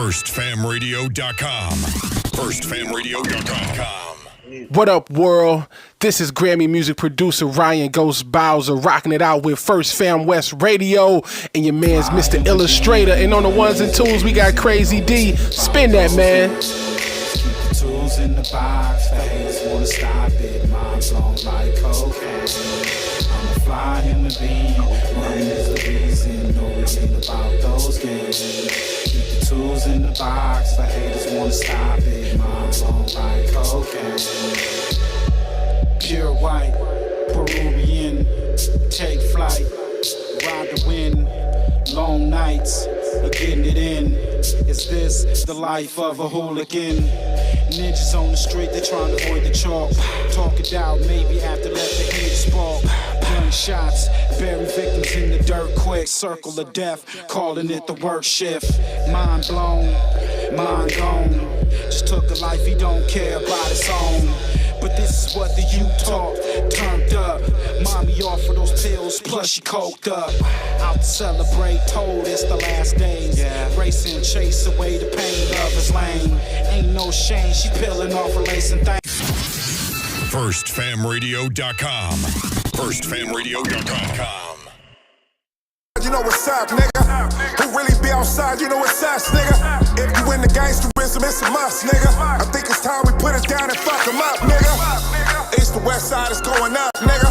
FirstFamRadio.com. FirstFamRadio.com. What up, world? This is Grammy music producer Ryan Ghost Bowser rocking it out with First Fam West Radio and your man's Mr. Illustrator. And on the ones and twos, we got Crazy D. Spin that, man. Tools in the box, fans wanna stop it. Mom's on like cocaine. I'm a fly human being. Money is the reason. No reason about those games. Keep the tools in the box, for haters wanna stop it. Mom's on like cocaine. Pure white, Peruvian. Take flight, ride the wind. Long nights, getting it in. Is this the life of a hooligan? Ninjas on the street, they trying to avoid the chalk. Talk it out, maybe after let the heat spark. Gunshots, bury victims in the dirt quick. Circle of death, calling it the work shift. Mind blown, mind gone. Just took a life he don't care about his own. But this is what the youth talk, turned up. Mommy offered those pills, plus she coked up. Out to celebrate, told it's the last days. Racing, chase away the pain, love is lame. Ain't no shame, she peeling off her lace and things. FirstFamRadio.com. FirstFamRadio.com. You know what's up, nigga? Who really be outside, you know what's us, nigga? If you in the gangsterism, it's a must, nigga. I think it's time we put it down and fuck them up, nigga. East to west side is going up, nigga.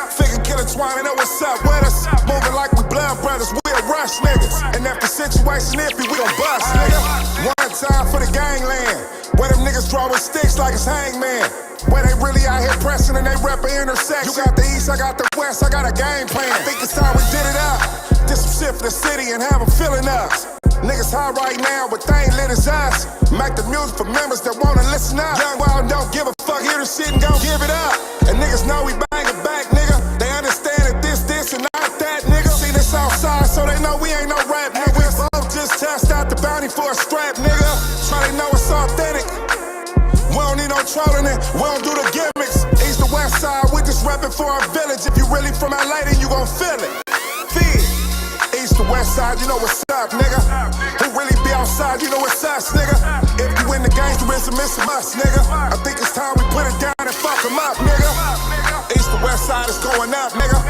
Figure killer twine, you know what's up with us. Moving like we blood brothers, we'll rush niggas. And if the situation iffy, we gon' bust, nigga. One time for the gangland, where them niggas draw with sticks like it's hangman. Where they really out here pressing and they rep an intersection. You got the east, I got the west, I got a game plan. I think it's time we did it up. Did some shit for the city and have them feeling us. Niggas high right now, but they ain't lit as us. Make the music for members that wanna listen up. Young wild don't give a fuck, hear the shit and gon' give it up. And niggas know we bang it back, nigga. They understand that this, and not that, nigga. See this outside, so they know we ain't no rap, nigga. We both just test out the bounty for a strap, nigga. So they know it's authentic. We don't need no trolling it, we don't do the gimmicks. East to west side, we just reppin' for our village. If you really from LA, then you gon' feel it. Feel it. East to west side, you know what's up, nigga. Who really be outside, you know it's us, nigga. If you in the gangsterism, it's a must, nigga. I think it's time we put it down and fuck them up, nigga. East to west side is going up, nigga.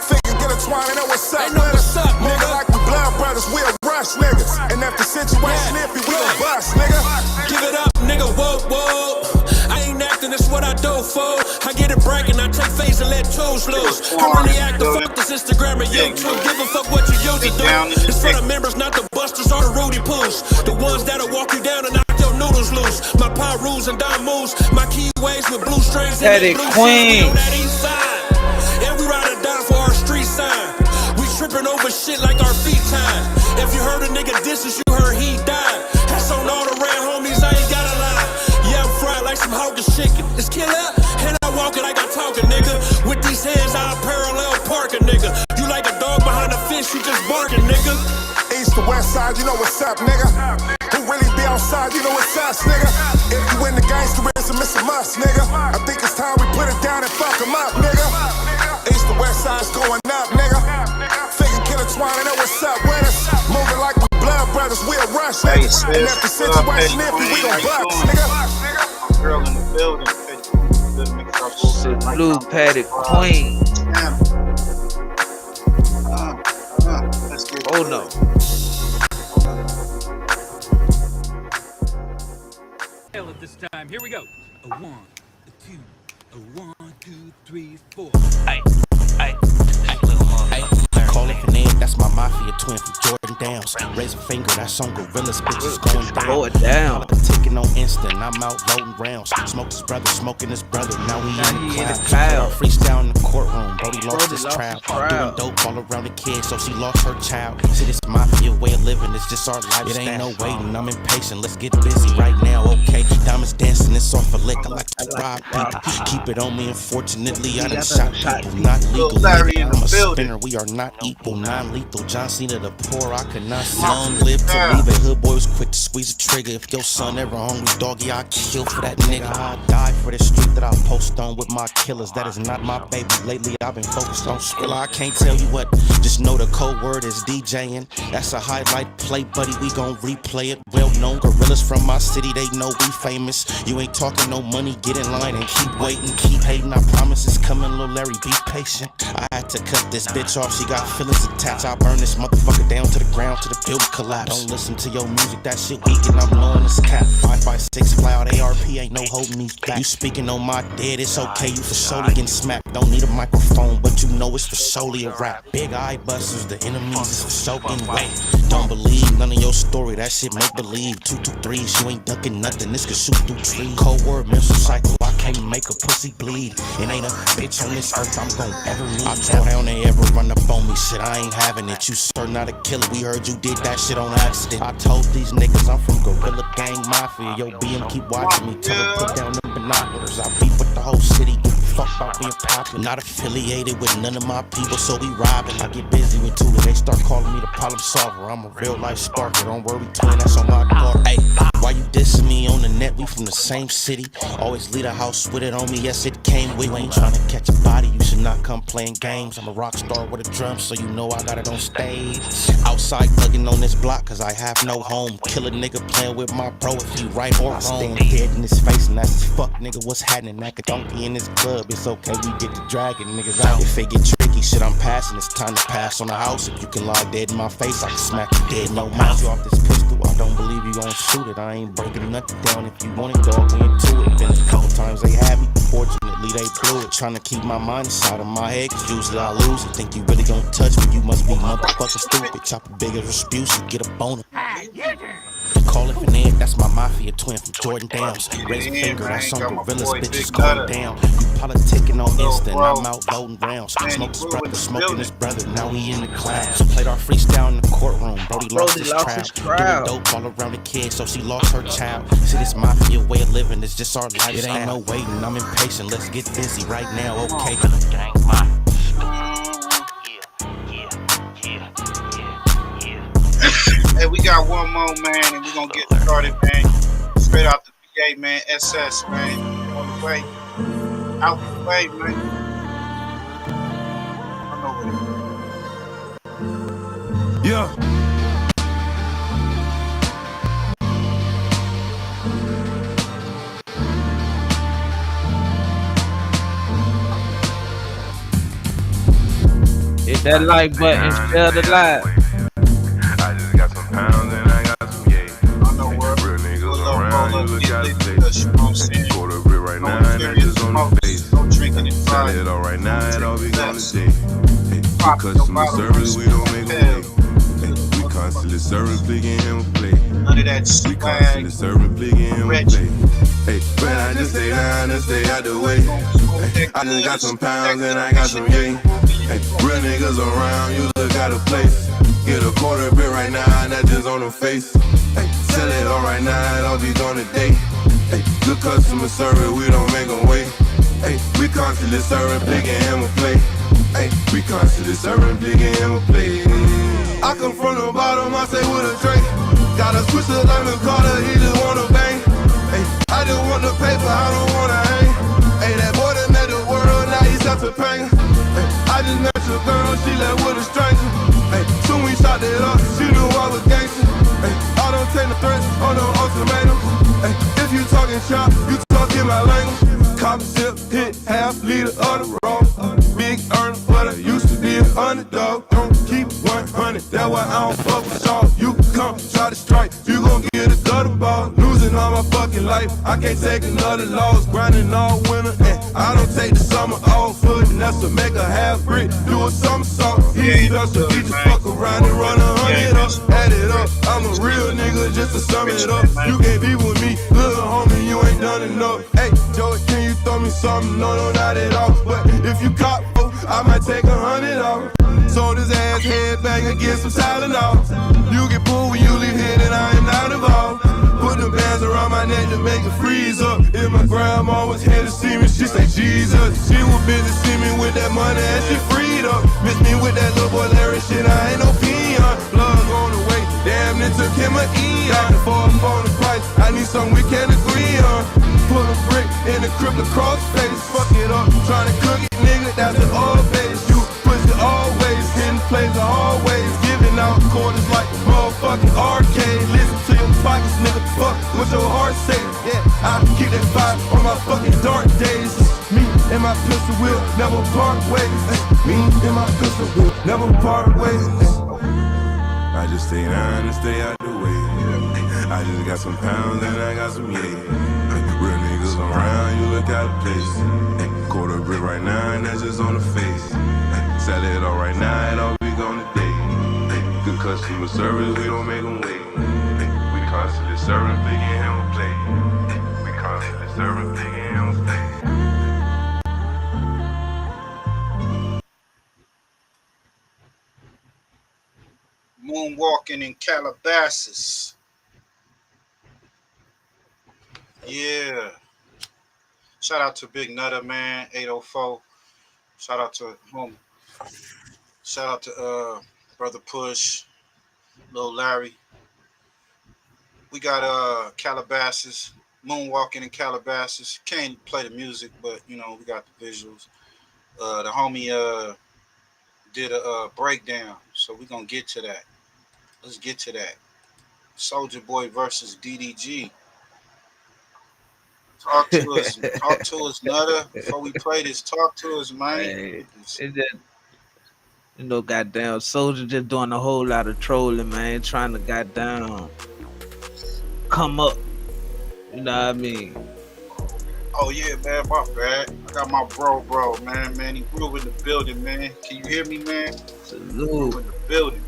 Figure get a twine, they know what's up, nigga. Like we blood brothers, we'll rush niggas. And if the situation iffy, we gon' bust, nigga. Give it up, nigga, whoa, whoa. I ain't acting, it's what I do for. I get it bragging, I take face and let toes loose. I really act the fuck this Instagram and YouTube. Give a fuck what you use to do. It's for the members, not the busters or the Rudy Poos. The ones that'll walk you down and knock your noodles loose. My power rules and dime moves. My keyways with blue strings and that blue queen. That east side. And we ride or die for our street sign. We tripping over shit like our feet time. If you heard a nigga distance, you heard he died. That's on all the red homies, I ain't gotta lie. Yeah, I'm fried like some Hawkins chicken. It's killer, and I walk it like I talk it, nigga. With these hands, I'll parallel park a nigga. You like a dog behind a fence, you just barking, nigga. East to west side, you know what's up, nigga. Who really be outside, you know it's us, nigga. If you in the gangsterism, it's a must, nigga. I think it's time we put it down and fuck them up, nigga. East to west side's going up, nigga. Figure killer twine, they know what's up with us. Moving like we blood brothers, we'll rush niggas. And if the situation iffy, we gon' bust, nigga. Girl in the building, Blue Paddock Queen. Oh no. At this time, here we go. A 1, a 2, a 1, 2, 3, 4. Ay, ay, ay, call it Finette, that's my mafia twin from Jordan Downs. Raise a finger, that's on Gorillas, bitches going down. Blow it down. Like a ticket on instant, I'm out loading rounds. Smoke his brother, smoking his brother, now we in the cloud. Freestyle in the courtroom, Brody lost his trial. Doing dope all around the kid, so she lost her child. See, this mafia way of living, it's just our lifestyle. It ain't no waiting, I'm impatient, let's get busy right now, okay? Diamonds dancing, it's off a lick, I like to rob people. Keep it on me, unfortunately, I done shot people. Not legal, nigga, I'm a spinner, we are not equal, non-lethal. John Cena the poor, I could not see. Long live to leave it, hood boy was quick to squeeze a trigger. If your son ever hungry, doggy, I'll kill for that nigga. I'll die for the street that I post on with my killers. That is not my baby Lately I've been focused on Skrilla. I can't tell you what, just know the code word is DJing. That's a highlight play, buddy, we gon' replay it. Well known gorillas from my city, they know we famous. You ain't talking no money, get in line and keep waiting. Keep hating, I promise it's coming, Lil Larry, be patient. I had to cut this bitch off, she got feelings attached. I burn this motherfucker down to the ground, to the building collapse. Don't listen to your music, that shit weak and I'm knowing it's cap. 556 fly out ARP, ain't no holding me back. You speaking on my dead, it's okay, you for surely getting smacked. Don't need a microphone, but you know it's for solely a rap. Big eye busters, the enemies is for soaking wet. Don't believe none of your story, that shit make believe. 223s, you ain't ducking nothing, this could shoot through trees. Cold word, mental cycle, I can't make a pussy bleed. It ain't a bitch on this earth I'm gon' ever need. I tell down they ever run up on me, shit, I ain't having it. You sure not a killer, we heard you did that shit on accident. I told these niggas I'm from Gorilla Gang Mafia. Yo, BM keep watching me, tell her put down them binoculars. I beat with the whole city, give a fuck about being popular. Not affiliated with none of my people, so we robbing. I get busy with two, they start calling me the problem solver. I'm a real life sparker, don't worry twin, that's on my daughter. Hey, why you dissing me on the net? We from the same city. Always leave a house with it on me, yes it came with. You ain't trying to catch a body, you should not come playing games. I'm a rock star with a drum, so you know I got it on stage. Outside thugging on this block, cause I have no home. Kill a nigga playing with my bro if he right or wrong. I stand dead in his face and that's fuck nigga, what's happening? That could don't be in this club, it's okay, we get to dragging niggas out. If it get tricky, shit I'm passing, it's time to pass on the house. If you can lie dead in my face, I can smack you dead in your mouth. You off this pistol, I don't believe you gon' shoot it. I ain't breaking nothing down, if you want it, dog, we into it. Been a couple times they had me, fortunately they blew it. Trying to keep my mind inside of my head, cause usually I lose it. Think you really gon' touch me, you must be motherfucking stupid. Chop a big as Rasputin, get a boner. Call it Finette, that's my mafia twin from Jordan Downs. Raise a finger, that's on Gorillas, bitches going down. You politicking on Insta, I'm out loading rounds. Smoke his brother, smoking his brother, now he in the clouds. Played our freestyle in the courtroom, Brody lost his trial. Doing dope all around the kid, so she lost her child. See, this mafia way of living, it's just our lifestyle. It ain't no waiting, I'm impatient, let's get busy right now, okay? Hey, we got one more, man, and we're gonna get started, man. Straight out the PA, man. SS, man. On the way. Out the way, man. I know what it is. Yeah. Hit that like button, share the live. I just got some pounds and I got some yay. Real niggas around, you look out of state. Quarter bit right now, and that just on the face. Sell it all right now, it all be gone today. Hey, for customer service, we don't make a way. Hey, we constantly serving, picking him a play. None of that We constantly serving, picking him a play. Hey, man, I just stay down and stay out the way. Hey, I just got some pounds and I got some yay. Hey, real niggas around, you look out of place. Get a quarter bit right now, and that just on the face. Hey, sell it all right now, it all be gone today. Hey, good customer service, we don't make them wait. Hey, we constantly serving, picking him a plate. Hey, we constantly serving, picking him a plate. I come from the bottom, I say with a drink. Got a switch to Lemon Carter, he just wanna bang. Hey, I just want the paper, I don't wanna hang. Hey, that boy that met the world, now he's up to pain. Hey, I just met your girl, she left with a stranger. Hey, soon we shot it up, she knew I was gangster. Hey, I don't take the threats on no ultimatums. Hey, if you talking shop, you talking my language. Cop sip, hit half liter of the road. Big earner, but I used to be an underdog. Don't keep 100, that's why I don't fuck with y'all. You come try to strike, you gon' get a gutter ball. Losing all my fucking life, I can't take another loss. Grinding all winter, and I don't take the summer off. Footing, that's to make a half brick, do a somersault. He special, he just fuck around and run 100 up. Add it up, I'm a real nigga just to sum it up. You can't be with me, little homie, you ain't done enough. Hey, Joey, can you throw me something? No, not at all. But if you cop, I might take 100 off. Sold his ass headbanger, get some Tylenol. You get pulled when you leave here, then I am not involved. Put the bands around my neck to make it freeze up. If my grandma was here to see me, she say Jesus. She was busy see me with that money and she freed up. Miss me with that little boy Larry shit, I ain't no peon. Plug on the way, damn it took him an eon. Before I'm on the price, I need something we can agree on. Put a brick in the crib across face, fuck it up, tryna cook it, nigga, that's the what your heart say. Yeah, I keep that fire on my fucking dark days. Me and my pistol will never part ways. Me and my pistol will never part ways. I just stay down and stay out the way. I just got some pounds and I got some yeah. Real niggas around, you look out of place. Quarter brick right now and that's just on the face. Sell it all right now, it all be gone today. Good customer service, we don't make them wait. We constantly serving, big and handle play. We constantly serving, big and handle play. Moonwalking in Calabasas. Yeah. Shout out to Big Nutter, man, 804. Shout out to home. Shout out to Brother Push, Lil Larry. We got Calabasas, Moonwalking in Calabasas. Can't play the music, but you know, we got the visuals. The homie did a breakdown, so we're gonna get to that. Let's get to that. Soulja Boy versus DDG. Talk to us, Nutter. Before we play this, talk to us, man. Hey, it just, you know, goddamn, Soulja just doing a whole lot of trolling, man, trying to goddamn come up. You know what I mean? Oh yeah, man, my bad. I got my bro, man. Man, he grew in the building, man. Can you hear me, man? Salute. In the building.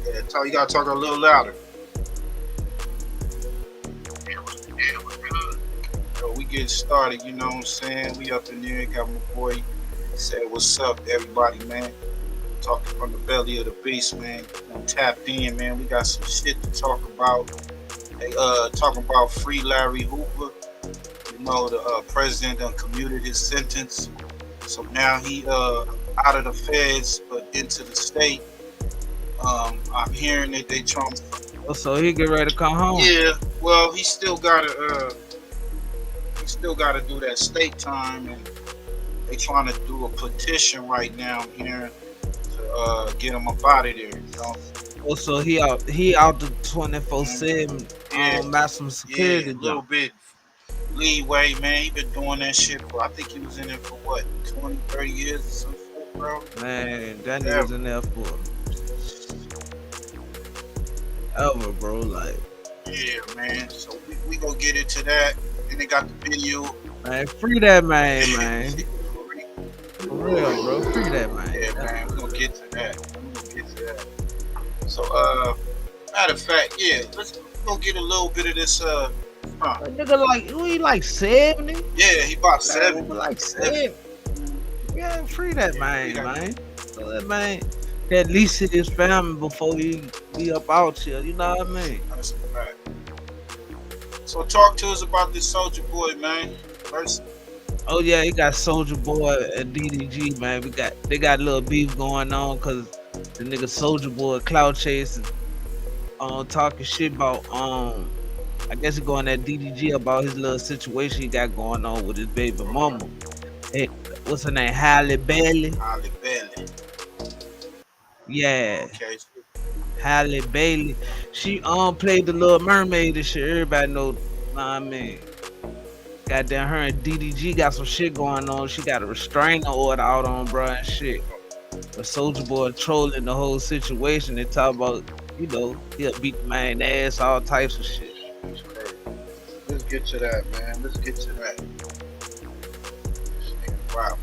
Yeah, you gotta talk a little louder. So we get started, you know what I'm saying? We up in there, got my boy. Said what's up, everybody, man. Talking from the belly of the beast, man. Tap in, man. We got some shit to talk about. They talking about free Larry Hoover. You know, the president done commuted his sentence. So now he out of the feds but into the state. I'm hearing that they trying to. Oh, so he get ready to come home? Yeah, well, he still gotta do that state time, and they trying to do a petition right now. I'm hearing to get him up out of there. You know? Oh, so he out the 24/7 maximum security. Yeah, a little bit leeway, man. He been doing that shit for, I think he was in it for what, 20, 30 years or some shit, bro. Man, that nigga was in there for ever, bro. Like, yeah, man. So we gonna get into that. And they got the video. Man, free that man. For real, bro. Free that man. Yeah, man. We're gonna get to that. So, matter of fact, yeah, let's go get a little bit of this. That nigga like, who he like 70? Yeah, he about 70. Like 70. Yeah, free that man. So that man at least hit his family before he be up out here. You know what I mean? That's a fact. So talk to us about this Soulja Boy, man. First. Oh yeah, he got Soulja Boy and DDG, man. They got a little beef going on because the nigga Soulja Boy cloud chasing, talking shit about I guess he going at DDG about his little situation he got going on with his baby mama. Hey, what's her name? Halle Bailey. Halle Bailey. Yeah. Okay. Halle Bailey. She played the Little Mermaid and shit. Everybody know what I mean. Goddamn, her and DDG got some shit going on. She got a restraining order out on bruh and shit. But Soulja Boy trolling the whole situation. They talk about, you know, he'll beat the man ass, all types of shit. Let's get to that, man. Let's get to that. Wow.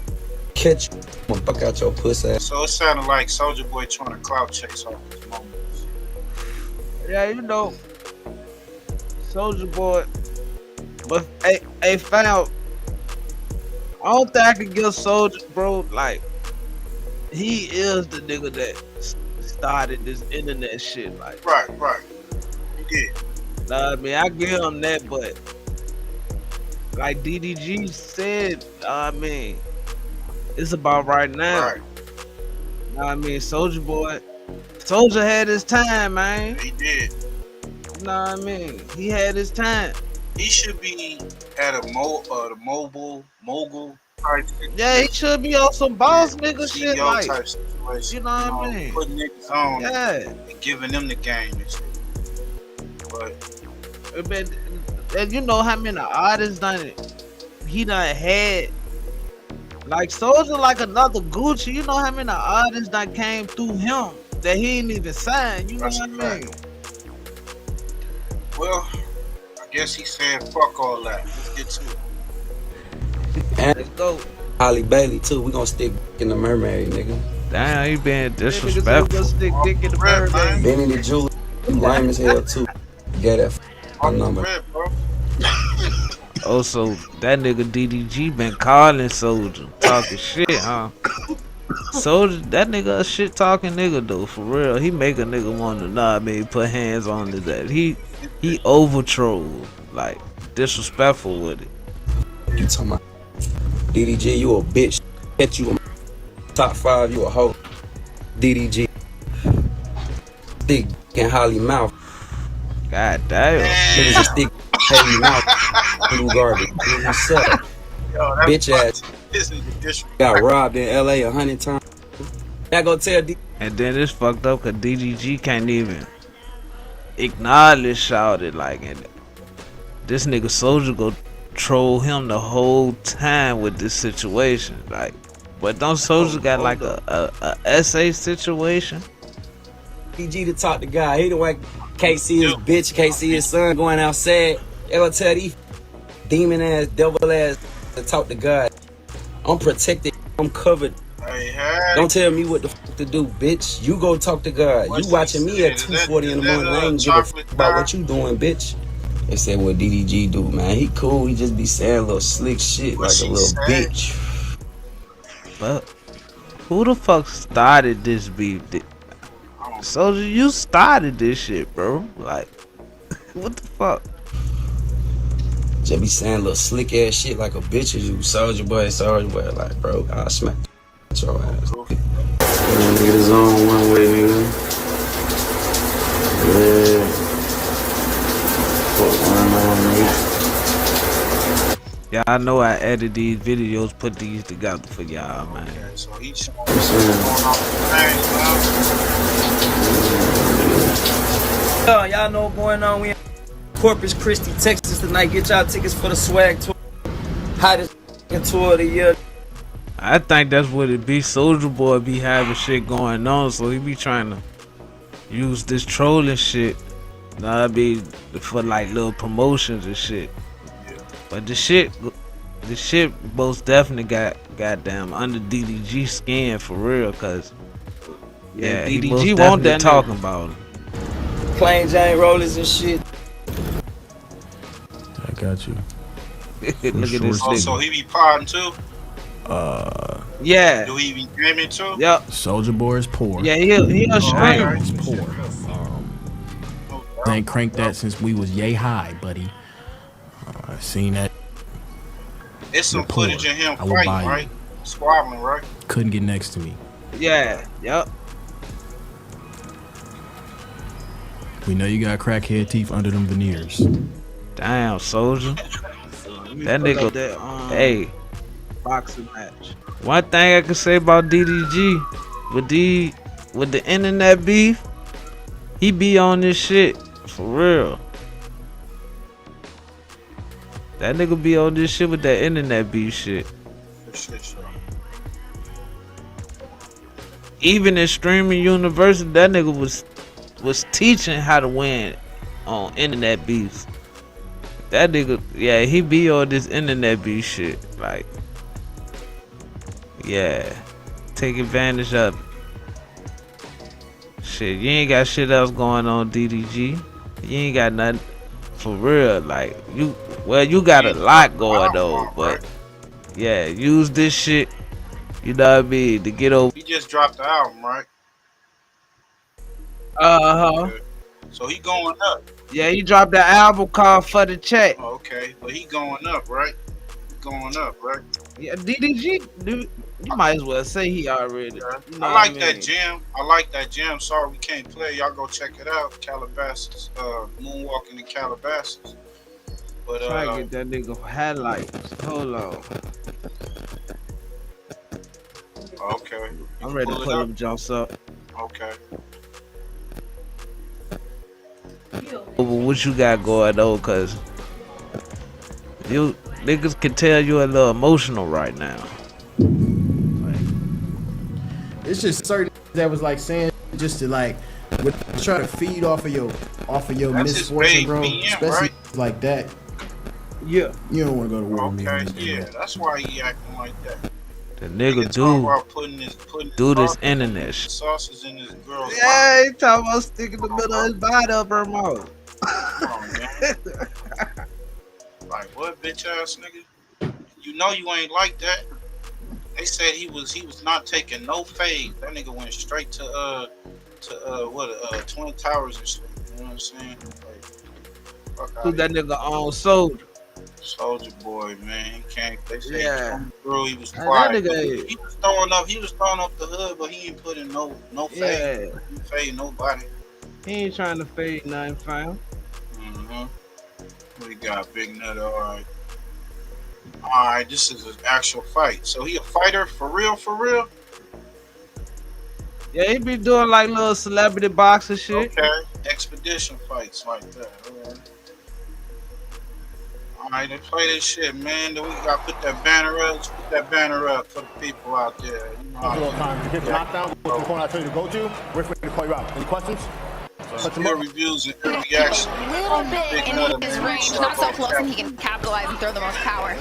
Catch you. Fuck out your pussy. So it sounded like Soulja Boy trying to clout chase off his moments. Yeah, you know, Soulja Boy. But hey, found. I don't think I can give Soulja, bro. Like, he is the nigga that started this internet shit. Like, right. He did. I mean, I give him that, but like DDG said, I mean, it's about right now. Right. I mean, Soulja had his time, man. He did. You know what I mean? He had his time. He should be at a mogul type. Yeah, he should be on some boss nigga shit, CEO like, type situation. you know what I mean? Putting niggas on, yeah, and giving them the game and shit. But and you know how many artists he done had. Like Soulja, like another Gucci. You know how many artists that came through him that he ain't even signed. You know what I mean? Well, I guess he's saying fuck all that. Let's get to it. Let's go. Holly Bailey too. We gonna stick in the mermaid, nigga. Damn, he been disrespectful. Stick dick in the mermaid. Benny the Jeweler, lame as hell too. Get that number. Oh, so that nigga DDG been calling Soulja, talking shit, huh? Soulja, that nigga a shit talking nigga though, for real. He make a nigga want to put hands on his ass. He over troll, like disrespectful with it. You talking about DDG? You a bitch. Bet you a top 5. You a hoe. DDG. Stick in Holly mouth. God damn. Niggas a stick heavy mouth. Blue garbage. You suck. Bitch ass. Got robbed in LA 100 times. That go tell D. And then it's fucked up cause DDG can't even acknowledge shouted like it. This nigga Soulja go troll him the whole time with this situation. Like, but don't Soulja got like a essay situation? DG to talk to God. He the one can't see his bitch, can't see his son going outside. They gonna tell these demon ass, devil ass to talk to God. I'm protected. I'm covered. Don't tell me what the fuck to do, bitch. You go talk to God. You watching me at 2:40 in the morning. I ain't give a fuck about what you doing, bitch. They said what DDG do, man. He cool. He just be saying little slick shit like a little bitch. But who the fuck started this beef? Soulja, you started this shit, bro. Like, what the fuck? Just be saying little slick ass shit like a bitch. You Soulja boy. Like, bro, I'll smack your ass. Nigga, the zone one way, nigga. Yeah. Fuck going on, nigga. Yeah, I know I edited these videos, put these together for y'all, man. So he's y'all know what's going on. We in Corpus Christi, Texas tonight. Get y'all tickets for the swag tour. Hottest tour of the year. I think that's what it be. Soulja Boy be having shit going on, so he be trying to use this trolling shit. Nah, be for like little promotions and shit. But the shit most definitely got goddamn under DDG skin for real, cause yeah, DDG won't that talking about him. Plain Jane rollers and shit. I got you. Look at this nigga. So he be potting too? Yeah. Do he be dreaming too? Yep. Soulja Boy is poor. Yeah, he'll stream. He's poor. They ain't cranked that since we was yay high, buddy. I seen that. It's some footage of him fighting, right? Squabbling, right? Couldn't get next to me. Yeah. Yep. We know you got crackhead teeth under them veneers. Damn, Soulja. That nigga. Hey. Boxing match. One thing I can say about DDG with the internet beef, he be on this shit for real. That nigga be on this shit with that internet beef shit. Even in streaming university, that nigga was teaching how to win on internet beefs. That nigga, yeah, he be on this internet beef shit, like. Yeah, take advantage of it. Shit, you ain't got shit else going on, DDG. You ain't got nothing for real. Like you got a lot going on, but yeah, use this shit. You know what I mean, to get over. He just dropped the album, right? Okay. So he going up. Yeah, he dropped the album called For the Check. Okay, but he going up, right? Going up, right? Yeah, DDG, dude, you might as well say he already. You know I like that jam. I like that jam. Sorry we can't play. Y'all go check it out. Calabasas, Moonwalking in Calabasas. But try to get that nigga highlights. Hold on. Okay. I'm ready to put them jumps up. Okay. what you got going on, cause you niggas can tell you a little emotional right now. It's just certain that was like saying just to like try to feed off of your misfortune, bro. Especially like that. Yeah. You don't want to go to war with me. Yeah, that's why he acting like that. The nigga do this internet shit. Sauces in his girl's Yeah, he talking about sticking the middle of his body up her mouth. Come on, man. Like what, bitch ass nigga? You know you ain't like that. They said he was not taking no fade. That nigga went straight to Twin Towers and shit. You know what I'm saying? Like, Who that nigga on Soldier? Soldier Boy, man. He can't. They say Yeah. he was quiet. Nigga, He was throwing up the hood, but he ain't putting no fade. Yeah. He ain't fade nobody. He ain't trying to fade nothing, fam. We got Big Nut. All right. This is an actual fight. So he a fighter for real? For real? Yeah, he be doing like little celebrity boxing shit. Okay, expedition fights like that. All right, they play this shit, man. Then we gotta put that banner up. Let's put that banner up for the people out there. You know, a little time to get the knockdown. Go to the corner I told you to go to. We're ready to call you out. Any questions? More reviews and reaction. A little bit in his range, not so close, and he can capitalize and throw the most power.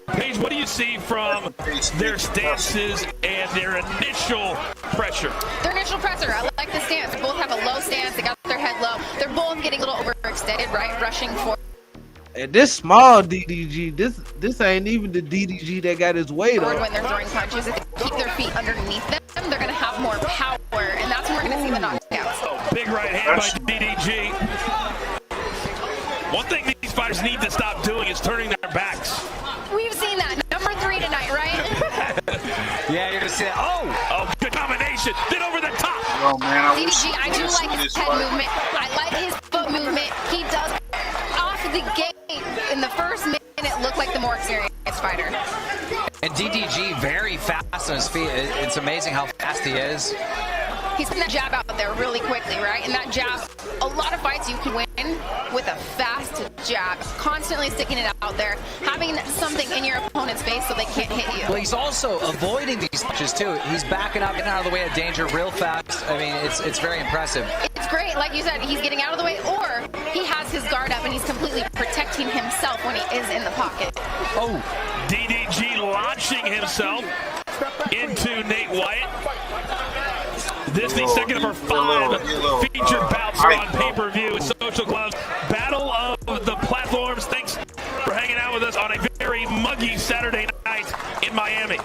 Paige, what do you see from their stances and their initial pressure? Their initial pressure, I like the stance. They both have a low stance. They got their head low. They're both getting a little overextended, right? Rushing for. And this small DDG, this ain't even the DDG that got his weight on. When they're throwing punches, if they keep their feet underneath them, they're gonna have more power, and that's when we're gonna see the knockouts. Big right hand by DDG. One thing these fighters need to stop doing is turning their backs. We've seen that. Number 3 tonight, right? Yeah, you're gonna see that. Oh, good combination. Then over the top. Yo, man, DDG, I do like his head movement. I like his foot movement. He does off the gate in the first minute look like the more experienced fighter. And DDG very fast on his feet. It's amazing how fast he is. He's putting that jab out there really quickly, right? And that jab, a lot of fights you can win with a fast jab, constantly sticking it out there, having something in your opponent's face so they can't hit you. Well, he's also avoiding these punches too. He's backing up, getting out of the way of danger real fast. I mean, it's very impressive. It's great, like you said, he's getting out of the way, or he has his guard up and he's completely protecting himself when he is in the pocket. Oh, DDG launching himself into Nate Wyatt. This the second of our 5 featured bouts on pay-per-view with Social Club's Battle of the Platforms. Thanks for hanging out with us on a very muggy Saturday night in Miami.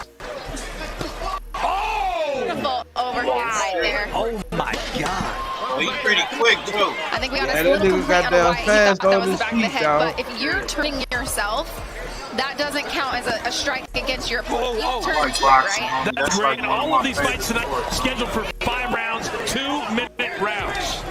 Beautiful overhand right there. Oh my God. Well, he's pretty quick too. I think we got Yeah, a little that nigga got complaint on down why he fast thought that on was the his back of the feet, head. y'all. But if you're turning yourself, that doesn't count as a strike against your opponent. You turn like to it, boxing, right? homie. That's great. And like one all of my these fights tonight favorite scheduled for 5 rounds, 2-minute rounds.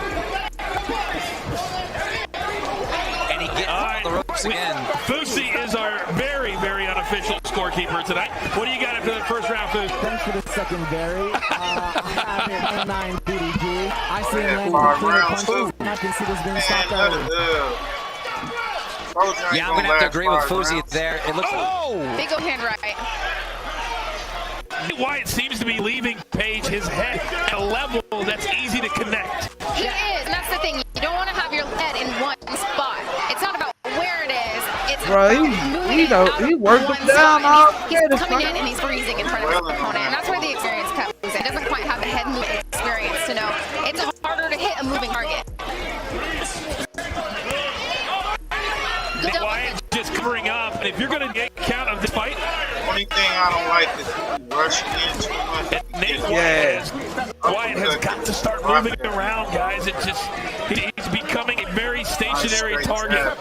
And he gets on the ropes again. Fusi is our very, very unofficial scorekeeper tonight. What do you got after the first round, Fusi? Thanks for the secondary. I have it 9 DDG. I see him landing five clear rounds, punches. I can see this being stopped early. Yeah, I'm gonna have to agree with Fusi there. It looks. Big overhand right. Wyatt seems to be leaving Paige his head at a level that's easy to connect. He is, and that's the thing. You don't want to have your head in one spot. It's not about where it is. It's Bro, he worked him down all He's day. coming in and he's freezing in front of his opponent, and that's where the experience comes. It doesn't quite have the head movement experience to know. It's harder to hit a moving target. Wyatt just covering up, and if you're going to get count of this fight, only thing I don't like is rushing in too much. Wyatt has got to start moving around, guys. It just he's becoming a very stationary target.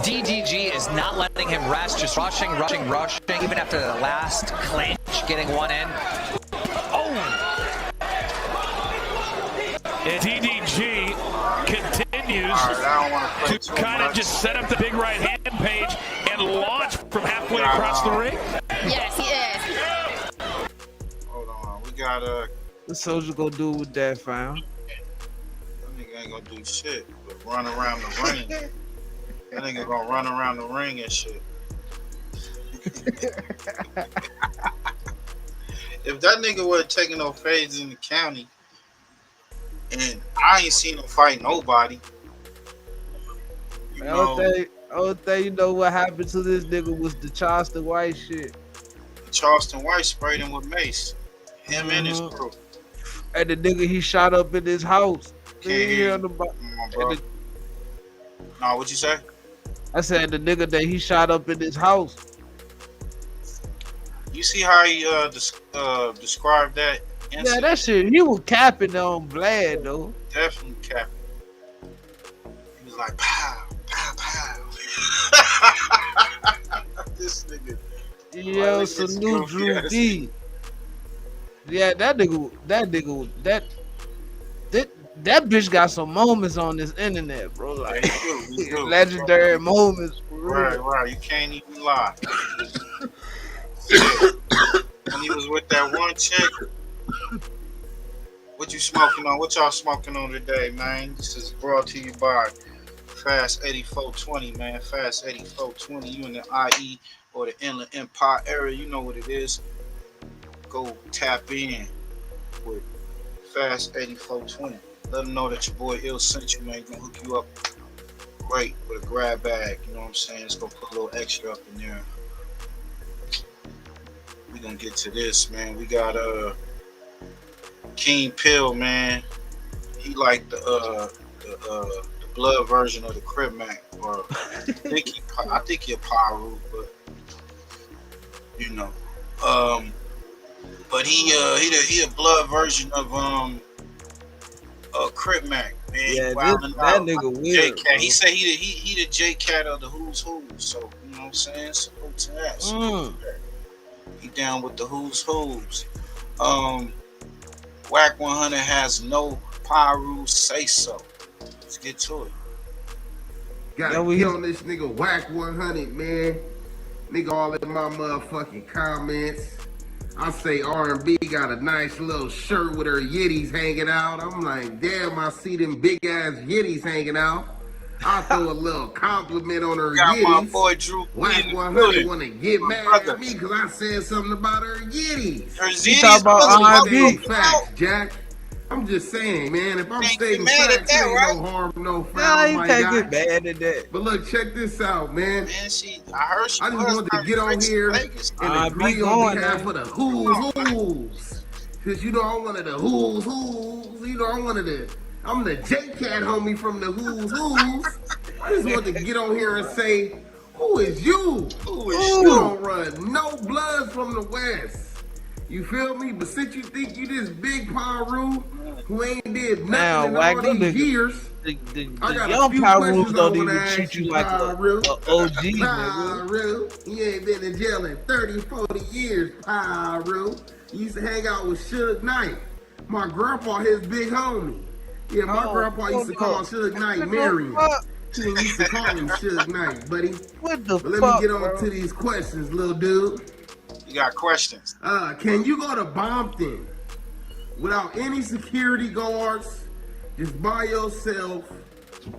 DDG is not letting him rest, just rushing, even after the last clinch, getting one in. And DDG continues to kind of just set up the big right hand page and launch from halfway across the ring. Yes, he is. Hold on, we got The soldier gonna do with that, fam? That nigga ain't gonna do shit but run around the ring. That nigga gonna run around the ring and shit. If that nigga wasn't taking no fades in the county, and I ain't seen him fight nobody, you know. Only thing you know what happened to this nigga was the Charleston White shit. Charleston White sprayed him with mace. Him and his crew. And the nigga he shot up in his house. Can't hear you. No, what you say? I said the nigga that he shot up in his house. You see how he described that incident? Yeah, that shit, he was capping on Vlad though. Definitely capping. He was like, pow, pow, pow. This nigga. Yo, salute Drew D. Yeah, that bitch got some moments on this internet, bro. Like he do, legendary moments. Right. You can't even lie. When he was with that one chick, what you smoking on? What y'all smoking on today, man? This is brought to you by Fast 8420, man. Fast 8420. You in the IE or the Inland Empire area, you know what it is. Go tap in with Fast 8420. Let them know that your boy Ill sent you, man. Gonna hook you up great with a grab bag. You know what I'm saying? It's gonna put a little extra up in there. We gonna get to this, man. We got King Pill, man. He like the blood version of the Crib Mac, or I think he a Pyro, but you know, but he a blood version of Crib Mac, man. Yeah, that nigga weird. J-Cat. He said he the J-Cat of the Who's Who, so you know what I'm saying. Salute to that. Salute to that. He down with the Who's Who's. Whack 100 has no Pyro say so. Let's get to it. Gotta get on this nigga Whack 100, man. Nigga all in my motherfucking comments. I say R&B got a nice little shirt with her yitties hanging out. I'm like, damn, I see them big ass yitties hanging out. I throw a little compliment on her got yitties. my boy Drew Whack 100 want to get mad at me because I said something about her yitties. Her yitties about R&B facts, Jack. I'm just saying, man, if I'm stating facts, ain't no harm, no foul, you can't get mad at that. But look, check this out, man. I heard she I just wanted to get on here and agree on behalf of the Who's. Because, you know, I'm one of the Who's. You know, I'm the J-Cat homie from the Who's. I just wanted to get on here and say, who is you? You don't run no blood from the West. You feel me? But since you think you this big Pyro who ain't did nothing in all these years, I got a few questions I want to ask you, Pyro. OG, nigga. Pyro, you ain't been in jail in 30, 40 years, Pyro. You used to hang out with Suge Knight. My grandpa, his big homie. Yeah, my grandpa used to call Suge Knight Marion. He used to call him Suge Knight, buddy. What the fuck, let me get on to these questions, little dude. You got questions. Can you go to Bompton without any security guards, just by yourself,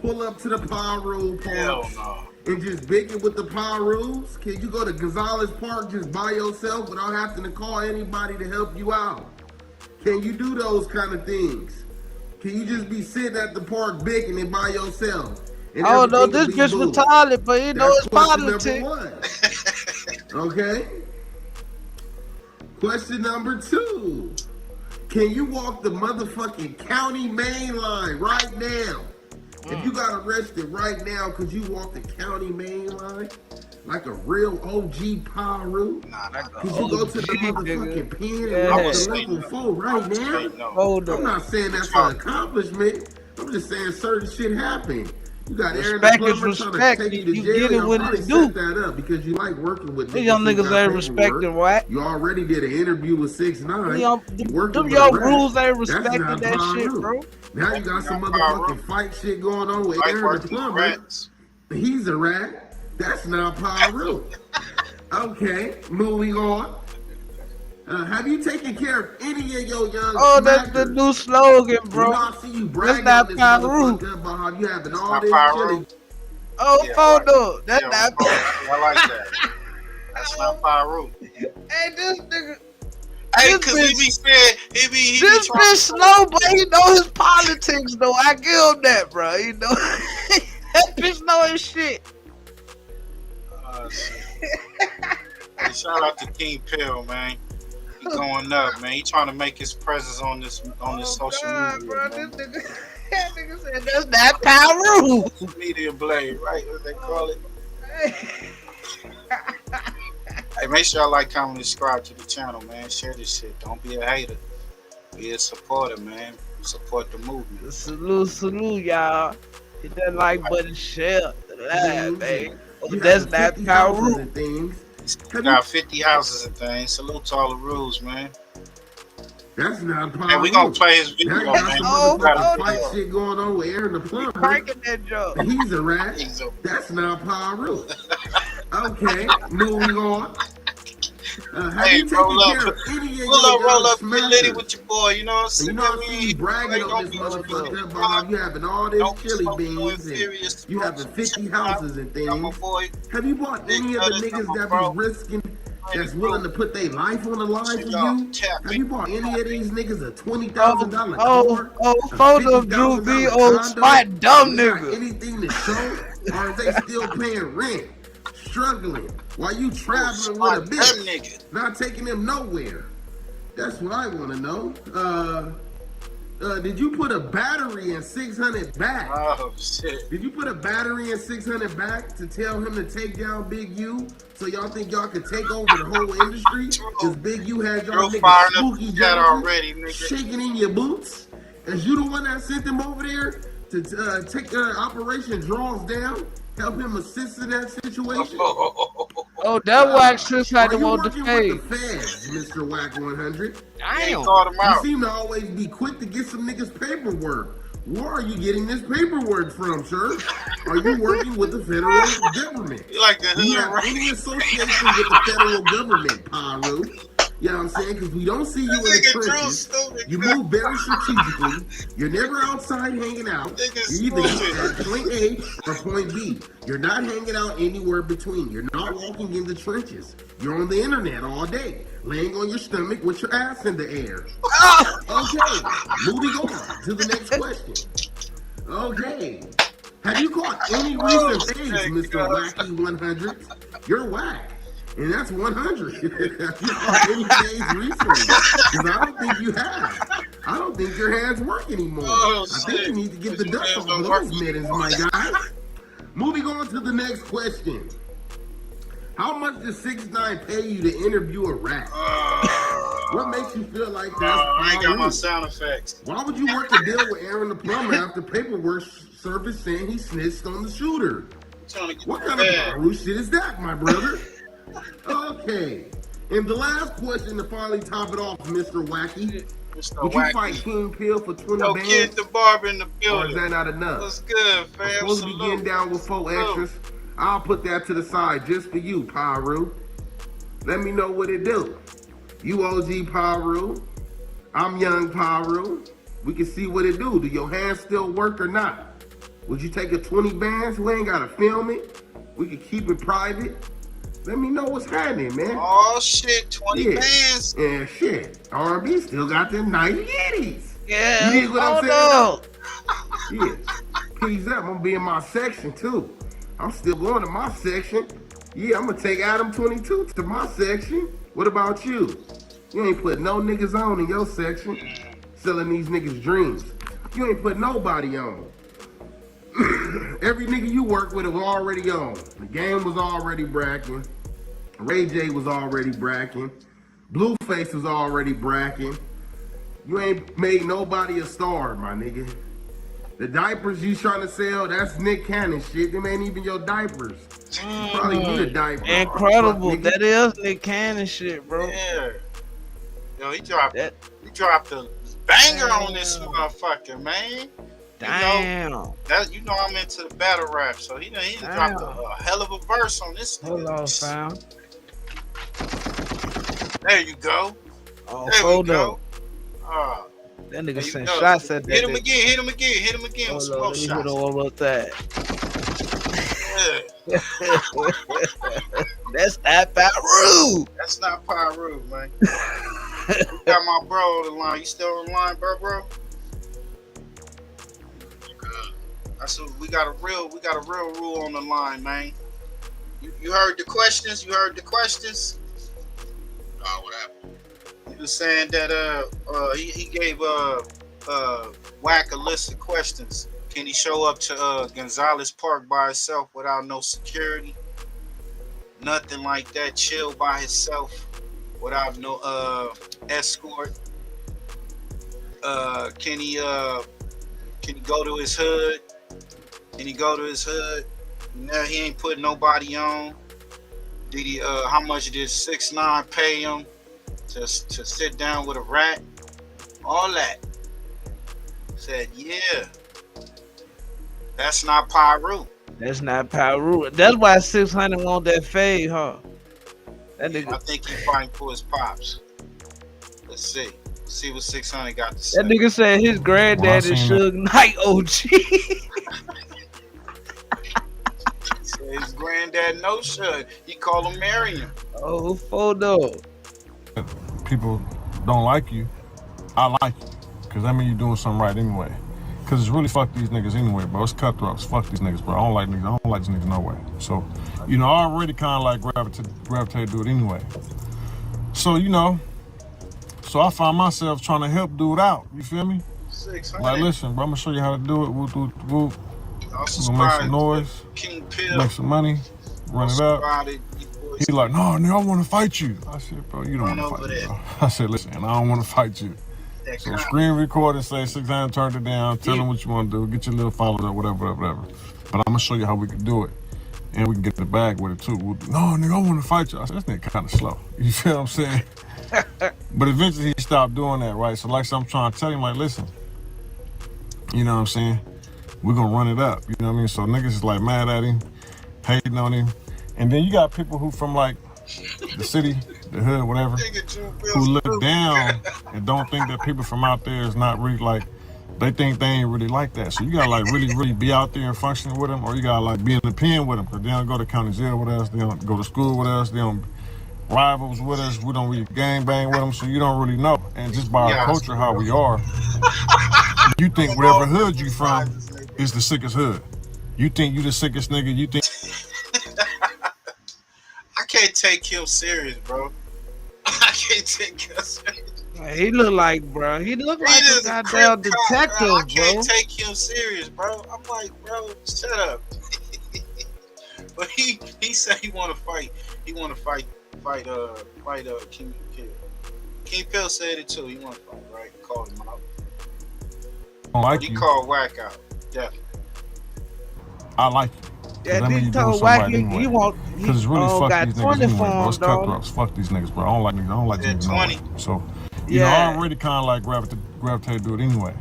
pull up to the Pyro Park and just big it with the Pyros? Can you go to Gonzalez Park just by yourself without having to call anybody to help you out? Can you do those kind of things? Can you just be sitting at the park bigging it by yourself? Oh no, this bitch retarded, but you know it's politics. Okay. Question number 2. Can you walk the motherfucking county main line right now? If you got arrested right now, could you walk the county main line like a real OG Pyro? Could you go to the motherfucking pen and walk the level 4 right now? I'm not saying that's an accomplishment. I'm just saying certain shit happened. You got Aaron the plumber trying to take you to jail. Get it when it do. Set that up because you like working with these young niggas ain't respecting what? You already did an interview with 6ix9ine. Them young rules ain't respecting that shit, bro. Now you got some motherfucking fight shit going on with Aaron the plumber. He's a rat. That's not Pyro. Okay, moving on. Have you taken care of any of your young Oh, that's the new slogan, bro. You know, I see you That's bragging not on this Pyro. motherfucker about how you having all this Pyro? chili. Oh, Yeah, photo. That's Yeah, not. I like that. That's not Pyro. Hey, this nigga. Hey, This cause he be saying he be This trying bitch slow, but he know his politics though. I give him that, bro. You know that bitch know his shit. Shit. Hey, shout out to King Pill, man. He going up, man. He trying to make his presence on this social media, Bro, man. That nigga said that's not Pyro. Media blade, right? What they call it. Hey, make sure y'all like, comment, and subscribe to the channel, man. Share this shit. Don't be a hater. Be a supporter, man. Support the movement. Salute, y'all. Hit that like button, share, live, man. Oh, You that's have not 50 houses Pyro. and things. We got 50 houses and things. Salute to all the rules, man. That's not Pyro. And we gonna play his video, Now you got man. some Oh, motherfucking oh, fight no. shit going on with Aaron the plumber. Cranking that joke. He's a rat. That's not Pyro. Okay, moving on. Have Hey, you taken roll up. care of any of your Roll up. young Get litty smackers? with your boy, you know what I'm saying? You know, I see you bragging on this motherfucker about how you having all this chili beans and you having 50 houses and things. Have you bought any of the niggas that be risking, that's willing to put their life on the line for you? Have you bought any of these niggas a $20,000 car? Photo of Drew B old spot dumb nigga. Anything to show? Or is they still paying rent? Struggling while you traveling with a bitch, not taking them nowhere. That's what I want to know. Did you put a battery in 600 back? Oh shit! Did you put a battery in 600 back to tell him to take down Big U? So y'all think y'all could take over the whole industry? Cause Big U had y'all niggas spooky already, nigga. shaking in your boots. Is you the one that sent them over there to take Operation Draws Down? Help him assist in that situation. Oh, that Wacc Suge had him you on the working page. with the feds, Mr. Whack 100? Damn. You seem to always be quick to get some niggas paperwork. Where are you getting this paperwork from, sir? Are you working with the federal government? You like the Do you have any association with the federal government, Pyro? You know what I'm saying? Because we don't see you in the trenches. You move very strategically. You're never outside hanging out. You're either at point A or point B. You're not hanging out anywhere between. You're not walking in the trenches. You're on the internet all day, laying on your stomach with your ass in the air. Okay, moving on to the next question. Okay. Have you caught any recent things, Mr. Wacky 100? You're whack. And that's 100. Have you caught any days recently? Because I don't think you have. I don't think your hands work anymore. I think you need to get the dust off of those mittens, my guy. Moving on to the next question. How much does 6ix9ine pay you to interview a rat? What makes you feel like that's I ain't got my sound effects. Why would you work a deal with Aaron the plumber after paperwork surfaced saying he snitched on the shooter? What kind of Baru shit is that, my brother? Okay. And the last question to finally top it off, Mr. Wacky. Would you fight King Pill for 20 bands? Kid the barber in the building. Or is that not enough? What's good, fam? I'm supposed to be getting down with 4 extras. I'll put that to the side just for you, Pyro. Let me know what it do. You OG Pyro. I'm young Pyro. We can see what it do. Do your hands still work or not? Would you take a 20 bands? We ain't gotta film it. We can keep it private. Let me know what's happening, man. Oh shit, 20 bands. Yeah, shit. R&B still got them nice yitties. Yeah. You dig what I'm saying? Yeah. Peace up. I'm gonna be in my section too. I'm still going to my section. Yeah, I'm gonna take Adam 22 to my section. What about you? You ain't put no niggas on in your section. Selling these niggas dreams. You ain't put nobody on. Every nigga you work with was already on. The game was already bracking. Ray J was already bracking. Blueface was already bracking. You ain't made nobody a star, my nigga. The diapers you trying to sell, that's Nick Cannon shit. Them ain't even your diapers. You probably need a diaper. Incredible. That is Nick Cannon shit, bro. Yeah. Yo, he dropped a banger on this motherfucker, man. Damn. You know I'm into the battle rap, so he dropped a hell of a verse on this. Hold on, fam. There you go. Oh, there we hold go. up. There That nigga you sent go. shots at that. Hit him again. Hit him again. Hit him again with some more Let me hit shots. him with that. Yeah. That's not Pyru. That's not Pyru, man. We got my bro on the line. You still on the line, bro? That's what we got a real rule on the line, man. You heard the questions? You heard the questions? What happened? He was saying that he gave Wacc a list of questions. Can he show up to Gonzalez Park by himself without no security? Nothing like that. Chill by himself without no escort. Can he go to his hood? Can he go to his hood? Now he ain't putting nobody on. Did he? How much did 6ix9ine pay him to sit down with a rat? All that. Said, yeah. That's not Pyru. That's not Pyru. That's why 600 want that fade, huh? That nigga. I think he fighting for his pops. Let's see. See what 600 got to say. That nigga said his granddad is Suge Knight OG. His granddad no Suge. He call him Marion. Oh, photo. People don't like you. I like you. Because that means you're doing something right anyway. Because it's really fuck these niggas anyway, bro. It's cutthroats. Fuck these niggas, bro. I don't like niggas. I don't like these niggas no way. So, I already kind of like gravitate to it anyway. So, so I find myself trying to help dude out. You feel me? 600. Like, listen, bro, I'm going to show you how to do it. We're going to make some noise, make some money, run it up. He like, no, nigga, I want to fight you. I said, bro, you don't want to fight me, bro. I said, listen, I don't want to fight you. So screen record and say 6ix9ine turned it down, tell them what you want to do, get your little followers up, whatever. But I'm going to show you how we can do it. And we can get the bag with it too. No, nigga, I want to fight you. I said, this nigga kind of slow. You feel what I'm saying? But eventually he stopped doing that, right? So like I'm trying to tell him, like, listen, you know what I'm saying? We're going to run it up. You know what I mean? So niggas is like mad at him, hating on him. And then you got people who from like the city, the hood, whatever, who look down and don't think that people from out there is not really like, they think they ain't really like that. So you gotta like really be out there and functioning with them, or you gotta like be in the pen with them, because they don't go to county jail with us, they don't go to school with us, they don't rivals with us, we don't really gang bang with them, so you don't really know. And just by our culture, how we are, you think whatever hood you from is the sickest hood. You think you the sickest nigga, you think... I can't take him serious, bro. I can't take him serious. He look like, bro. He look like a goddamn detective, bro. I can't take him serious, bro. I'm like, bro, shut up. But he said he want to fight. He want to fight King Pill. King Pill said it too. He want to fight, right? He called him out. He called Wacc out. Definitely. I like you. Yeah, he told Wacc he want. Because it's really fuck got these 20 niggas anyway, bro. It's for him, cutthroats. Fuck these niggas, bro. I don't like niggas. I don't like niggas. 20. No way. So, I already kind of like gravitate to it anyway.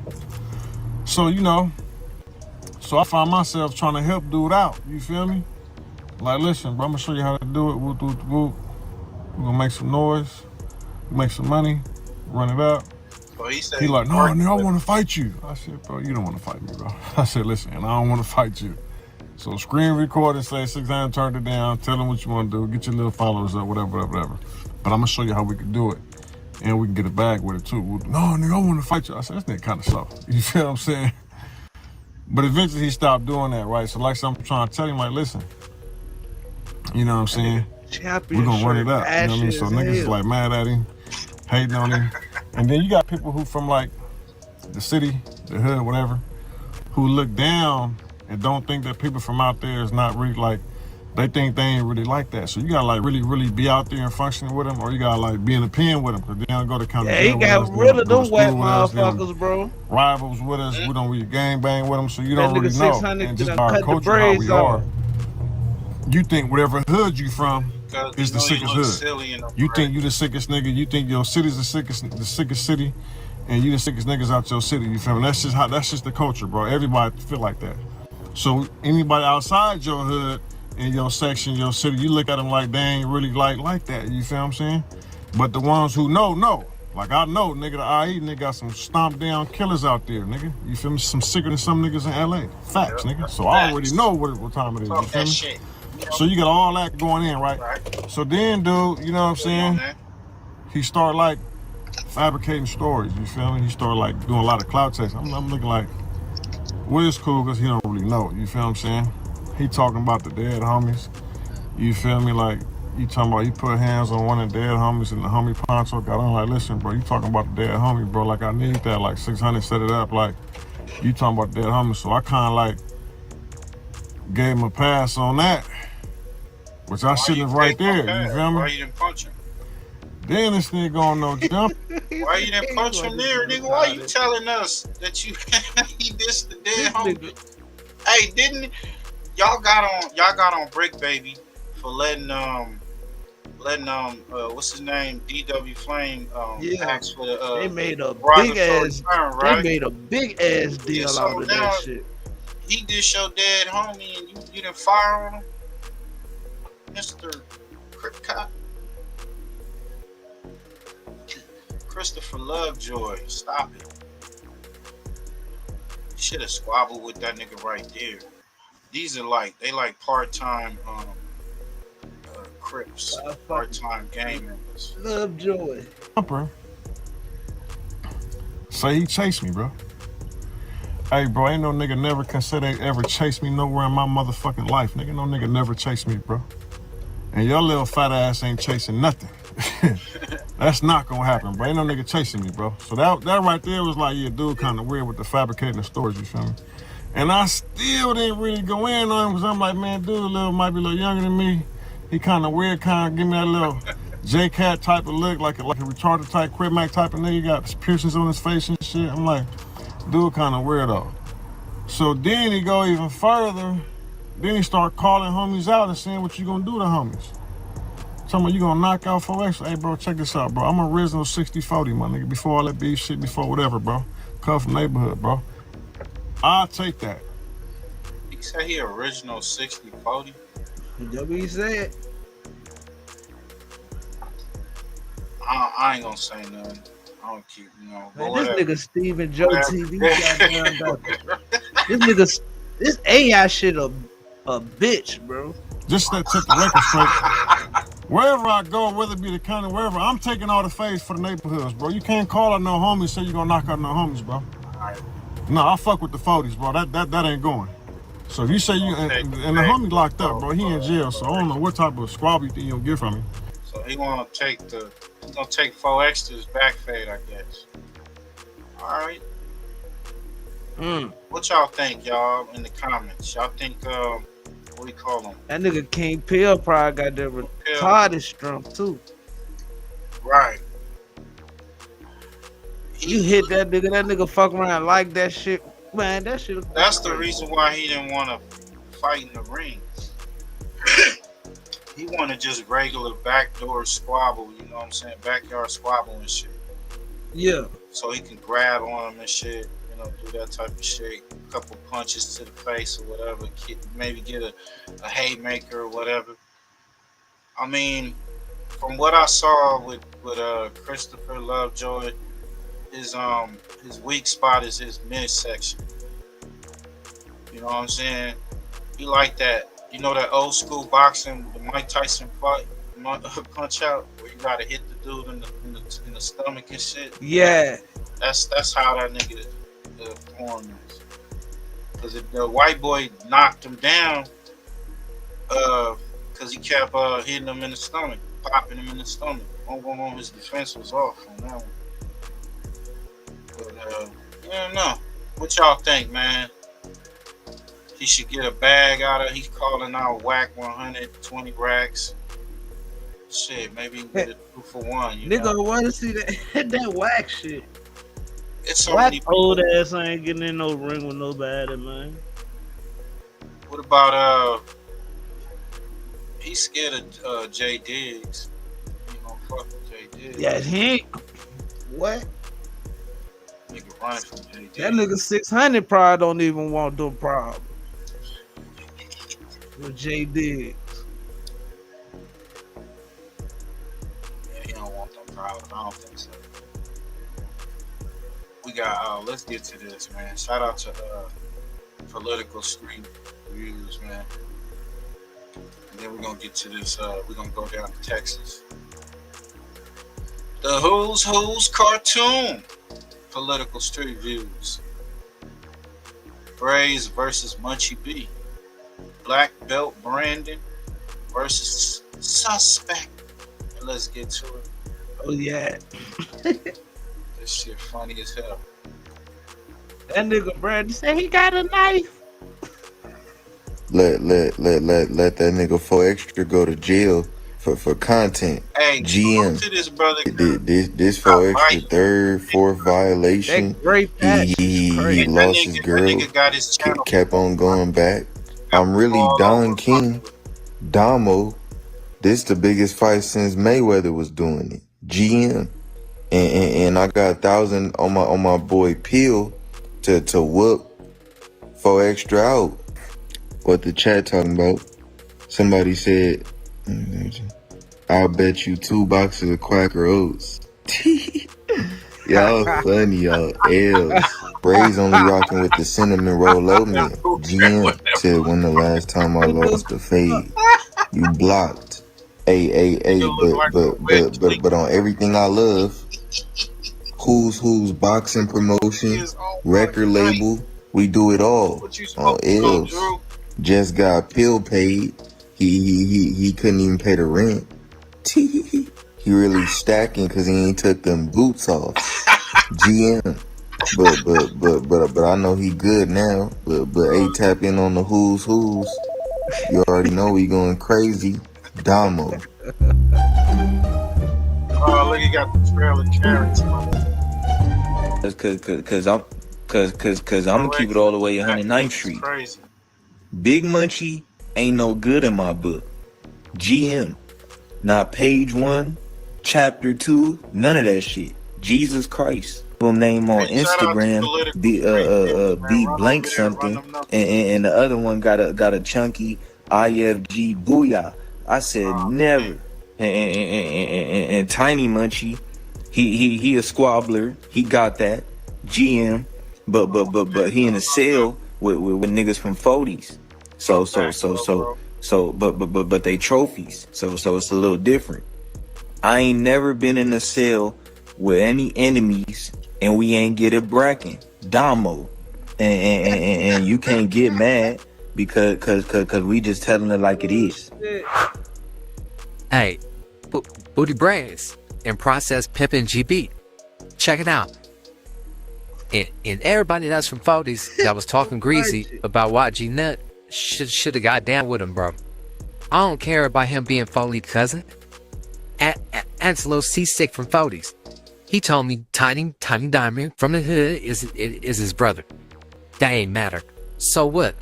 So, so I find myself trying to help dude out. You feel me? Like, listen, bro, I'm going to show you how to do it. We're going to make some noise, make some money, run it up. He like, no, nigga, I want to fight you. I said, bro, you don't want to fight me, bro. I said, listen, I don't want to fight you. So screen record and say 6ix9ine turned it down, tell them what you want to do, get your little followers up, whatever. But I'm going to show you how we can do it. And we can get a bag with it too. No, nigga, I want to fight you. I said, this nigga kind of slow. You feel what I'm saying? But eventually he stopped doing that, right? So like I'm trying to tell him, like, listen, you know what I'm saying? We're going to run it up. You know what I mean? So niggas is like mad at him, hating on him. And then you got people who from like the city, the hood, whatever, who look down and don't think that people from out there is not really like, they think they ain't really like that. So you gotta like really be out there and functioning with them, or you gotta like be in the pen with them, because they don't go to county jail with us. Yeah, he got rid of them whack motherfuckers, bro. Rivals with us, we don't really gang bang with them, so you don't really know. And just by our culture, how we are, you think whatever hood you from is the sickest hood. You think you the sickest nigga, you think your city's the sickest city, and you the sickest niggas out your city, you feel me? That's just the culture, bro. Everybody feel like that. So anybody outside your hood, in your section, your city, you look at them like they ain't really like that. You feel what I'm saying? But the ones who know. Like I know, nigga, the IE nigga got some stomped down killers out there, nigga. You feel me? Some sicker than some niggas in LA. Facts, nigga. So I already know what time it is. You feel me? Shit. So you got all that going in, right? So then, dude, you know what I'm saying? He started like fabricating stories. You feel me? He started like doing a lot of clout chasing. I'm looking like, well, it's cool because he don't really know. You feel what I'm saying? He talking about the dead homies. You feel me? Like, you talking about he put hands on one of the dead homies and the homie Poncho got on. Like, listen, bro, you talking about the dead homie, bro. Like, I need that. Like, 600 set it up. Like, you talking about the dead homie. So I kind of like gave him a pass on that, which I shouldn't have right there. You feel me? Why you didn't punch him? Then this nigga going no jump. Why you didn't punch him there, nigga? Why you telling us that you he dissed the dead homie? Hey, didn't y'all got on Brick Baby for letting what's his name, DW Flame ask for the they made a Robert big ass turn, right? they made a big ass deal so out of now that shit. He dissed your dead homie and you didn't fire on him, Mr. Crip Cop. Christopher Lovejoy, stop it. You should have squabbled with that nigga right there. These are like, they like part-time Crips, part-time gang members. Lovejoy. Bro. Say he chased me, bro. Hey, bro, ain't no nigga never can say they ever chased me nowhere in my motherfucking life. Nigga, no nigga never chased me, bro. And your little fat ass ain't chasing nothing. That's not gonna happen, bro. Ain't no nigga chasing me, bro. So that right there was like, yeah, dude kind of weird with the fabricating the stories, you feel me? And I still didn't really go in on him because I'm like, man, dude might be a little younger than me. He kind of weird, kind of give me that little J-Cat type of look, like a retarded type, Crib Mac type of nigga. He got piercings on his face and shit. I'm like, dude kind of weirdo. So then he go even further. Then he start calling homies out and saying what you gonna do to homies. Tell me you gonna knock out 4X. Hey, bro, check this out, bro. I'm original 60-40, my nigga. Before all that beef shit, before whatever, bro. Come from neighborhood, bro. I'll take that. He said he original 60-40. That's what he said. I ain't gonna say nothing. I don't keep, Man, this nigga Stephen Joe TV this AI shit a bitch, bro. Just to take the record straight. Wherever I go, whether it be the county, wherever, I'm taking all the face for the neighborhoods, bro. You can't call out no homies and say you're gonna knock out no homies, bro. No, I fuck with the 40s, bro. That ain't going. So if you say you and the homie locked up, bro, he in jail. So I don't know what type of squab you think you'll get from him. So he's gonna take 4X to his back fade, I guess. All right. What y'all think, y'all, in the comments? Y'all think what do you call him? That nigga King Pill probably got that retarded strength too. Right. You hit that nigga fuck around like that shit. Man, that shit. That's the reason why he didn't want to fight in the ring. He wanted just regular backdoor squabble, you know what I'm saying? Backyard squabble and shit. Yeah. So he can grab on him and shit, you know, do that type of shit. A couple punches to the face or whatever. Maybe get a haymaker or whatever. I mean, from what I saw with Christopher Lovejoy, his weak spot is his midsection. You know what I'm saying? He like that. You know that old school boxing, the Mike Tyson fight, punch out, where you gotta hit the dude in the stomach and shit. Yeah. That's how that nigga form is. Because if the white boy knocked him down, because he kept hitting him in the stomach, popping him in the stomach. On his defense was off on that one. But I don't know. What y'all think, man? He should get a bag out of. He's calling out Wacc 120 racks. Shit, maybe he can get a 2-for-1. Nigga, want to see that Wacc shit? It's so Wacc many old ass ain't getting in no ring with nobody, man. What about he's scared of Jay Diggs. You know, fuck with Jay Diggs. Yeah, he ain't. What? Nigga running from Jay Diggs. That nigga 600 probably don't even want no problem with Jay Diggs. Yeah, he don't want no problem. I don't think so. we got. Let's get to this, man. Shout out to Political Street Views, man. And then we're gonna get to this. We're gonna go down to Texas. The Who's cartoon. Political Street Views. BRAZE versus Munchie B. Black Belt Brandon versus Suspect. And let's get to it. Oh yeah. This shit funny as hell. That nigga Brandon said he got a knife. Let that nigga 4Extra go to jail for content. Hey, GM. to this brother. This 4Extra third, fourth violation. He lost his girl. Kept on going back. I'm really Don King. Damo. This the biggest fight since Mayweather was doing it. GM. And I got 1,000 on my boy Peel to whoop 4Extra out. What the chat talking about? Somebody said, I'll bet you 2 boxes of Quaker Oats. Y'all funny, y'all. L's. BRAZE only rocking with the cinnamon roll oatmeal. GM said, when the last time I lost a fade? You blocked. Hey, but on everything I love, Who's boxing promotion, record label, we do it all. On L's. Just got Pill paid. He couldn't even pay the rent. He really stacking because he ain't took them boots off. GM. But I know he good now. But A tap in on the Who's. You already know we going crazy. Damo. Oh, look, he got the trail of carrots. Cause I'm gonna keep it all the way 109th Street. Crazy. Big Munchie ain't no good in my book. GM. Not page 1, chapter 2, none of that shit. Jesus Christ. Little name on Instagram, be blank something, and the other one got a chunky IFG booyah. I said never. And Tiny Munchie, he a squabbler. He got that. GM, but he in a cell with niggas from 40s. But they trophies. So it's a little different. I ain't never been in a cell with any enemies and we ain't get it bracking. Damo. And you can't get mad because we just telling it like it is. Hey, Booty BRAZE and Process Pimpin' GB. Check it out. And everybody that's from 40s that was talking greasy about YG Nut should have got down with him, bro. I don't care about him being Foley cousin. Angelo C-Stick from 40s. He told me Tiny Diamond from the hood is his brother. That ain't matter. So what?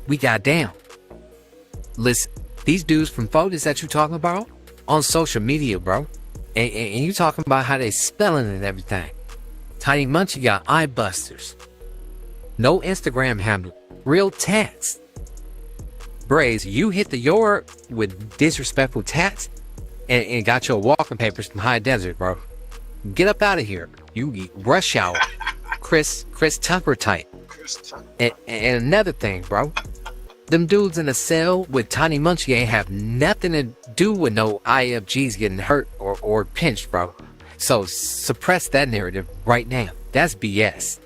We got down. Listen, these dudes from 40s that you talking about on social media, bro. And you talking about how they spelling and everything. Tiny Munchie got eye busters. No Instagram handle. Real text. BRAZE, you hit the yard with disrespectful tats and got your walking papers from High Desert, bro. Get up out of here. You rush hour. Chris Tucker type. And another thing, bro. Them dudes in a cell with Tiny Munchie ain't have nothing to do with no IFGs getting hurt or pinched, bro. So suppress that narrative right now. That's BS.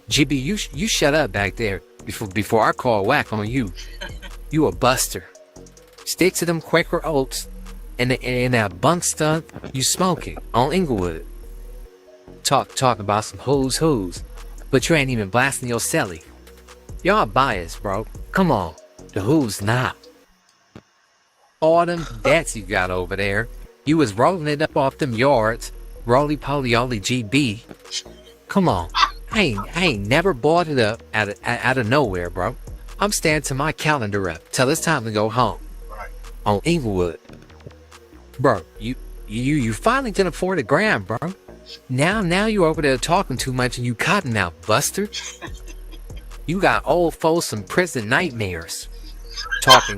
GB, you shut up back there before I call whack on you. You a buster. Stick to them Quaker Oats and that bunk stuff you smoking on Inglewood. Talk about some who's, but you ain't even blasting your celly. Y'all biased, bro. Come on, the who's not. All them debts you got over there, you was rolling it up off them yards, roly-poly GB. Come on, I ain't never bought it up out of nowhere, bro. I'm staying to my calendar up till it's time to go home. On Inglewood. Bro, you finally can afford a gram, bro. Now you over there talking too much and you cotton out, buster. You got old folks and prison nightmares. Talking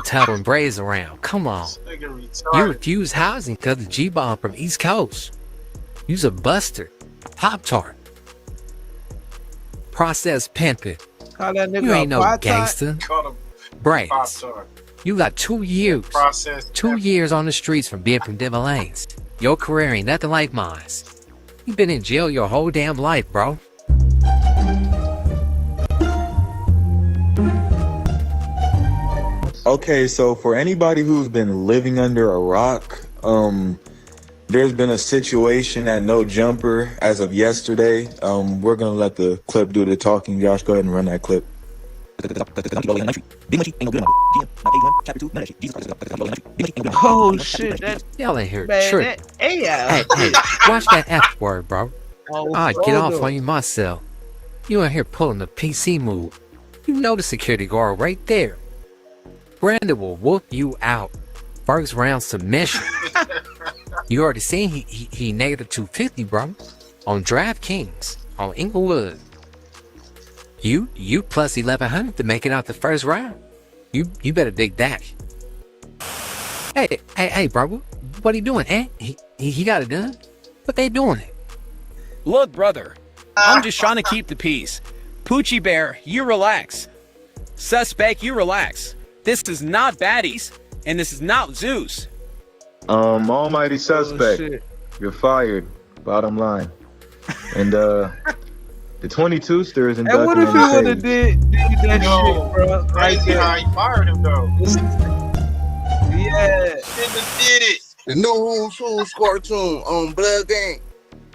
telling BRAZE around. Come on. You refuse housing because the G-Bomb from East Coast. You's a buster. Pop-Tart. process pimping. Call that nigga You ain't no apartheid. gangster. Braze, you got 2 years. 2 years on the streets from being from Denver Lanes. Your career ain't nothing like mine. You've been in jail your whole damn life, bro. Okay, so for anybody who's been living under a rock, there's been a situation at No Jumper as of yesterday. We're gonna let the clip do the talking. Josh, go ahead and run that clip. Oh shit, that y'all ain't here man, tripping. that AI. Hey, watch that F word, bro. Oh, I'll get off no. on you myself. You in here pulling the PC move. You know the security guard right there. Brandon will whoop you out. First round submission. You already seen he negative 250, bro. On DraftKings, on Inglewood. You plus 1100 to make it out the first round. You better dig that. Hey, bro. What are you doing, eh? He got it done. But they doing it. Look, brother. I'm just trying to keep the peace. Poochie Bear, you relax. Suspect, you relax. This is not baddies, and this is not Zeus. Almighty suspect, you're fired. Bottom line. And the 22-ster is And inducted. what if he would have did that Yo, shit, bro? Right crazy there. how he fired him though. Yeah. Shouldn't have did it. The new Who's cartoon on Blood Gang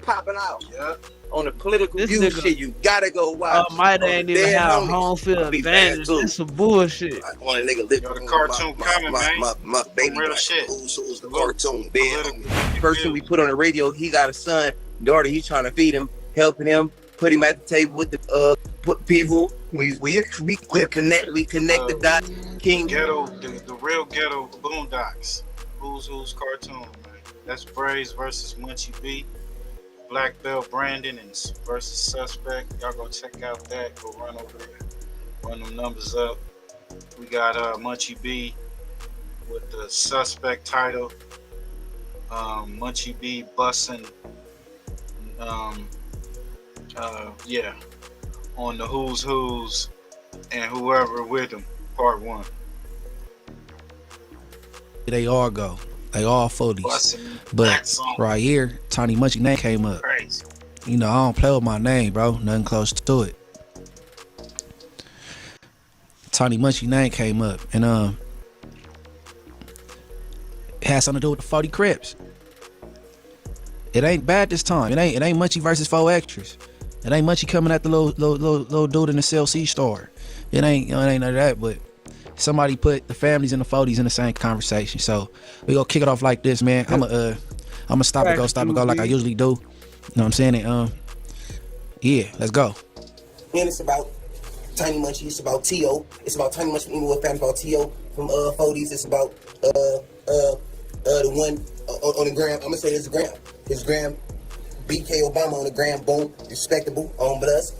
popping out. Yeah. On the political This view nigga- shit, you gotta go watch. Might ain't even Dead have homies. home field Be advantage. fast, too. This some bullshit. I want a nigga live Yo, the cartoon coming, man. My baby real black. shit. Who's the cartoon? Dead homie. Person we put on the radio, he got a son, daughter. He's trying to feed him, helping him, put him at the table with the put people. We connect the dots. King Ghetto, the real ghetto boondocks. Who's cartoon, man. That's BRAZE versus Munchie B. Black Belt Brandon and versus Suspect. Y'all go check out that. Go run over there. Run them numbers up. We got Munchie B with the Suspect title. Munchie B bussin'. Yeah. On the Who's and whoever with them. Part 1. They all go. They all 40s. But right here, Tiny Munchie name came up. Crazy. You know, I don't play with my name, bro. Nothing close to it. Tiny Munchie name came up. And it had something to do with the 40 Crips. It ain't bad this time. It ain't Munchie versus 4 extras. It ain't Munchie coming at the little dude in the CLC store. It ain't none of that, but somebody put the families and the 40s in the same conversation. So we gonna kick it off like this, man. I'ma stop and go like I usually do. You know what I'm saying? And, yeah, let's go. And it's about Tiny Munchie. It's about T.O. It's about Tiny Munchie from Inglewood Family. It's about T.O. from 40s. It's about the one on the gram. I'm gonna say his gram. His gram. BK Obama on the gram. Boom. Respectable. But us.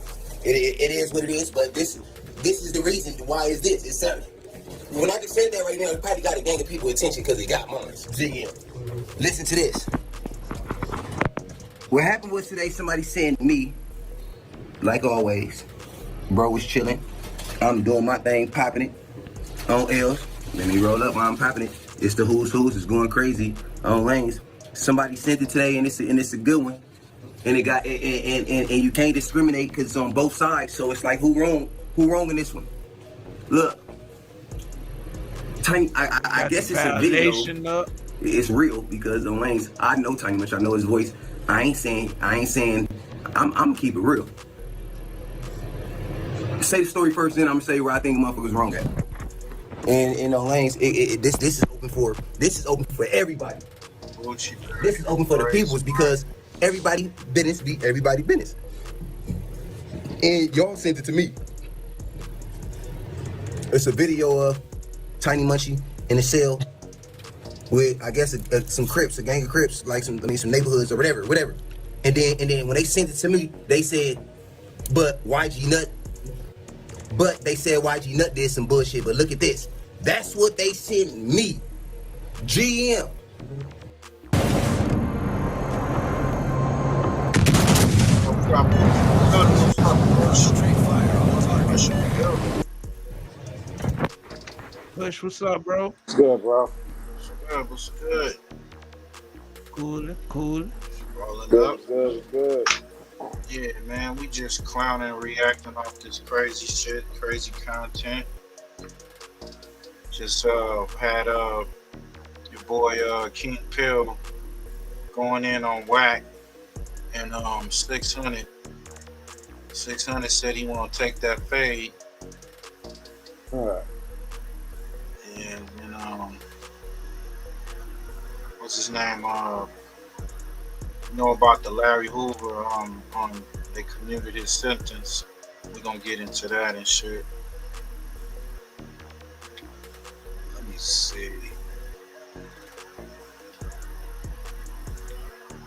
It is what it is. But this is the reason why is this. It's something. When I just said that right now, it probably got a gang of people attention because it got mine. GM. Listen to this. What happened was today, somebody sent me, like always, bro was chilling. I'm doing my thing, popping it on L's. Let me roll up while I'm popping it. It's the Who's. It's going crazy on lanes. Somebody sent it today, and it's a good one. And it got and you can't discriminate because it's on both sides. So it's like who wrong in this one? Look. Tiny, I guess it's a video. It's real because on lanes, I know Tiny Munchie. I know his voice. I ain't saying. I'm gonna keep it real. Say the story first, then I'm gonna say where I think motherfuckers wrong at. And on lanes, this is open for everybody. This is open for the peoples because everybody business be everybody business. And y'all sent it to me. It's a video of Tiny Munchie in a cell with, I guess, some Crips, a gang of Crips, like some neighborhoods or whatever. And then when they sent it to me, they said, but YG Nut did some bullshit. But look at this. That's what they sent me. GM. Push, what's up, bro? What's good, bro? What's good? Cool. Rolling Good, up. good. Yeah, man, we just clowning, reacting off this crazy shit, crazy content. Just had your boy King Pill going in on Wacc and 600. 600 said he want to take that fade. And what's his name? You know about the Larry Hoover? They commuted his sentence. We're gonna get into that and shit. Let me see.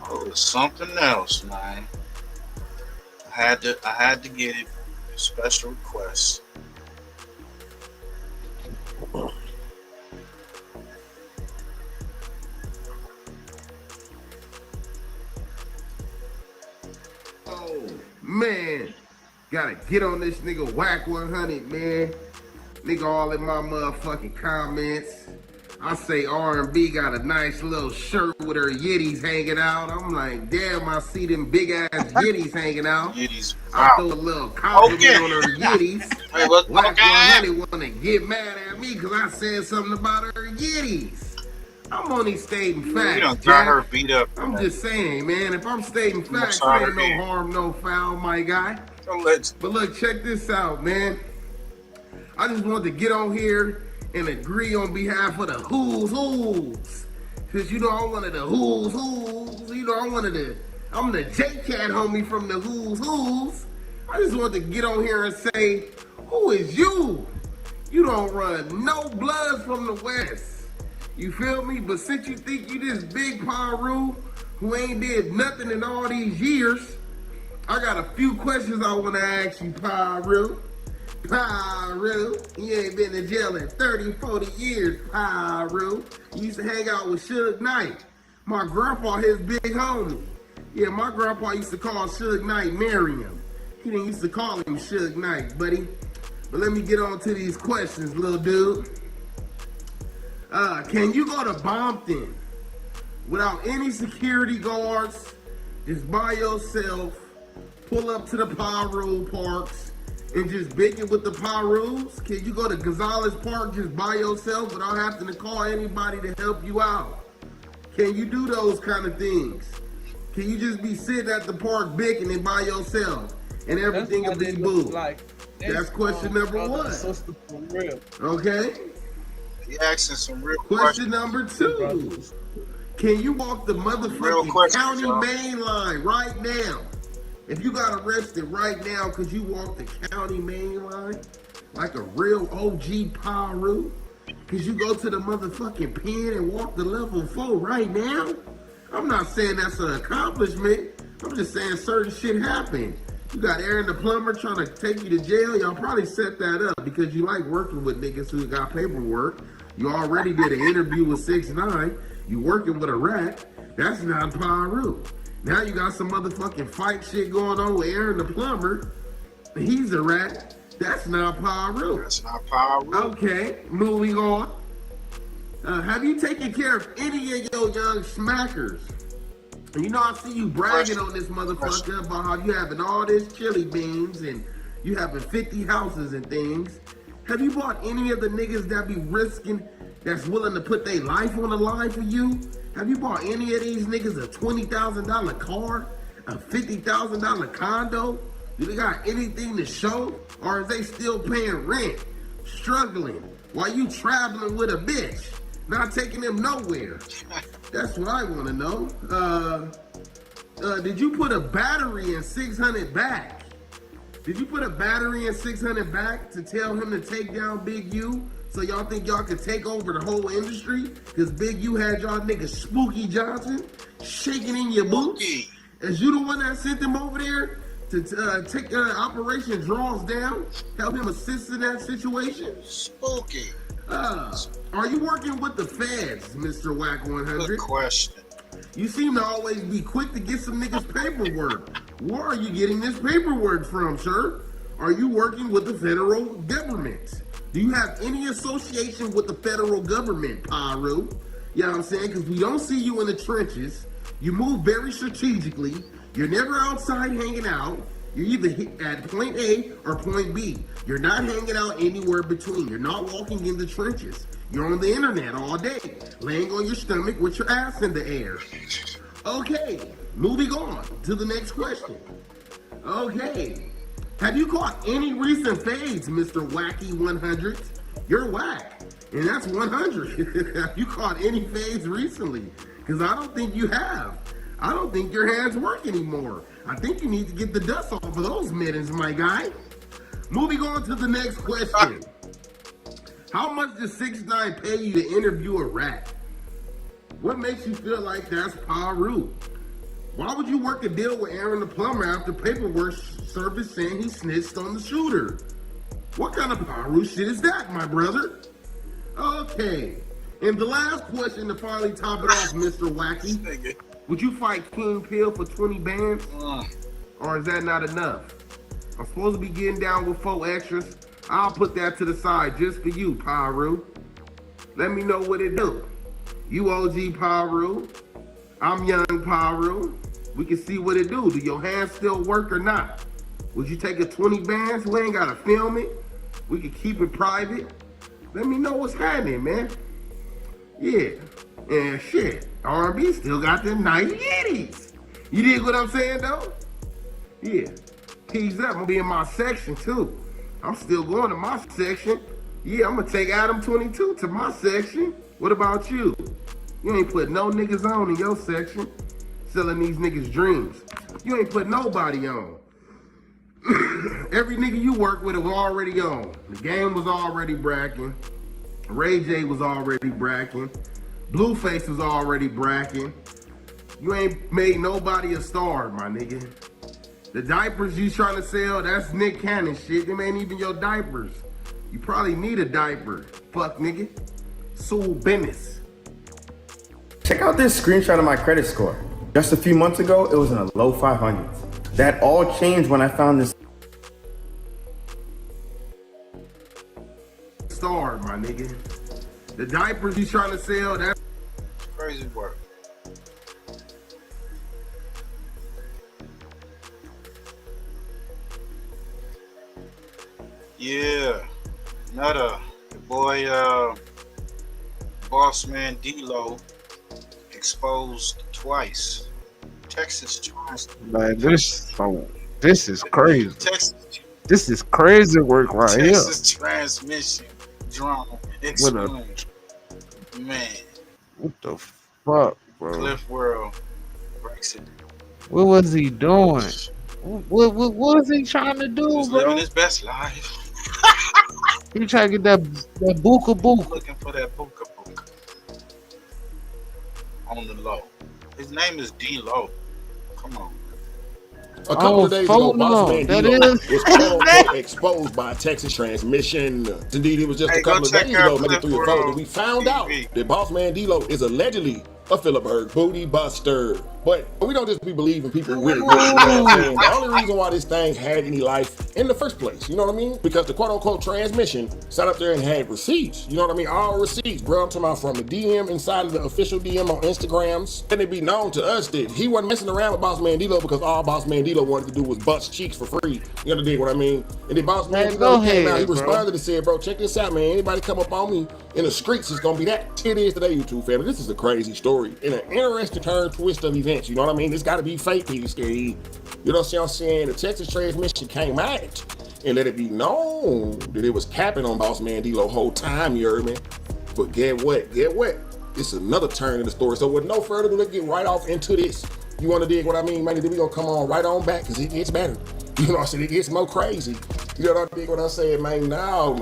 Oh, it's something else, man. I had to get it. A special request. Oh man, gotta get on this nigga Wacc 100, man. Nigga all in my motherfucking comments. I say R&B got a nice little shirt with her yitties hanging out. I'm like, damn, I see them big ass yitties hanging out. I throw a little compliment on her yitties. Wacc 100 wanna get mad at me because I said something about her yitties. I'm only stating facts. You done got her beat up. I'm just saying, man, if I'm stating facts, there ain't no harm, no foul, my guy. But look, check this out, man. I just wanted to get on here and agree on behalf of the who's. Cause you know I'm one of the who's. You know I'm the J-Cat homie from the who's. I just wanted to get on here and say, who is you? You don't run no bloods from the West. You feel me? But since you think you this big Paru who ain't did nothing in all these years, I got a few questions I want to ask you, Paru. You ain't been in jail in 30, 40 years, Paru. You used to hang out with Suge Knight. My grandpa, his big homie. Yeah, my grandpa used to call Suge Knight Miriam. He didn't used to call him Suge Knight, buddy. But let me get on to these questions, little dude. Can you go to Bompton without any security guards, just by yourself, pull up to the Paru parks, and just big it with the Parus? Can you go to Gonzalez Park just by yourself without having to call anybody to help you out? Can you do those kind of things? Can you just be sitting at the park bigging it by yourself and everything will be boo? That's question number one. Okay? He asking some real questions. Question number two. Can you walk the motherfucking county main line right now? If you got arrested right now because you walked the county main line like a real OG Paru, because you go to the motherfucking pen and walk the level 4 right now? I'm not saying that's an accomplishment. I'm just saying certain shit happened. You got Aaron the plumber trying to take you to jail. Y'all probably set that up because you like working with niggas who got paperwork. You already did an interview with 6ix9ine. You working with a rat. That's not Paru. Now you got some motherfucking fight shit going on with Aaron the plumber. He's a rat. That's not Paru. That's not Paru. Okay, moving on. Have you taken care of any of your young smackers? You know, I see you bragging on this motherfucker about how you having all this chili beans and you having 50 houses and things. Have you bought any of the niggas that be risking, that's willing to put their life on the line for you? Have you bought any of these niggas a $20,000 car, a $50,000 condo? Do they got anything to show? Or is they still paying rent, struggling, while you traveling with a bitch, not taking them nowhere? That's what I want to know. Did you put a battery in 600 back? Did you put a battery in 600 back to tell him to take down Big U? So y'all think y'all could take over the whole industry? Because Big U had y'all niggas Spooky Johnson shaking in your boots? Is you the one that sent him over there to take Operation Draws Down? Help him assist in that situation? Spooky. Are you working with the feds, Mr. Wacc 100? Good question. You seem to always be quick to get some niggas paperwork. Where are you getting this paperwork from, sir? Are you working with the federal government? Do you have any association with the federal government, Pyru? You know what I'm saying? Because we don't see you in the trenches. You move very strategically. You're never outside hanging out. You're either at point A or point B. You're not hanging out anywhere between. You're not walking in the trenches. You're on the internet all day, laying on your stomach with your ass in the air. Okay, moving on to the next question. Okay, have you caught any recent fades, Mr. Wacky 100? You're whack, and that's 100. Have you caught any fades recently? Because I don't think you have. I don't think your hands work anymore. I think you need to get the dust off of those mittens, my guy. Moving on to the next question. How much does 6ix9ine pay you to interview a rat? What makes you feel like that's Pyru? Why would you work a deal with Aaron the plumber after paperwork surfaced saying he snitched on the shooter? What kind of Pyru shit is that, my brother? Okay, and the last question to finally top it off, Mr. Wacky. Would you fight King Pill for 20 bands? Or is that not enough? I'm supposed to be getting down with 4 extras. I'll put that to the side just for you, Pyru. Let me know what it do. You OG Pyru. I'm young Pyru. We can see what it do. Do your hands still work or not? Would you take a 20 bands? We ain't gotta film it. We can keep it private. Let me know what's happening, man. Yeah. And shit, R&B still got them nice yitties. You dig what I'm saying, though? Yeah. Keys up, I'm gonna be in my section, too. I'm still going to my section. Yeah, I'm gonna take Adam 22 to my section. What about you? You ain't put no niggas on in your section. Selling these niggas dreams. You ain't put nobody on. Every nigga you work with was already on. The game was already bracking. Ray J was already bracking. Blueface was already bracking. You ain't made nobody a star, my nigga. The diapers you trying to sell, that's Nick Cannon shit. Them ain't even your diapers. You probably need a diaper. Fuck, nigga. Sue business. Check out this screenshot of my credit score. Just a few months ago, it was in a low 500s. That all changed when I found this star, my nigga. The diapers you trying to sell, that's crazy work. Yeah, Nutter, the boy, boss man D-Lo exposed twice. Texas tries. Like this is crazy. Texas, This is crazy work right here. Texas transmission drama exposed. Man, what the fuck, bro? Cliff World breaks it. What was he doing? What was he trying to do, He's bro? living his best life. He trying to get that buka buka. Looking for that buka buka on the low. His name is D-Lo. Come on. A couple of days ago, Boss Man D-Lo was quote-unquote exposed by Texas transmission. Indeed, it was just a couple of days ago, maybe 3 or 4, that we found out that Boss Man D-Lo is allegedly a Phillipsburg booty buster. But we don't just be believing people with it. You know what I'm saying? The only reason why this thing had any life in the first place, you know what I mean? Because the quote-unquote transmission sat up there and had receipts. You know what I mean? All receipts, bro. I'm talking about from the DM inside of the official DM on Instagrams. And it be known to us that he wasn't messing around with Boss Man D-Lo because all Boss Man D-Lo wanted to do was bust cheeks for free. You understand what I mean? And then Boss Man D-Lo came out, he responded and said, bro, check this out, man. Anybody come up on me in the streets, it's gonna be that. It is today, YouTube family. This is a crazy story and an interesting turn twist of events. You know what I mean? It's gotta be fake, P.D. You know what I'm saying? The Texas transmission came out and let it be known that it was capping on Boss Man D-Lo whole time, you heard me? But get what? It's another turn in the story. So with no further ado, let's get right off into this. You wanna dig what I mean, man? Then we gonna come on right on back because it gets better. You know what I'm saying? It gets more crazy. You know what I think? What I said, man? Now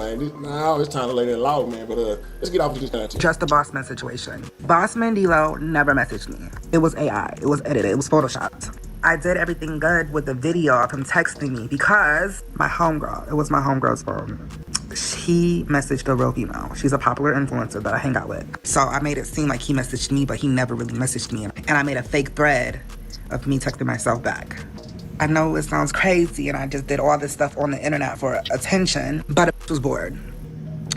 it's time to lay that loud, man. But let's get off with this content. Just the Boss Man situation. Boss Man D-Lo never messaged me. It was AI. It was edited. It was photoshopped. I did everything good with the video of him texting me because my homegirl, it was my homegirl's phone. She messaged a real female. She's a popular influencer that I hang out with. So I made it seem like he messaged me, but he never really messaged me. And I made a fake thread of me texting myself back. I know it sounds crazy and I just did all this stuff on the internet for attention, but I was bored.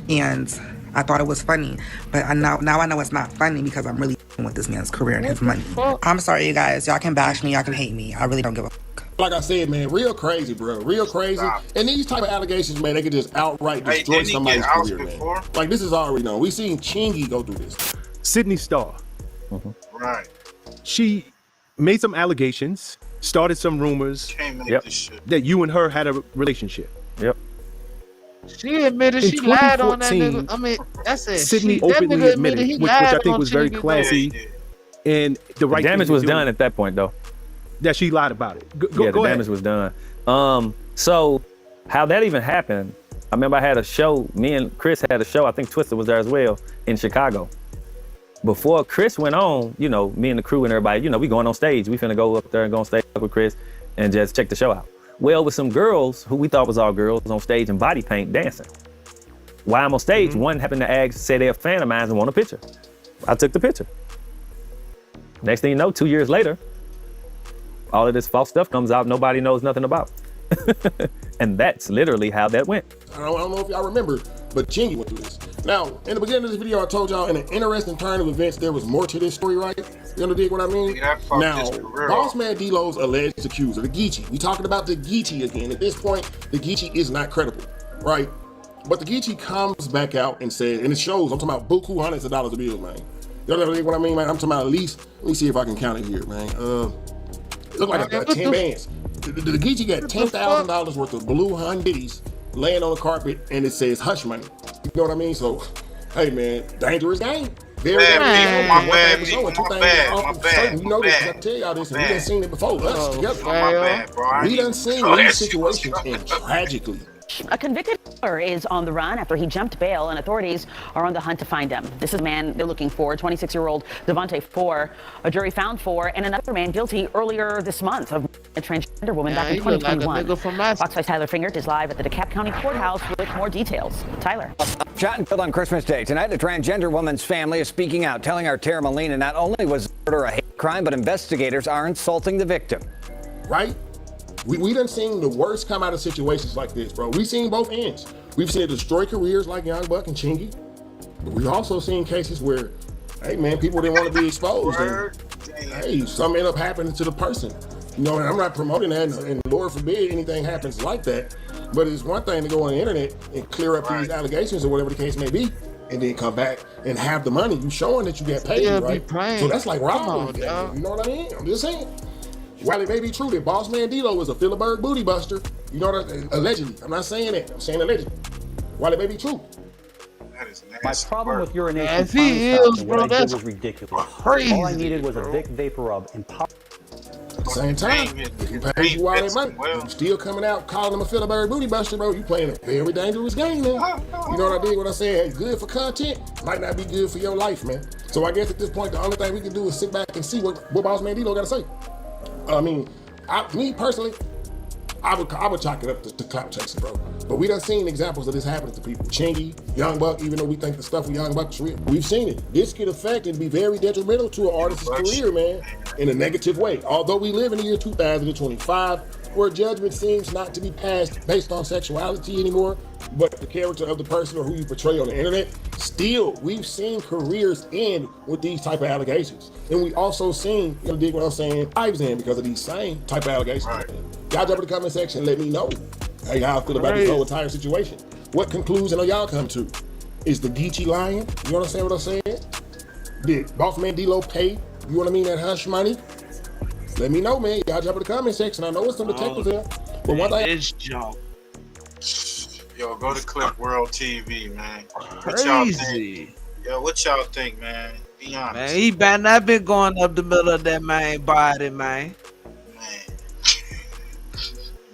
And I thought it was funny, but now I know it's not funny because I'm really with this man's career and his money. I'm sorry, you guys. Y'all can bash me, y'all can hate me. I really don't give a fuck. Like I said, man, real crazy, bro. Real crazy. And these type of allegations, man, they could just outright destroy somebody's career, man. Like, this is already known. We seen Chingy go through this. Sydney Starr. Right. She made some allegations, started some rumors that you and her had a relationship. Yep. She admitted she lied on that nigga. I mean, that's it. Sydney openly admitted, which I think was very classy. And the right damage was done at that point, though. That she lied about it. Go the ahead. damage was done. So how that even happened, I remember I had a show, me and Chris had a show, I think Twister was there as well, in Chicago. Before Chris went on, you know, me and the crew and everybody, you know, we going on stage. We finna go up there and go on stage with Chris and just check the show out. Well, with some girls who we thought was all girls on stage in body paint dancing. While I'm on stage, one happened to ask, say they're a fan of mine and want a picture. I took the picture. Next thing you know, 2 years later, all of this false stuff comes out nobody knows nothing about. And that's literally how that went. I don't know if y'all remember, but Chingy went through this. Now, in the beginning of this video, I told y'all in an interesting turn of events, there was more to this story, right? You understand what I mean? Now, Boss Man D-Lo's alleged accuser, the Geechee. We talking about the Geechee again. At this point, the Geechee is not credible, right? But the Geechee comes back out and says, and it shows, I'm talking about buku hundreds of dollars of bills, man. You understand what I mean, man? I'm talking about at least, let me see if I can count it here, man. It looked like I got 10 bands. The Geechee got $10,000 worth of blue Hondas laying on the carpet, and it says hush money. You know what I mean? So, hey man, dangerous game. Very dangerous. My bad. You know this, I tell y'all this, and we done seen it before. Us together. We done seen these situations end tragically. A convicted killer is on the run after he jumped bail, and authorities are on the hunt to find him. This is the man they're looking for, 26-year-old Devontae Four. A jury found Four and another man guilty earlier this month of a transgender woman back in 2021. Fox 5's Tyler Fingert is live at the DeKalb County Courthouse with more details. Tyler. Shot and killed on Christmas Day. Tonight, a transgender woman's family is speaking out, telling our Tara Molina not only was murder a hate crime, but investigators are insulting the victim. Right? We done seen the worst come out of situations like this, bro. We've seen both ends. We've seen it destroy careers like Young Buck and Chingy. But we've also seen cases where, hey man, people didn't want to be exposed. And, hey, something ended up happening to the person. You know, and I'm not promoting that, and Lord forbid anything happens like that. But it's one thing to go on the internet and clear up these allegations or whatever the case may be, and then come back and have the money. You showing that you get paid, right? So that's like robbery. You know what I mean? I'm just saying. While it may be true that Boss Man D-Lo was a Philibert booty buster, you know what? Allegedly. I'm not saying that. I'm saying allegedly. While it may be true. My problem with urination Yes, he is, bro. what I did That's was ridiculous. crazy, All I needed was a Vic Vapor Rub and pop. At the same time, if you pay you all that money, you still coming out calling him a Philibert booty buster, bro. You playing a very dangerous game, man. You know what I did? What I said, good for content, might not be good for your life, man. So I guess at this point, the only thing we can do is sit back and see what Boss Man D-Lo got to say. I mean, me personally, I would chalk it up to clout chasing, bro. But we done seen examples of this happening to people. Chingy, Young Buck, even though we think the stuff with Young Buck is real, we've seen it. This could affect and be very detrimental to an artist's career, man, in a negative way. Although we live in the year 2025, where judgment seems not to be passed based on sexuality anymore, but the character of the person or who you portray on the internet, still, we've seen careers end with these type of allegations. And we also seen, you know, dig what I'm saying, lives end because of these same type of allegations. Y'all jump in the comment section and let me know how y'all feel about this whole entire situation. What conclusion are y'all come to? Is the Geechee lying? You understand what I'm saying? Did Boss Man D-Lo pay, you know what I mean, that hush money? Let me know, man. Y'all jump in the comment section. I know it's some detectives there. But one thing. This joke. Yo, go to Clip World TV, man. What y'all think? Yo, what y'all think, man? Be honest. Man, he better not been going up the middle of that man body, man.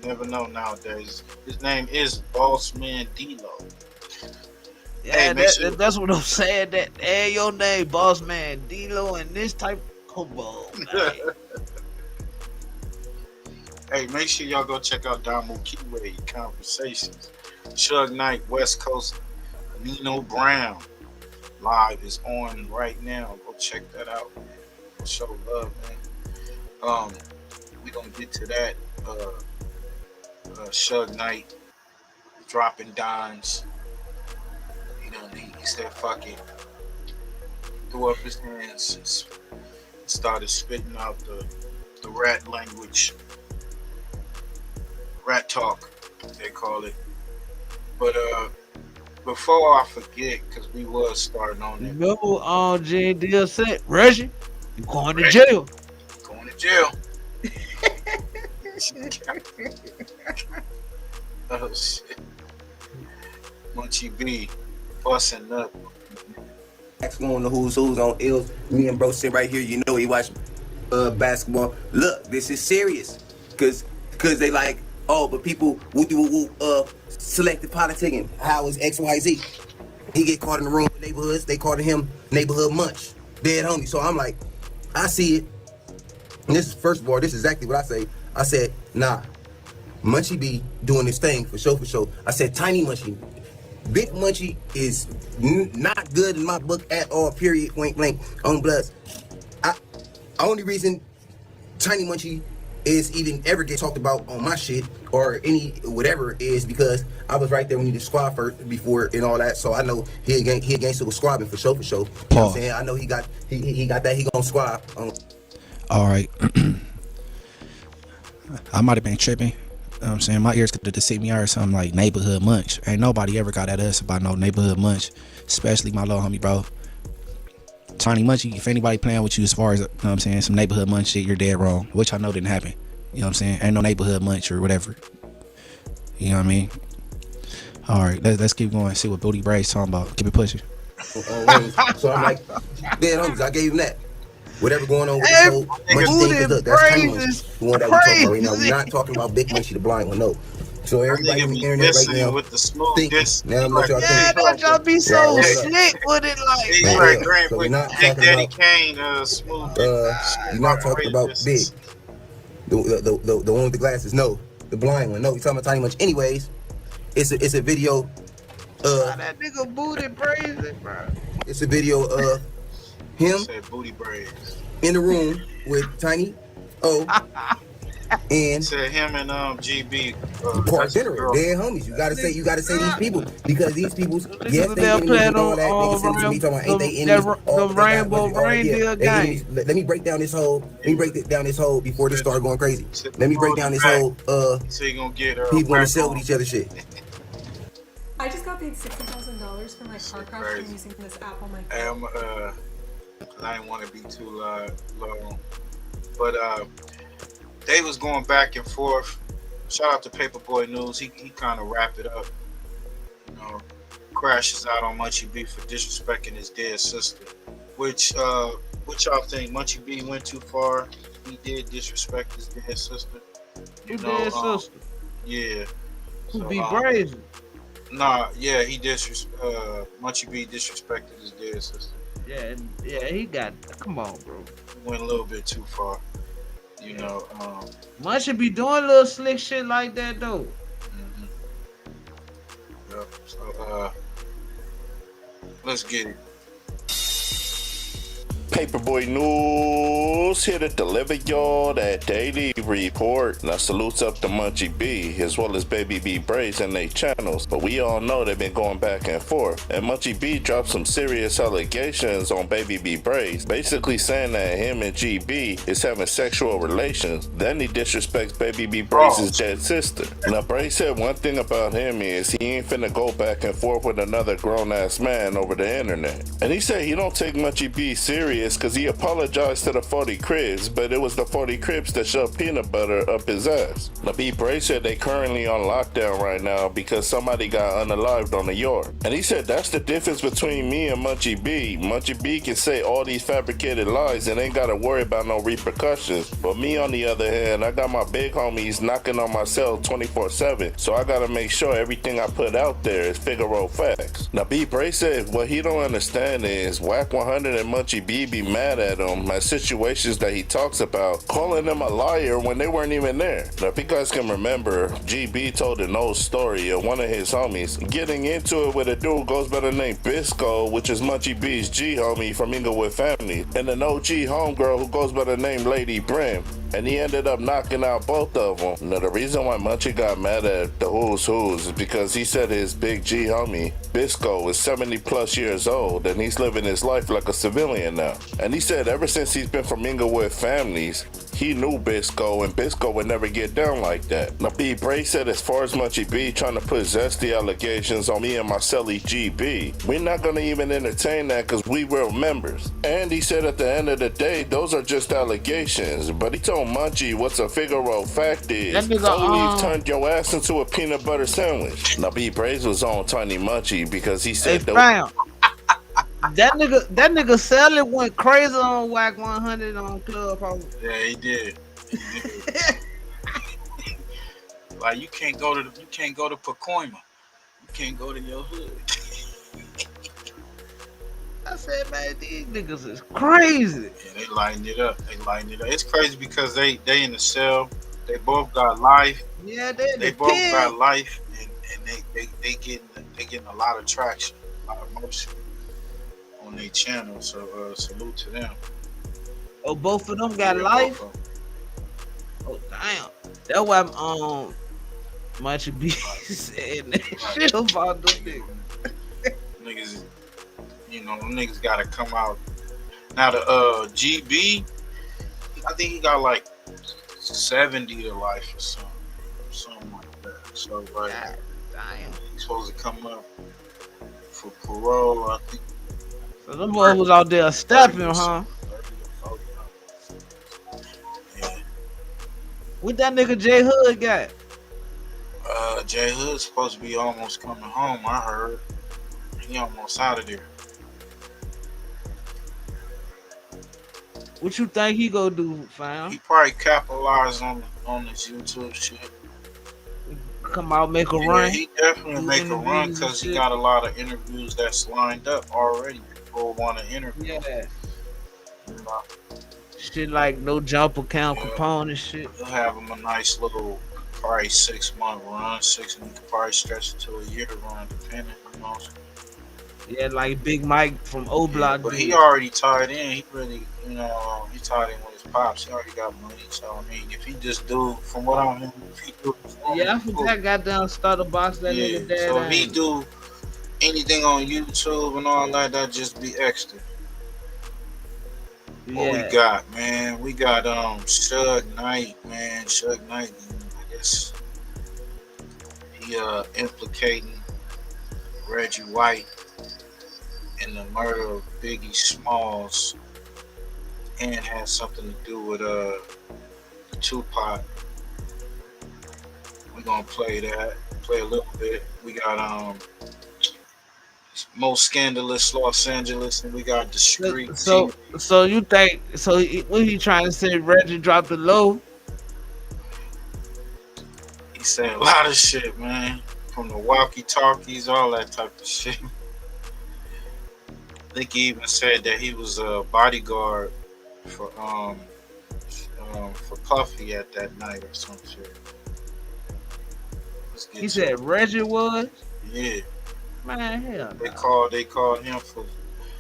Never know nowadays. His name is Boss Man D-Lo. Yeah, that's what I'm saying. That your name, Boss Man D-Lo, and this type of football, man. Hey, make sure y'all go check out Damo Keyway Conversations. Suge Knight, West Coast, Nino Brown live is on right now. Go check that out. Show love, man. We're gonna get to that Suge Knight dropping dimes. You know, he said, "Fuck it." Threw up his hands, started spitting out the rat language, rat talk, they call it. But before I forget, because we was starting on it. Remember, J Deal said, "Reggie, you going to jail? Going to jail." Oh shit! Munchie B busting up. On the who's on ills. Me and bro sit right here. You know he watch basketball. Look, this is serious, cause they like, oh, but people selective politicking. How is XYZ? He get caught in the room with neighborhoods. They called him neighborhood munch, dead homie. So I'm like, I see it. And this is, first of all, this is exactly what I say. I said, nah, Munchie be doing this thing for sure, for sure. I said, Tiny Munchie. Big Munchie is not good in my book at all, period, point blank, on bloods. Only reason Tiny Munchie is even ever get talked about on my shit or any whatever is because I was right there when he did squad first before and all that, so I know he against it with squabbing for sure, for sure. You know what I'm saying? I know he got that, he gonna squab. All right. I might have been tripping. You know what I'm saying? My ears could have deceived me or something like neighborhood munch. Ain't nobody ever got at us about no neighborhood munch, especially my little homie, bro. Tiny Munchie, if anybody playing with you as far as, you know what I'm saying, some neighborhood munch shit, you're dead wrong, which I know didn't happen. You know what I'm saying? Ain't no neighborhood munch or whatever. You know what I mean? All right, let's keep going. See what Booty Braze talking about. Keep it pushing. So I'm like, dead homies, I gave him that. Whatever going on with this whole Munchie thing, look, that's Tiny Munchie. The one that we talking about right now. We're not talking about Big Munchie, the blind one, no. So everybody on the internet right now with the smooth think, now I'm what y'all think. Don't y'all be so slick with it, like. So we're not talking Daddy about Kane, smooth. you're not talking about Big, the one with the glasses. No, the blind one. No, we're talking about Tiny Munchie. Anyways, it's a video. That nigga Booty Braze, bro. It's a video of him Booty Braze in the room with Tiny O. And said him and GB Park Dinner, dead homies. You gotta say these people because these people, yes, they enemies and all that. Niggas send it to me talking about ain't they enemies? The rainbow reindeer game. Let me break down this whole. Let me break down this whole before this start going crazy. Let me break down this whole. So you gonna get people in the cell with each other shit. I just got paid $60,000 for my car crash from using this app on my phone. I didn't want to be too long, but they was going back and forth. Shout out to Paperboy News. He kind of wrapped it up. You know, crashes out on Munchie B for disrespecting his dead sister. Which y'all think? Munchie B went too far. He did disrespect his dead sister. Who dead sister? Yeah. Who be Braze? Nah, yeah, Munchie B disrespected his dead sister. Yeah, he got. Come on, bro. He went a little bit too far. You know, Munchie be doing little slick shit like that though. Yep. So let's get it. Paperboy News here to deliver y'all that daily report. Now salutes up to Munchie B as well as Baby B Braze and their channels. But we all know they've been going back and forth. And Munchie B dropped some serious allegations on Baby B Braze, basically saying that him and GB is having sexual relations. Then he disrespects Baby B Braze's dead sister. Now Braze said one thing about him is he ain't finna go back and forth with another grown ass man over the internet. And he said he don't take Munchie B serious because he apologized to the 40 Cribs, but it was the 40 Cribs that shoved peanut butter up his ass. Now B Braze said they currently on lockdown right now because somebody got unalived on the yard. And he said that's the difference between me and Munchie B. Munchie B can say all these fabricated lies and ain't gotta worry about no repercussions. But me on the other hand, I got my big homies knocking on my cell 24/7, so I gotta make sure everything I put out there is Figaro facts. Now B Braze said what he don't understand is Wacc 100 and Munchie B be mad at him at situations that he talks about, calling him a liar when they weren't even there. Now if you guys can remember, GB told an old story of one of his homies getting into it with a dude who goes by the name Bisco, which is Munchie B's G homie from Inglewood family, and an OG homegirl who goes by the name Lady Brim. and he ended up knocking out both of them. Now, the reason why Munchie got mad at the Who's is because he said his big G homie, Bisco, is 70 plus years old, and he's living his life like a civilian now. And he said ever since he's been from Inglewood families, he knew Bisco, and Bisco would never get down like that. Now, B. Braze said as far as Munchie B trying to put zesty allegations on me and my celly GB, we're not going to even entertain that because we real members. And he said at the end of the day, those are just allegations. But he told Munchie what's a Figaro fact is, Foley turned your ass into a peanut butter sandwich. Now, B. Braze was on Tiny Munchie because he said that nigga Sally went crazy on Whack 100 on Clubhouse. Yeah, he did. Like you can't go to Pacoima. You can't go to your hood. I said, man, these niggas is crazy. Yeah, they lighten it up. It's crazy because they in the cell. They both got life. Yeah, they both got life, and they getting a lot of traction, a lot of motion on their channel. So salute to them. Oh, both of them got life. Oh damn, that's why Munchie B saying that shit about them niggas. Niggas, you know, them niggas gotta come out. Now the GB, I think he got like 70 to life or something like that. So like, damn, he's supposed to come up for parole. I think. So them boys was out there stepping, huh? What that nigga J Hood got? J Hood's supposed to be almost coming home. I heard he almost out of there. What you think he gonna do, fam? He probably capitalize on this YouTube shit. Come out, make a run. He definitely make a run because he got a lot of interviews that's lined up already. People want to interview. Yeah. You know? Shit like no jump account Capone and shit. He'll have him a nice little, probably 6-month run. 6 months, probably stretch it to a year run, depending. You know. Yeah, like Big Mike from O Block. But he already tied in. He really, you know, he tied in with his pops. He already got money. So I mean, if he just do, from what I know, if he do, I forgot goddamn starter box that nigga dad. So if he do anything on YouTube and all that, that just be extra. What we got, man? We got Suge Knight, man. Suge Knight, I guess he implicating Reggie White in the murder of Biggie Smalls, and has something to do with Tupac. We're gonna play a little bit. We got most scandalous Los Angeles, and we got discreet. So you think what he trying to say? Reggie dropped the low. He said a lot of shit, man. From the walkie-talkies, all that type of shit. I think he even said that he was a bodyguard for Puffy at that night or some shit. He said Reggie was? Yeah. Man, hell. They called him for.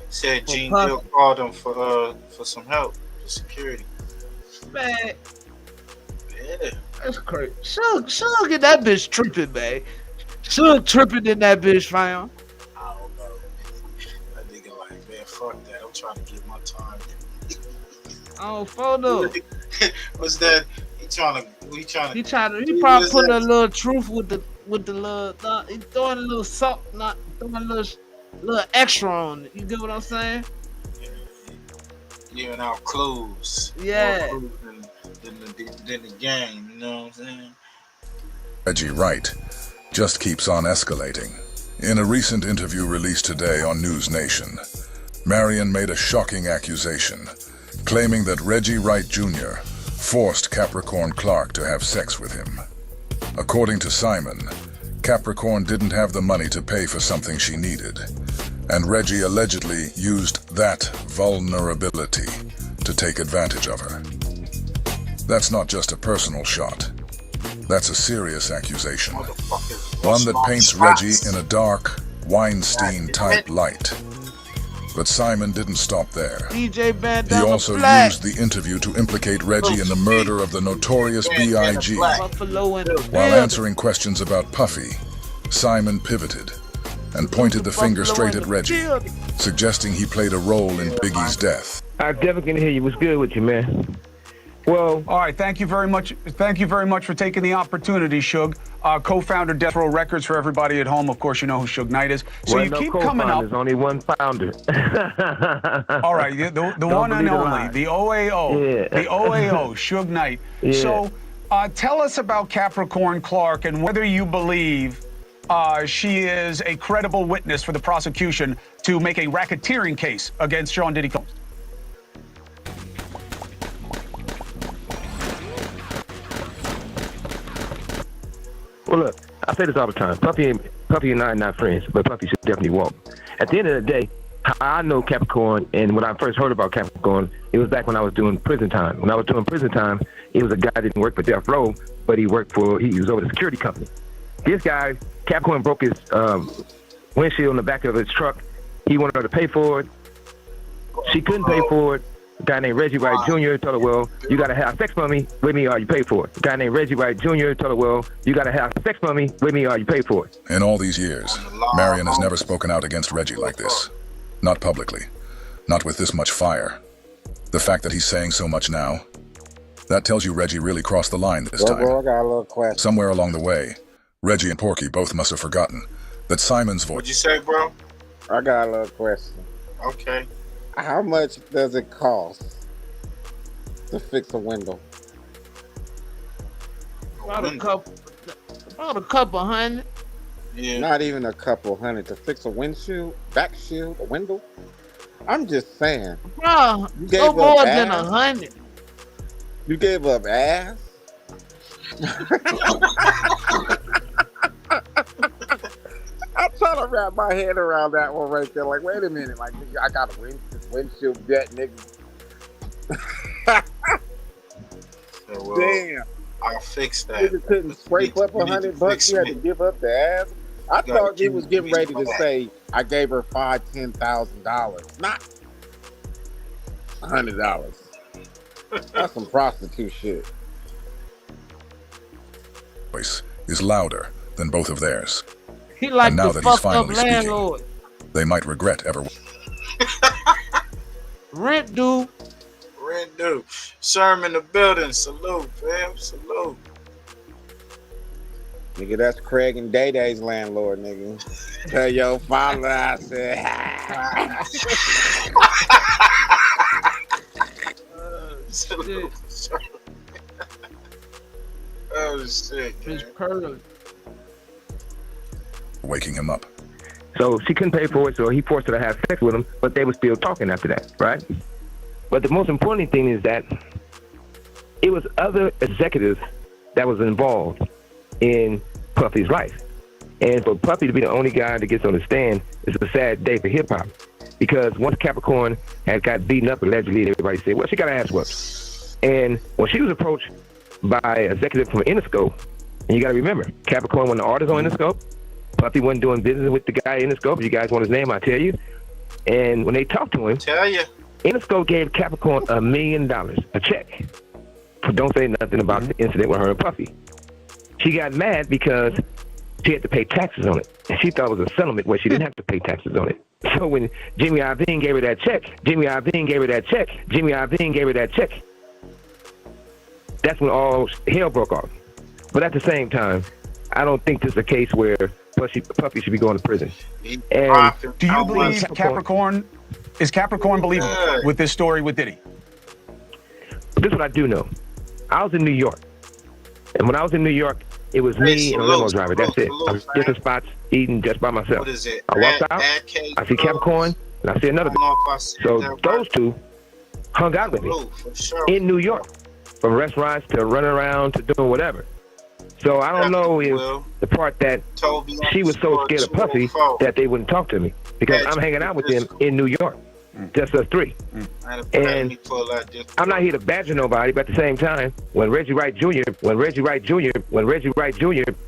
Said Gene Hill called him for some help, for security. Man. Yeah. That's crazy. Suge get that bitch tripping, man. Suge tripping in that bitch, fam. I don't know. That nigga like, man, fuck that. I'm trying to get my time. Oh, photo. What's that? He probably put a little truth with the little, he throwing a little salt, not throwing a little extra on it. You get what I'm saying? Giving out clues. Yeah. More clues than the game, you know what I'm saying? Reggie Wright just keeps on escalating. In a recent interview released today on News Nation, Marion made a shocking accusation, claiming that Reggie Wright Jr. forced Capricorn Clark to have sex with him. According to Simon, Capricorn didn't have the money to pay for something she needed, and Reggie allegedly used that vulnerability to take advantage of her. That's not just a personal shot. That's a serious accusation. One that paints Reggie in a dark, Weinstein-type light. But Simon didn't stop there. DJ Van He also used the interview to implicate Reggie in the murder of the notorious B.I.G. While answering questions about Puffy, Simon pivoted and pointed the finger straight at Reggie, suggesting he played a role in Biggie's death. I definitely can hear you. What's good with you, man? Well, all right. Thank you very much. Thank you very much for taking the opportunity, Suge. Co-founder Death Row Records for everybody at home. Of course, you know who Suge Knight is. So you keep coming up. There's only one founder. All right, the one and only, the OAO, the OAO, Suge Knight. Yeah. So tell us about Capricorn Clark and whether you believe she is a credible witness for the prosecution to make a racketeering case against Sean Diddy Combs. Well, look, I say this all the time. Puffy and I are not friends, but Puffy should definitely walk. At the end of the day, how I know Capricorn, and when I first heard about Capricorn, it was back when I was doing prison time. When I was doing prison time, it was a guy that didn't work for Death Row, but he was over the security company. This guy, Capricorn, broke his windshield in the back of his truck. He wanted her to pay for it. She couldn't pay for it. A guy named Reggie White Jr. told her, well, you got to have sex with me or you pay for it. A guy named Reggie White Jr. told her, well, you got to have sex with me or you pay for it. In all these years, Marion has never spoken out against Reggie like this. Not publicly. Not with this much fire. The fact that he's saying so much now, that tells you Reggie really crossed the line this time. Bro, I got a little question. Somewhere along the way, Reggie and Porky both must have forgotten that Simon's voice. What'd you say, bro? I got a little question. Okay. How much does it cost to fix a window? About a couple hundred. Yeah. Not even a couple hundred to fix a windshield, back shield, a window. I'm just saying. Bro, no more than 100. You gave up ass? I'm trying to wrap my head around that one right there. Like, wait a minute. Like, I got a windshield debt, nigga. So, damn. I'll fix that. Nigga couldn't scrape up $100. You had to give up the ass. I thought he was getting ready to say, I gave her $10,000, not $100. That's some prostitute shit. Voice is louder than both of theirs. He like and now the that he's fucked up finally speaking, landlord. they might regret ever. Rent due. Rent due. Sherm in the building. Salute, fam. Salute. Nigga, that's Craig and Day Day's landlord, nigga. Tell your father I said. Salute. Oh shit. It's perfect. Waking him up. So she couldn't pay for it, so he forced her to have sex with him, but they were still talking after that, right? But the most important thing is that it was other executives that was involved in Puffy's life. And for Puffy to be the only guy that gets on the stand is a sad day for hip-hop. Because once Capricorn had got beaten up allegedly, everybody said, well, she got an ass whooped. And when she was approached by an executive from Interscope, and you got to remember, Capricorn was the artist on Interscope. Puffy wasn't doing business with the guy in Interscope. If you guys want his name, I'll tell you. And when they talked to him, Interscope gave Capricorn $1 million, a check. Don't say nothing about the incident with her and Puffy. She got mad because she had to pay taxes on it. And she thought it was a settlement where she didn't have to pay taxes on it. So when Jimmy Iovine gave her that check, that's when all hell broke off. But at the same time, I don't think this is a case where Puffy should be going to prison. And do you believe Capricorn is Capricorn believable with this story with Diddy? This is what I do know. I was in New York. And when I was in New York, it was me and a limo driver. That's it. I was in different spots eating just by myself. What is it? I walked out, I see Capricorn, and I see another guy. So those two hung out with me in New York, from restaurants to running around to doing whatever. So I don't know if the part that she was so scared of Puffy that they wouldn't talk to me, because I'm hanging out with them in New York, just us three. And I'm not here to badger nobody, but at the same time, when Reggie Wright Jr.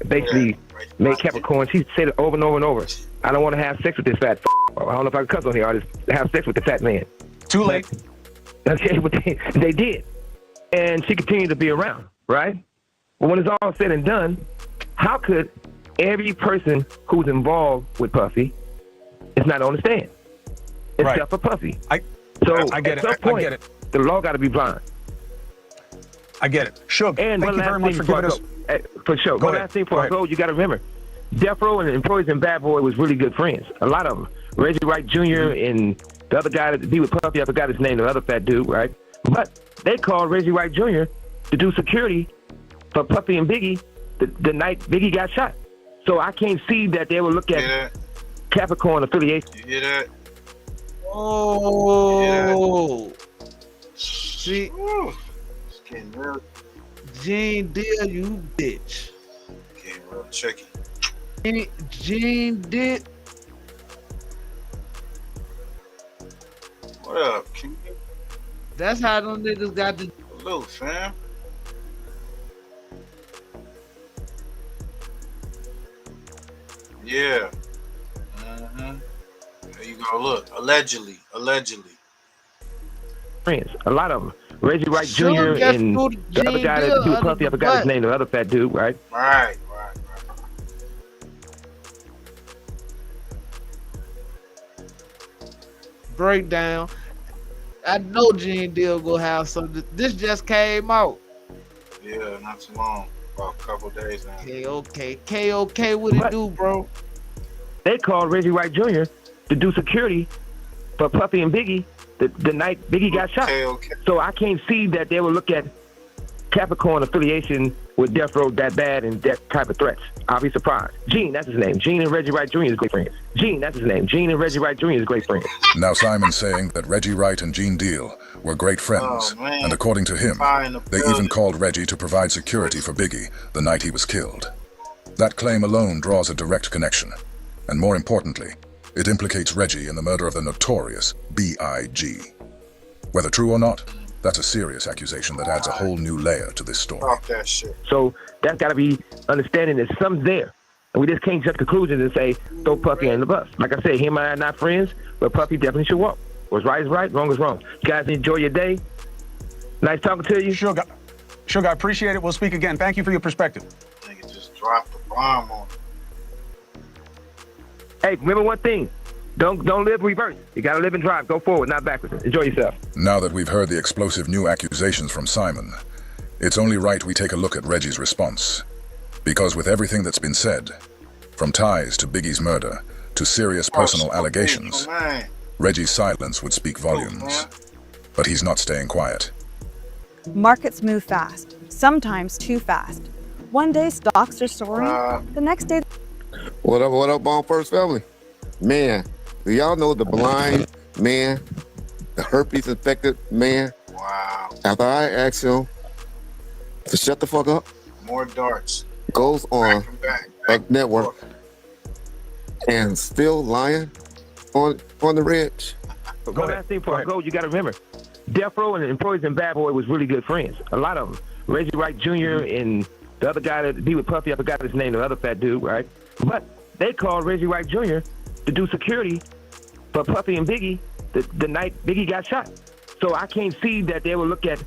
basically made Capricorn. She said it over and over and over. I don't want to have sex with this fat. I don't know if I can cuss on here. I just have sex with the fat man. Too late. Okay, but they did, and she continued to be around, right? But when it's all said and done, how could every person who's involved with Puffy is not on the stand, except for Puffy? I get it. I get it. The law got to be blind. I get it. Suge, and thank you very much for giving us. For sure. One last thing before I go, you got to remember, Death Row and Employees and Bad Boy was really good friends. A lot of them. Reggie Wright Jr. and the other guy that be with Puffy, I forgot his name, the other fat dude, right? But they called Reggie Wright Jr. to do security for Puffy and Biggie the night Biggie got shot. So I can't see that they would look at Capricorn affiliation. You hear that? Oh. See, it's getting real. Gene Deal, you bitch. Getting real tricky. Gene Deal. What up, King? That's how them niggas got the. Hello, fam. Yeah. There you go. Look, allegedly. Friends, a lot of them. Reggie Wright Jr. Suge got and through the other guy that be with Puffy, I forgot his name, the other fat dude, right? Right. Breakdown. I know Gene Deal go have something. This just came out. Yeah, not too long. About a couple days now. KOK, what it do, bro? They called Reggie Wright Jr. to do security for Puffy and Biggie the night Biggie got shot. So I can't see that they would look at Capricorn affiliation with Death Row that bad and that type of threats. I'll be surprised. Gene, that's his name. Gene and Reggie Wright Jr. is great friends. Gene, that's his name. Gene and Reggie Wright Jr. is great friends. Now Simon's saying that Reggie Wright and Gene Deal were great friends, and according to him, they even called Reggie to provide security for Biggie the night he was killed. That claim alone draws a direct connection, and more importantly, it implicates Reggie in the murder of the notorious B.I.G. Whether true or not, that's a serious accusation that adds a whole new layer to this story. Fuck that shit. So that's got to be understanding that something's there. And we just can't jump to conclusions and say, throw Puffy in the bus. Like I said, him and I are not friends, but Puffy definitely should walk. What's right is right, wrong is wrong. You guys enjoy your day. Nice talking to you. Suge, I appreciate it. We'll speak again. Thank you for your perspective. Nigga just dropped the bomb on him. Hey, remember one thing. Don't live reverse. You gotta live and drive. Go forward, not backwards. Enjoy yourself. Now that we've heard the explosive new accusations from Simon, it's only right we take a look at Reggie's response. Because with everything that's been said, from ties to Biggie's murder to serious personal allegations, Reggie's silence would speak volumes. But he's not staying quiet. Markets move fast, sometimes too fast. One day stocks are soaring, the next day... What up, Bomb First family? Man, do y'all know the blind man, the herpes infected man? Wow. After I asked him to shut the fuck up, more darts. Goes on a network and still lying on the ridge. One last thing before I go, you gotta remember, Death Row and Employees and Bad Boy was really good friends. A lot of them. Reggie Wright Jr. and the other guy that be with Puffy, I forgot his name, the other fat dude, right? But they called Reggie Wright Jr. to do security for Puffy and Biggie the night Biggie got shot. So I can't see that they would look at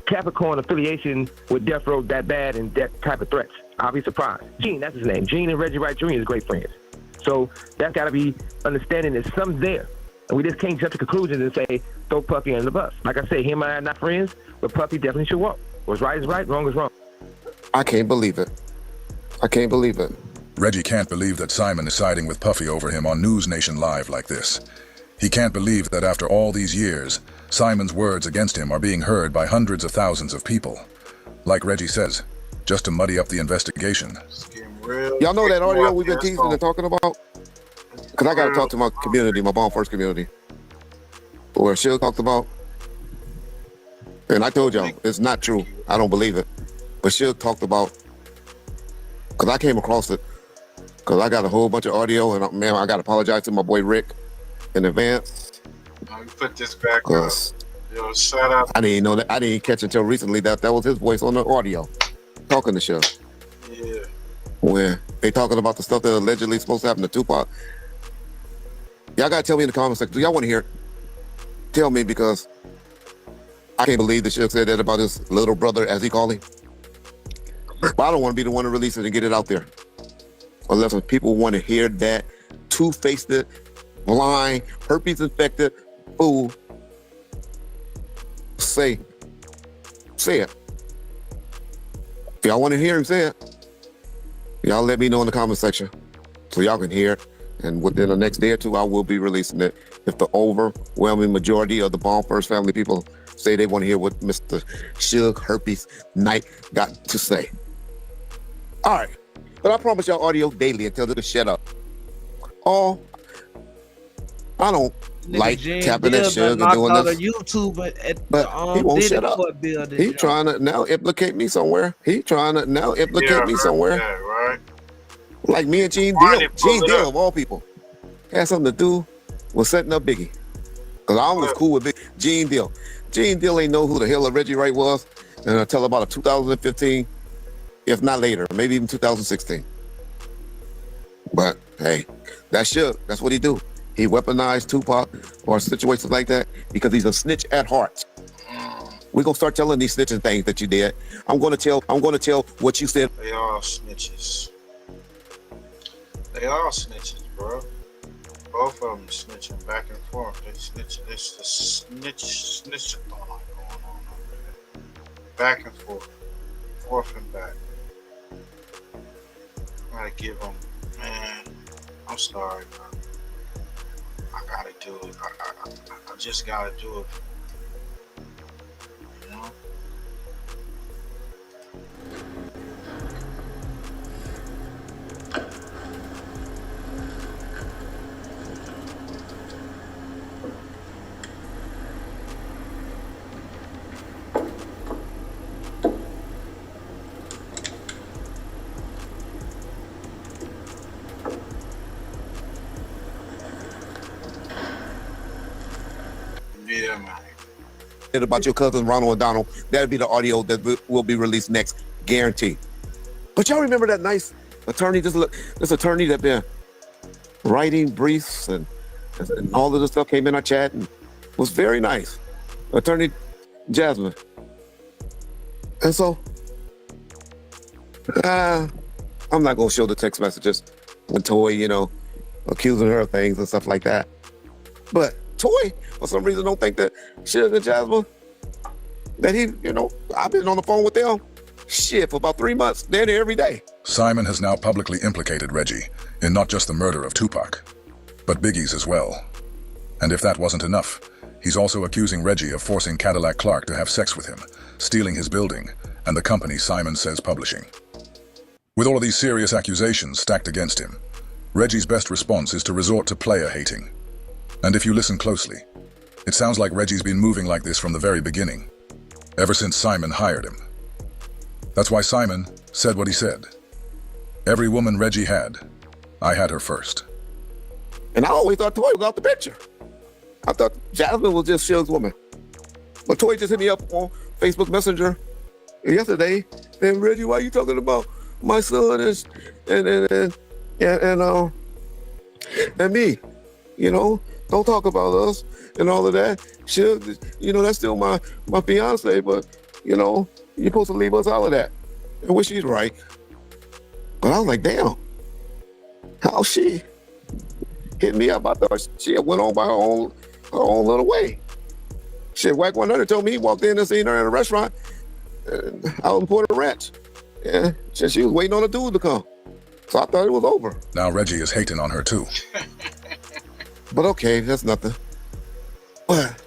Capricorn affiliation with Death Row that bad and that type of threats. I'll be surprised. Gene, that's his name. Gene and Reggie Wright Jr. is great friends. So that's got to be understanding that something's there. And we just can't jump to conclusions and say, throw Puffy under the bus. Like I said, him and I are not friends, but Puffy definitely should walk. What's right is right, wrong is wrong. I can't believe it. I can't believe it. Reggie can't believe that Simon is siding with Puffy over him on News Nation Live like this. He can't believe that after all these years, Simon's words against him are being heard by hundreds of thousands of people. Like Reggie says, just to muddy up the investigation. Y'all know that audio we've been teasing and talking about? Because I got to talk to my community, my Bomb First community. Where Suge talked about. And I told y'all, it's not true. I don't believe it. But Suge talked about, because I came across it, because I got a whole bunch of audio, and man, I got to apologize to my boy Rick in advance. We put this back up. Yo, shout out. I didn't know that. I didn't catch until recently that was his voice on the audio talking to Suge. Yeah. Where They talking about the stuff that allegedly supposed to happen to Tupac. Y'all gotta tell me in the comment section. Do y'all want to hear it? Tell me, because I can't believe that Suge said that about his little brother, as he called him. But I don't want to be the one to release it and get it out there. Unless people want to hear that two-faced, blind, herpes-infected fool say it. If y'all want to hear him say it, y'all let me know in the comment section so y'all can hear it. And within the next day or two, I will be releasing it. If the overwhelming majority of the Bomb First family people say they want to hear what Mr. Suge Herpes Knight got to say. All right. But I promise y'all audio daily until they shut up. Oh, I don't like capping that Suge and doing this. But he won't shut up. He trying to now implicate me somewhere. He trying to now implicate me somewhere. Yeah, right. Like me and Gene Deal. Gene Deal, of all people, had something to do with setting up Biggie. Because I was cool with Gene Deal. Gene Deal ain't know who the hell Reggie Wright was until about 2015, if not later, maybe even 2016. But hey, that's Suge. That's what he do. He weaponized Tupac or situations like that because he's a snitch at heart. We're gonna start telling these snitching things that you did. I'm gonna tell what you said. They all snitches. They all snitches, bro. Both of them snitching back and forth. They snitch. It's the snitch going on over there. Back and forth and back. I gotta give them, man. I'm sorry, bro. I gotta do it. I just gotta do it. You know? Yeah, man. About your cousin Ronald O'Donnell, that'll be the audio that will be released next, guaranteed. But y'all remember that nice attorney? This attorney that been writing briefs and all of this stuff came in our chat and was very nice. Attorney Jasmine. And so, I'm not gonna show the text messages when Toy, accusing her of things and stuff like that. But Toy, for some reason, don't think that Suge and Jasmine, that he, I've been on the phone with them, for about 3 months. They're there every day. Simon has now publicly implicated Reggie in not just the murder of Tupac, but Biggie's as well. And if that wasn't enough, he's also accusing Reggie of forcing Cadillac Clark to have sex with him, stealing his building, and the company Simon says publishing. With all of these serious accusations stacked against him, Reggie's best response is to resort to player hating. And if you listen closely, it sounds like Reggie's been moving like this from the very beginning, ever since Simon hired him. That's why Simon said what he said. Every woman Reggie had, I had her first. And I always thought Toy was out the picture. I thought Jasmine was just Suge's woman. But Toy just hit me up on Facebook Messenger yesterday, and Reggie, why are you talking about my son and me? Don't talk about us and all of that. Suge, that's still my fiance, but, you're supposed to leave us out of that. And which she's right. But I was like, damn, how she hit me up? I thought she went on by her own little way. Wacc 100 told me he walked in and seen her in a restaurant out in Port Ranch. And she was waiting on a dude to come. So I thought it was over. Now Reggie is hating on her too. But okay, that's nothing. But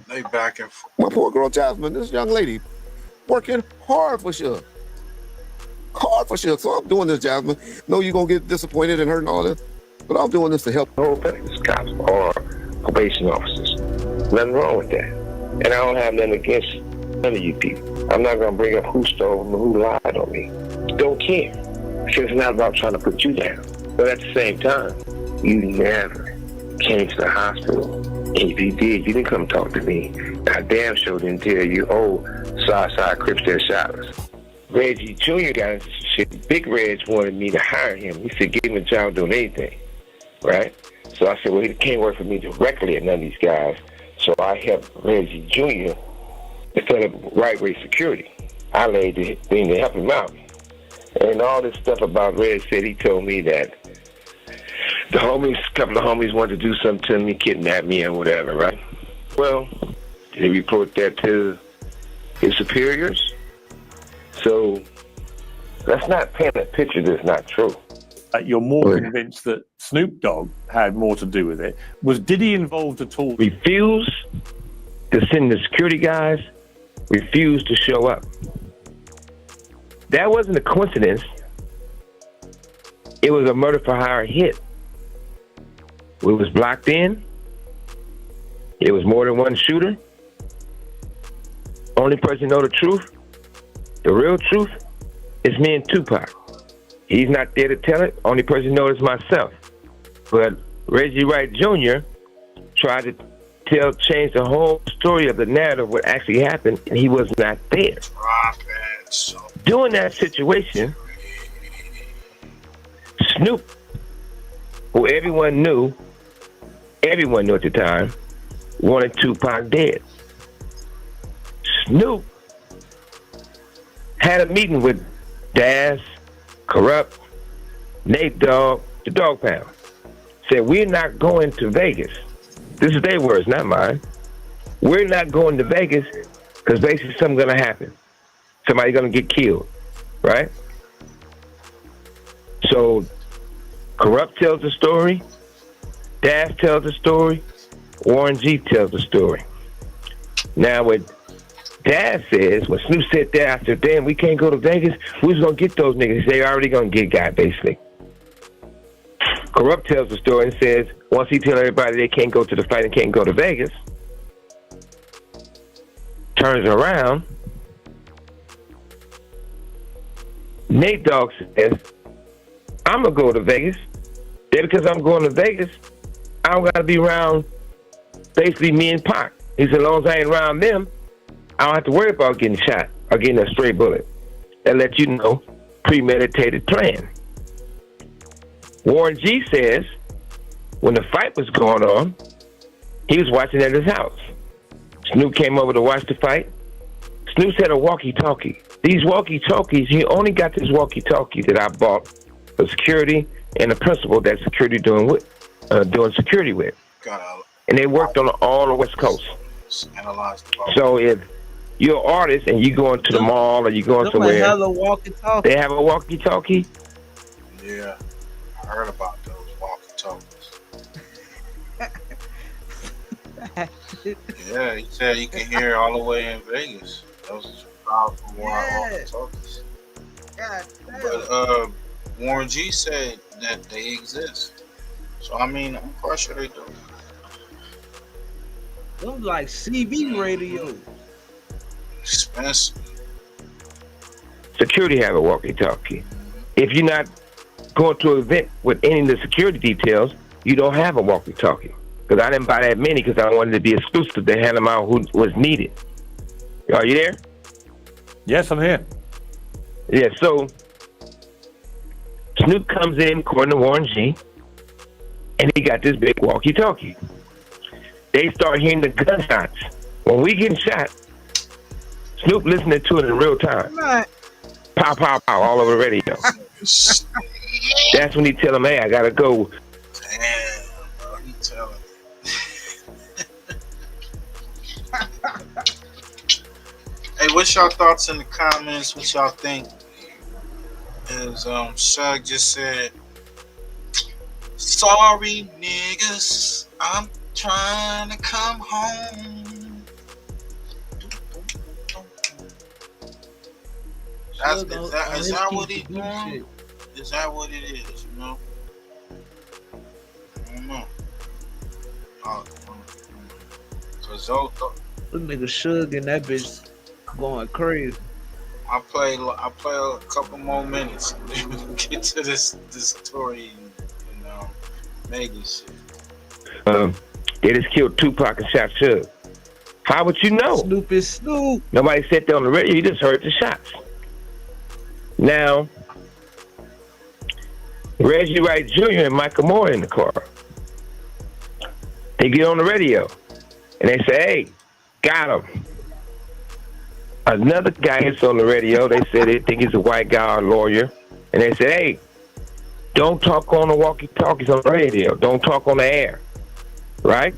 they back and forth. My poor girl Jasmine, this young lady, working hard for Suge. So I'm doing this, Jasmine. No, you're gonna get disappointed and hurt and all that. But I'm doing this to help. No offense, cops or probation officers. Nothing wrong with that. And I don't have nothing against none of you people. I'm not gonna bring up who stole and who lied on me. Don't care. Because it's not about trying to put you down. But at the same time, you never came to the hospital. And if you did, you didn't come talk to me. I damn sure didn't tell you, Southside Crips, they're shotters. Reggie Jr. got into shit. Big Reg wanted me to hire him. He said, give him a job doing anything, right? So I said, well, he can't work for me directly at none of these guys. So I helped Reggie Jr. to set up Right Way Security. I laid the thing to help him out. And all this stuff about Reg said, he told me that the homies, a couple of homies wanted to do something to me, kidnap me or whatever, right? Well, they report that to his superiors. So that's not painting a picture that's not true. You're more convinced that Snoop Dogg had more to do with it. Was Diddy involved at all? Refused to send the security guys, refused to show up. That wasn't a coincidence. It was a murder for hire hit. It was blocked in. It was more than one shooter. Only person know the truth, the real truth, is me and Tupac. He's not there to tell it. Only person who knows is myself. But Reggie Wright Jr. tried to change the whole story of the narrative, what actually happened, and he was not there. During that situation, Snoop, who everyone knew at the time, wanted Tupac dead. Snoop had a meeting with Daz, Corrupt, Nate Dogg, the Dog Pound. Said, we're not going to Vegas. This is their words, not mine. We're not going to Vegas because basically something's going to happen. Somebody's going to get killed, right? So Corrupt tells the story, Daz tells the story, Warren G tells the story. Now what Daz says, when Snoop said that, I said, damn, we can't go to Vegas. Who's going to get those niggas? They already going to get got, basically. Corrupt tells the story and says, once he tells everybody they can't go to the fight and can't go to Vegas, turns around, Nate Dogg says, I'm going to go to Vegas. Then because I'm going to Vegas, I don't got to be around basically me and Pac. He said, as long as I ain't around them, I don't have to worry about getting shot or getting a stray bullet. That lets you know, premeditated plan. Warren G says, when the fight was going on, he was watching at his house. Snoop came over to watch the fight. Snoop had a walkie-talkie. These walkie-talkies, he only got this walkie-talkie that I bought for security and the principal that security doing security with. And they worked on all the West Coast. So if you're an artist and you going to the mall or you going somewhere, they have a walkie-talkie. Yeah, I heard about those walkie-talkies. Yeah, he said you can hear all the way in Vegas. Those are powerful walkie-talkies. But Warren G said that they exist. So I mean, I'm quite sure they do. Them like CB radio. Expensive. Security have a walkie-talkie. If you're not going to an event with any of the security details, you don't have a walkie-talkie. Because I didn't buy that many because I wanted to be exclusive to hand them out who was needed. Are you there? Yes, I'm here. Yeah, so Snoop comes in, according to Warren G, and he got this big walkie-talkie. They start hearing the gunshots. When we getting shot, Snoop listening to it in real time. Right. Pow, pow, pow, all over the radio. That's when he tell him, hey, I gotta go. Damn, bro, he telling me. Hey, what's y'all thoughts in the comments? What y'all think? As Suge just said, sorry niggas, I'm trying to come home. Is that what he doing? Is that what it is, you know? I don't know. Cause those nigga Suge and that bitch going crazy. I play a couple more minutes and get to this TORY and Vegas shit. They just killed Tupac and shot Suge. How would you know? Snoop is Snoop. Nobody sat there on the radio. You just heard the shots. Now, Reggie Wright Jr. and Michael Moore in the car. They get on the radio and they say, hey, got him. Another guy gets on the radio. They said they think he's a white guy or lawyer. And they said, hey, don't talk on the walkie-talkies on the radio. Don't talk on the air. Right?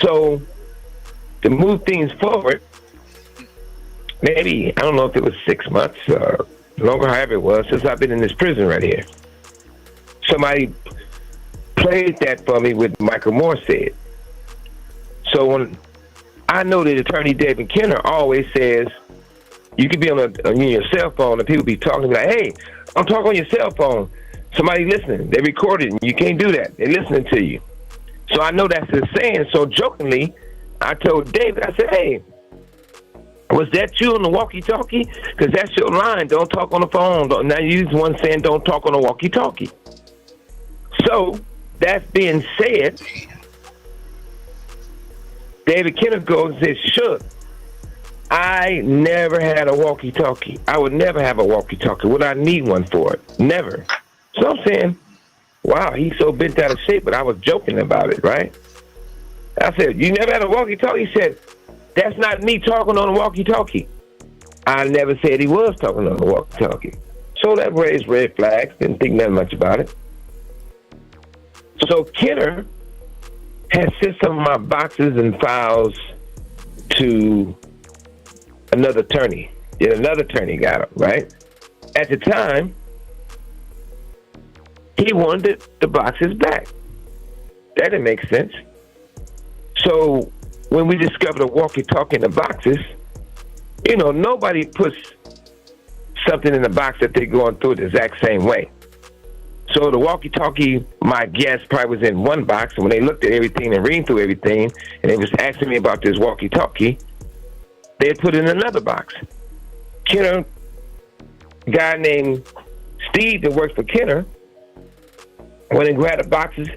So, to move things forward, maybe, I don't know if it was 6 months or longer, however it was, since I've been in this prison right here. Somebody played that for me with Michael Moore said. So when I know that attorney David Kenner always says, you could be on your cell phone and people be talking like, hey, I'm talking on your cell phone. Somebody listening. They recorded and you can't do that. They're listening to you. So I know that's his saying. So jokingly, I told David, I said, hey, was that you on the walkie-talkie? Because that's your line. Don't talk on the phone. Now you use one saying don't talk on the walkie-talkie. So that being said, David Kenner goes and says, Suge, I never had a walkie-talkie. I would never have a walkie-talkie. Would I need one for it? Never. So I'm saying, wow, he's so bent out of shape, but I was joking about it, right? I said, you never had a walkie-talkie? He said, that's not me talking on a walkie-talkie. I never said he was talking on a walkie-talkie. So that raised red flags. Didn't think that much about it. So Kenner had sent some of my boxes and files to another attorney. Then another attorney got them, right? At the time, he wanted the boxes back. That didn't make sense. So when we discovered a walkie-talkie in the boxes, you know, nobody puts something in the box that they're going through the exact same way. So the walkie-talkie, my guess, probably was in one box. And when they looked at everything and reading through everything, and they was asking me about this walkie-talkie, they had put it in another box. Kenner, a guy named Steve that works for Kenner, went and grabbed the boxes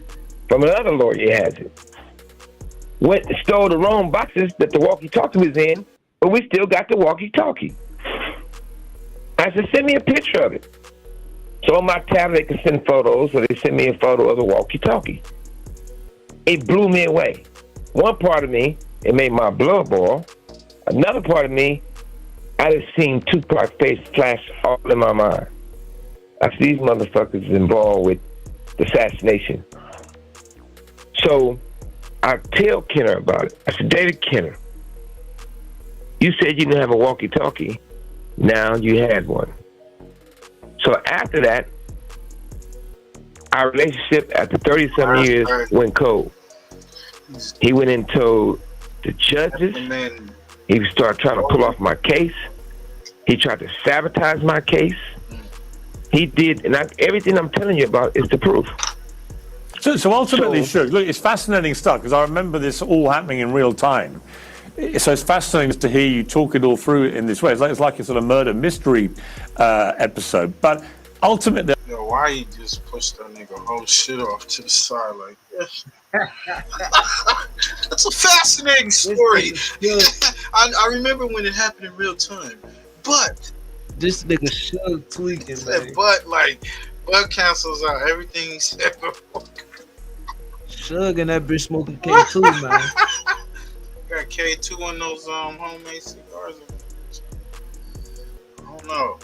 from another lawyer who has it. Went and stole the wrong boxes that the walkie-talkie was in, but we still got the walkie-talkie. I said, send me a picture of it. So on my tablet, they can send photos, so they sent me a photo of the walkie-talkie. It blew me away. One part of me, it made my blood boil. Another part of me, I just seen Tupac's face flash all in my mind. I said, these motherfuckers is involved with the assassination. So I tell Kenner about it. I said, David Kenner, you said you didn't have a walkie-talkie. Now you had one. So after that, our relationship after 30-some years went cold. He went and told the judges. He started trying to pull off my case. He tried to sabotage my case. He did, and everything I'm telling you about is the proof. So ultimately, Suge, look, it's fascinating stuff because I remember this all happening in real time. So it's fascinating to hear you talk it all through in this way. It's like a sort of murder mystery episode. But ultimately, yo, why you just pushed that nigga whole shit off to the side like this? That's a fascinating story. I remember when it happened in real time. But this nigga Suge tweaking, man. But cancels out everything he said before. Suge and that bitch smoking K2, man. Got K2 on those homemade cigars. I don't know.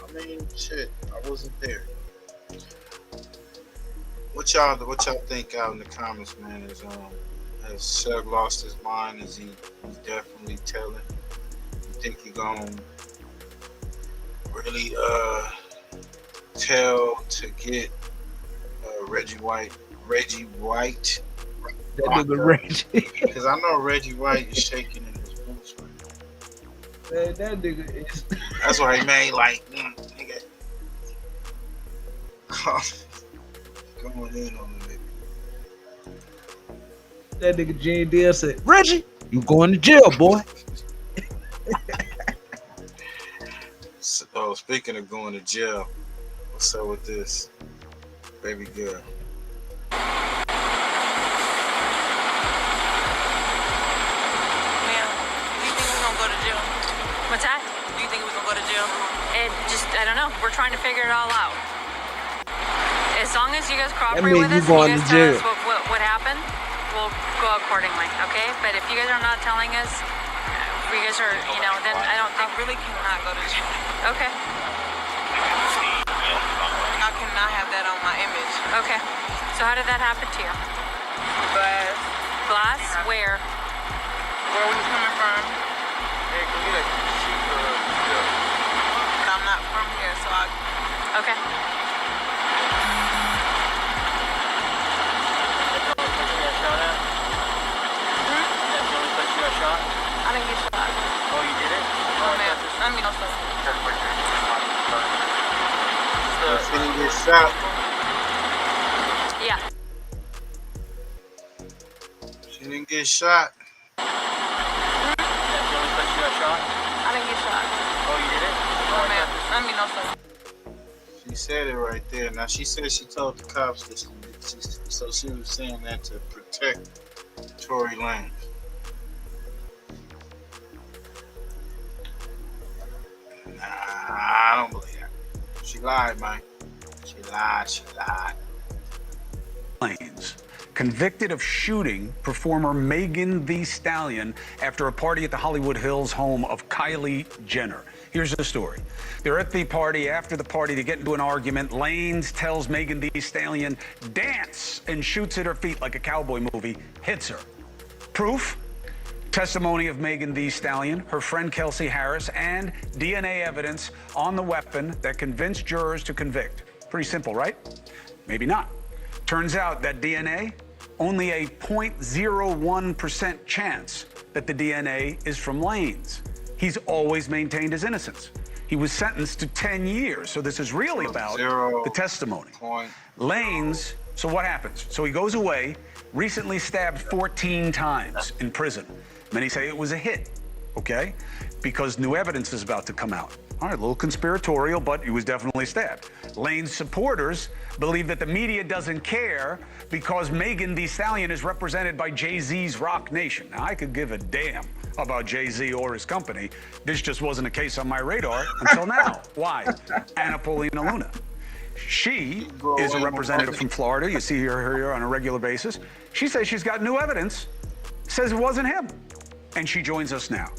I mean, shit, I wasn't there. What y'all think out in the comments, man? Has Suge lost his mind? Is he's definitely telling? You think he gonna really tell to get Reggie White? That nigga Reggie. Because I know Reggie White is shaking in his boots right now. Man, that nigga is. That's why he made nigga. Going in on the nigga. That nigga Gene Deal said, Reggie, you going to jail, boy. So, speaking of going to jail, what's up with this baby girl? What's that? Do you think we're gonna go to jail? And I don't know. We're trying to figure it all out. As long as you guys cooperate means with you us and going you to guys tell jail. us what happened, we'll go accordingly, okay? But if you guys are not telling us, if you guys are, you know, then I don't think... I really cannot go to jail. Okay. I cannot have that on my image. Okay. So how did that happen to you? Glass. Glass? Where? Where we coming from? But I'm not from here, so I... Okay. I didn't get shot. Oh, you did it? No, ma'am. I mean, no, sir. She didn't get shot. Yeah. She didn't get shot. I didn't get shot. Oh, you did it? No, ma'am. I mean, no, sir. She said it right there. Now she said she told the cops that so she was saying that to protect Tory Lanez. Nah, I don't believe that. She lied, man. She lied. Lanes, convicted of shooting performer Megan Thee Stallion after a party at the Hollywood Hills home of Kylie Jenner. Here's the story. They're at the party. After the party, they get into an argument. Lanes tells Megan Thee Stallion, dance, and shoots at her feet like a cowboy movie, hits her. Proof? Testimony of Megan Thee Stallion, her friend Kelsey Harris, and DNA evidence on the weapon that convinced jurors to convict. Pretty simple, right? Maybe not. Turns out that DNA, only a 0.01% chance that the DNA is from Lanes. He's always maintained his innocence. He was sentenced to 10 years, so this is really about the testimony. Lanes, so what happens? So he goes away, recently stabbed 14 times in prison. Many say it was a hit, okay? Because new evidence is about to come out. All right, a little conspiratorial, but he was definitely stabbed. Lane's supporters believe that the media doesn't care because Megan Thee Stallion is represented by Jay-Z's Rock Nation. Now, I could give a damn about Jay-Z or his company. This just wasn't a case on my radar until now. Why? Anna Paulina Luna. She is a representative from Florida. You see her here on a regular basis. She says she's got new evidence, says it wasn't him. And she joins us now.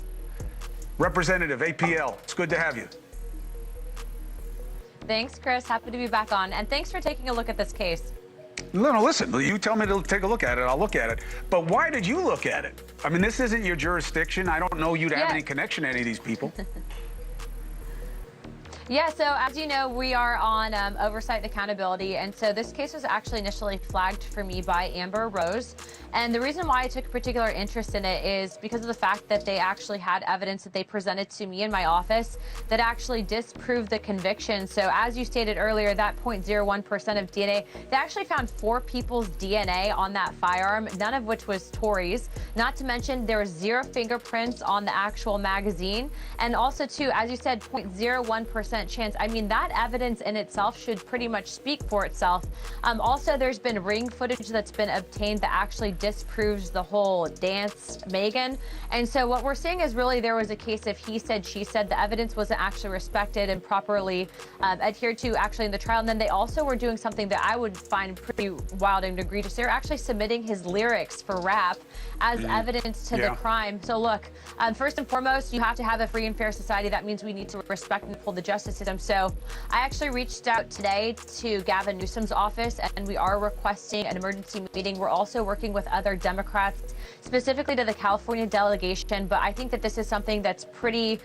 Representative APL, it's good to have you. Thanks, Chris. Happy to be back on. And thanks for taking a look at this case. No, listen, you tell me to take a look at it, I'll look at it. But why did you look at it? I mean, this isn't your jurisdiction. I don't know you to have any connection to any of these people. Yeah, so as you know, we are on oversight and accountability. And so this case was actually initially flagged for me by Amber Rose. And the reason why I took particular interest in it is because of the fact that they actually had evidence that they presented to me in my office that actually disproved the conviction. So as you stated earlier, that 0.01% of DNA, they actually found 4 people's DNA on that firearm, none of which was Tory's. Not to mention there was 0 fingerprints on the actual magazine. And also too, as you said, 0.01% chance. I mean, that evidence in itself should pretty much speak for itself. Also, there's been ring footage that's been obtained that actually disproves the whole dance Megan. And so what we're seeing is really there was a case of he said, she said. The evidence wasn't actually respected and properly adhered to actually in the trial. And then they also were doing something that I would find pretty wild and egregious. They're actually submitting his lyrics for rap as evidence to the crime. So look, first and foremost, you have to have a free and fair society. That means we need to respect and uphold the justice system. So I actually reached out today to Gavin Newsom's office, and we are requesting an emergency meeting. We're also working with other Democrats, specifically to the California delegation. But I think that this is something that's pretty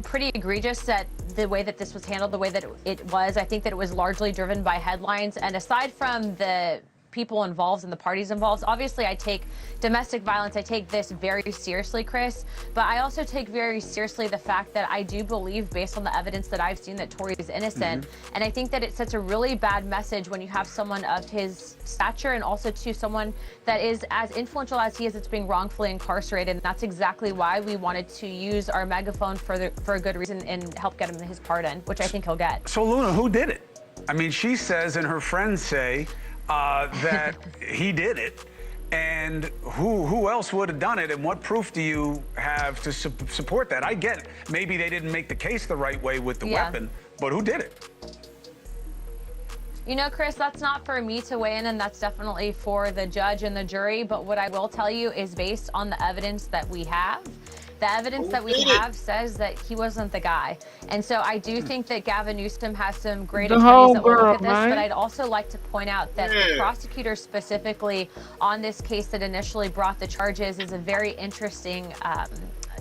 egregious, that the way that this was handled, the way that it was. I think that it was largely driven by headlines. And aside from the people involved and the parties involved, obviously I take domestic violence, I take this very seriously, Chris, but I also take very seriously the fact that I do believe, based on the evidence that I've seen, that Tory is innocent. And I think that it sets a really bad message when you have someone of his stature, and also to someone that is as influential as he is, that's being wrongfully incarcerated. And that's exactly why we wanted to use our megaphone for a good reason and help get him his pardon, which I think he'll get. So Luna, who did it? I mean, she says and her friends say that he did it. And who else would have done it? And what proof do you have to support that? I get it. Maybe they didn't make the case the right way with the weapon, but who did it? You know, Chris, that's not for me to weigh in, and that's definitely for the judge and the jury. But what I will tell you is based on the evidence that we have. The evidence that we have says that he wasn't the guy. And so I do think that Gavin Newsom has some great attorneys that will look at this, but I'd also like to point out that the prosecutor specifically on this case that initially brought the charges is a very interesting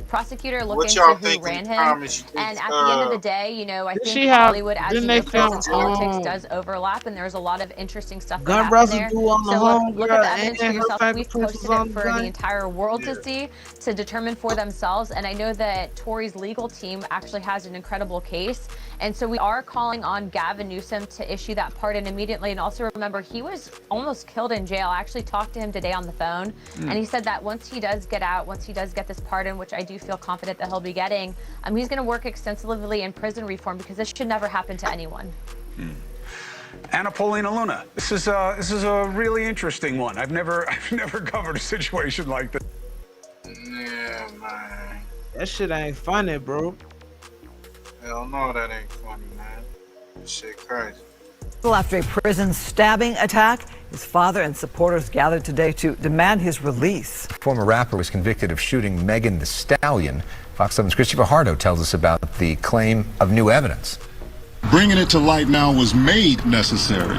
prosecutor looking into who ran him. And at the end of the day, you know, I think Hollywood, as you know, Chris, and politics does overlap, and there's a lot of interesting stuff that happens there. So look at the evidence for yourself. We've posted it for the entire world to see, to determine for themselves. And I know that Tory's legal team actually has an incredible case. And so we are calling on Gavin Newsom to issue that pardon immediately. And also remember, he was almost killed in jail. I actually talked to him today on the phone, and he said that once he does get out, once he does get this pardon, which I do feel confident that he'll be getting, he's going to work extensively in prison reform, because this should never happen to anyone. Anna Paulina Luna, this is a really interesting one. I've never covered a situation like this. Yeah, man. That shit ain't funny, bro. Hell no, that ain't funny, man. This shit crazy. Well, after a prison stabbing attack, his father and supporters gathered today to demand his release. Former rapper was convicted of shooting Megan Thee Stallion. Fox 7's Christopher Hardo tells us about the claim of new evidence. Bringing it to light now was made necessary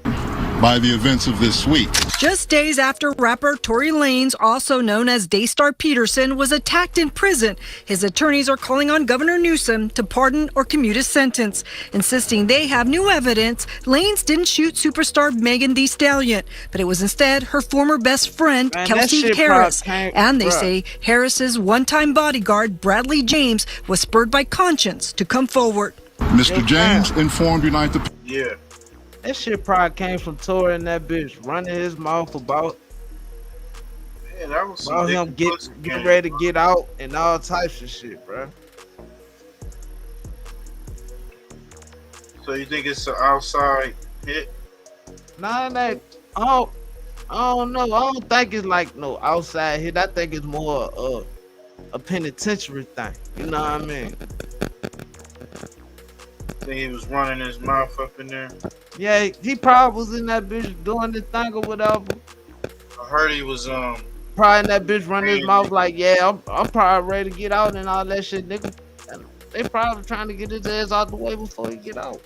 by the events of this week. Just days after rapper Tory Lanez, also known as Daystar Peterson, was attacked in prison, his attorneys are calling on Governor Newsom to pardon or commute his sentence, insisting they have new evidence Lanez didn't shoot superstar Megan Thee Stallion, but it was instead her former best friend, Kelsey Harris. And they say Harris's one-time bodyguard, Bradley James, was spurred by conscience to come forward. Mr. James informed United. Yeah. That shit probably came from Tory and that bitch running his mouth about that was some him getting ready to get out and all types of shit, bro. So you think it's an outside hit? Nah, I don't know. I don't think it's like no outside hit. I think it's more a penitentiary thing. You know what I mean? Think he was running his mouth up in there? Yeah, he probably was in that bitch doing the thing or whatever. I heard he was probably in that bitch running his mouth like, yeah, I'm probably ready to get out and all that shit, nigga. And they probably trying to get his ass out the way before he get out.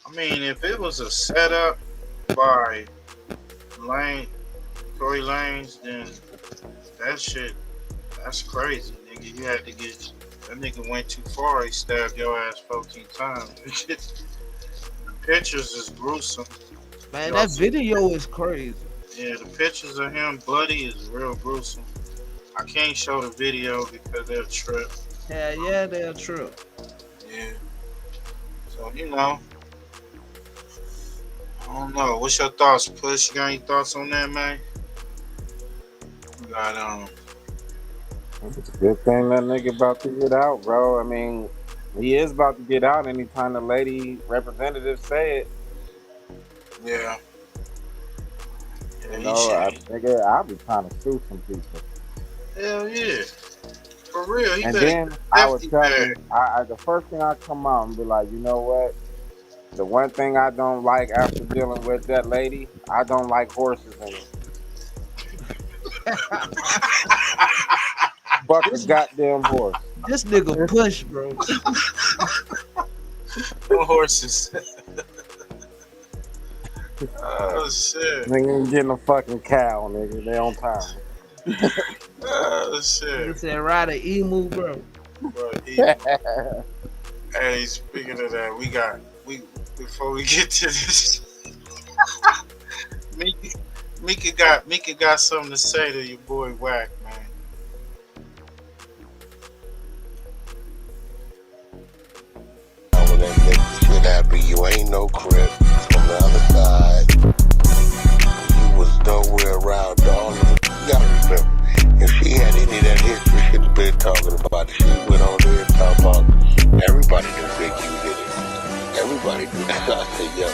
I mean, if it was a setup by Tory Lanez, then that's crazy, nigga. You had to get. That nigga went too far. He stabbed your ass 14 times. The pictures is gruesome. Man, that video is crazy. Yeah, the pictures of him bloody is real gruesome. I can't show the video because they'll trip. Yeah, they'll trip. Yeah. So, you know. I don't know. What's your thoughts, Push? You got any thoughts on that, man? You got, It's a good thing that nigga about to get out, bro. I mean, he is about to get out anytime the lady representative say it. Yeah. You know, nigga, I'll be trying to sue some people. Hell yeah. For real. And then I would tell him, the first thing I come out and be like, you know what? The one thing I don't like after dealing with that lady, I don't like horses in it. Fuck the goddamn horse. This nigga Push, bro. No horses. Oh shit. Nigga ain't getting a fucking cow, nigga. They on time. Oh shit. He said ride an emu, bro. Hey, speaking of that, before we get to this, Mika got something to say to your boy Wacc, man. You ain't no crip from the other side. You was nowhere around all of it. You gotta remember, if she had any of that history she'd have been talking about it. She went on there and talked about everybody knew Big U did it. Everybody knew that. I said, yo,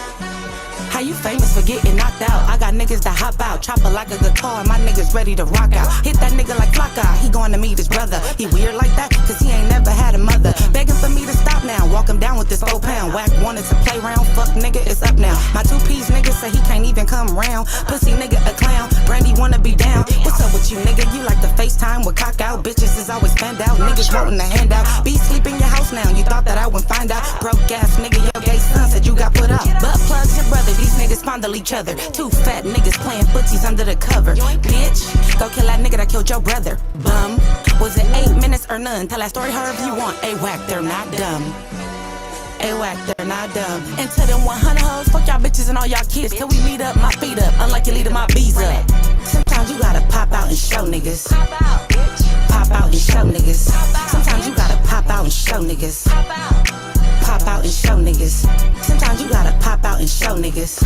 How you famous for getting knocked out? I got niggas that hop out, chopper like a guitar, and my niggas ready to rock out. Hit that nigga like FLAKKO, he going to meet his brother. He weird like that, cause he ain't never had a mother. Begging for me to stop now, walk him down with this 4 pound. Whack wanted to play round, fuck nigga, it's up now. My 2P's nigga say he can't even come around. Pussy nigga a clown, Brandy wanna be down. What's up with you nigga? You like to FaceTime with cock out. Bitches is always fanned out, niggas wanting a handout. Be sleep in your house now, you thought that I would find out. Broke ass nigga, your gay son said you got put up. Butt plugs your brother, these niggas fondle each other. 2 fat niggas playing footsies under the cover. Bitch, go kill that nigga that killed your brother. Bum, was it 8 minutes or none? Tell that story however you want. A whack, they're not dumb. A whack, they're not dumb. And to them 100 hoes, fuck y'all bitches and all y'all kids. Till we meet up, my feet up, unlike you leading my bees up. Sometimes you gotta pop out and show niggas. Pop out and show niggas. Sometimes you gotta pop out and show niggas. Pop out and show niggas. Sometimes you gotta pop out and show niggas.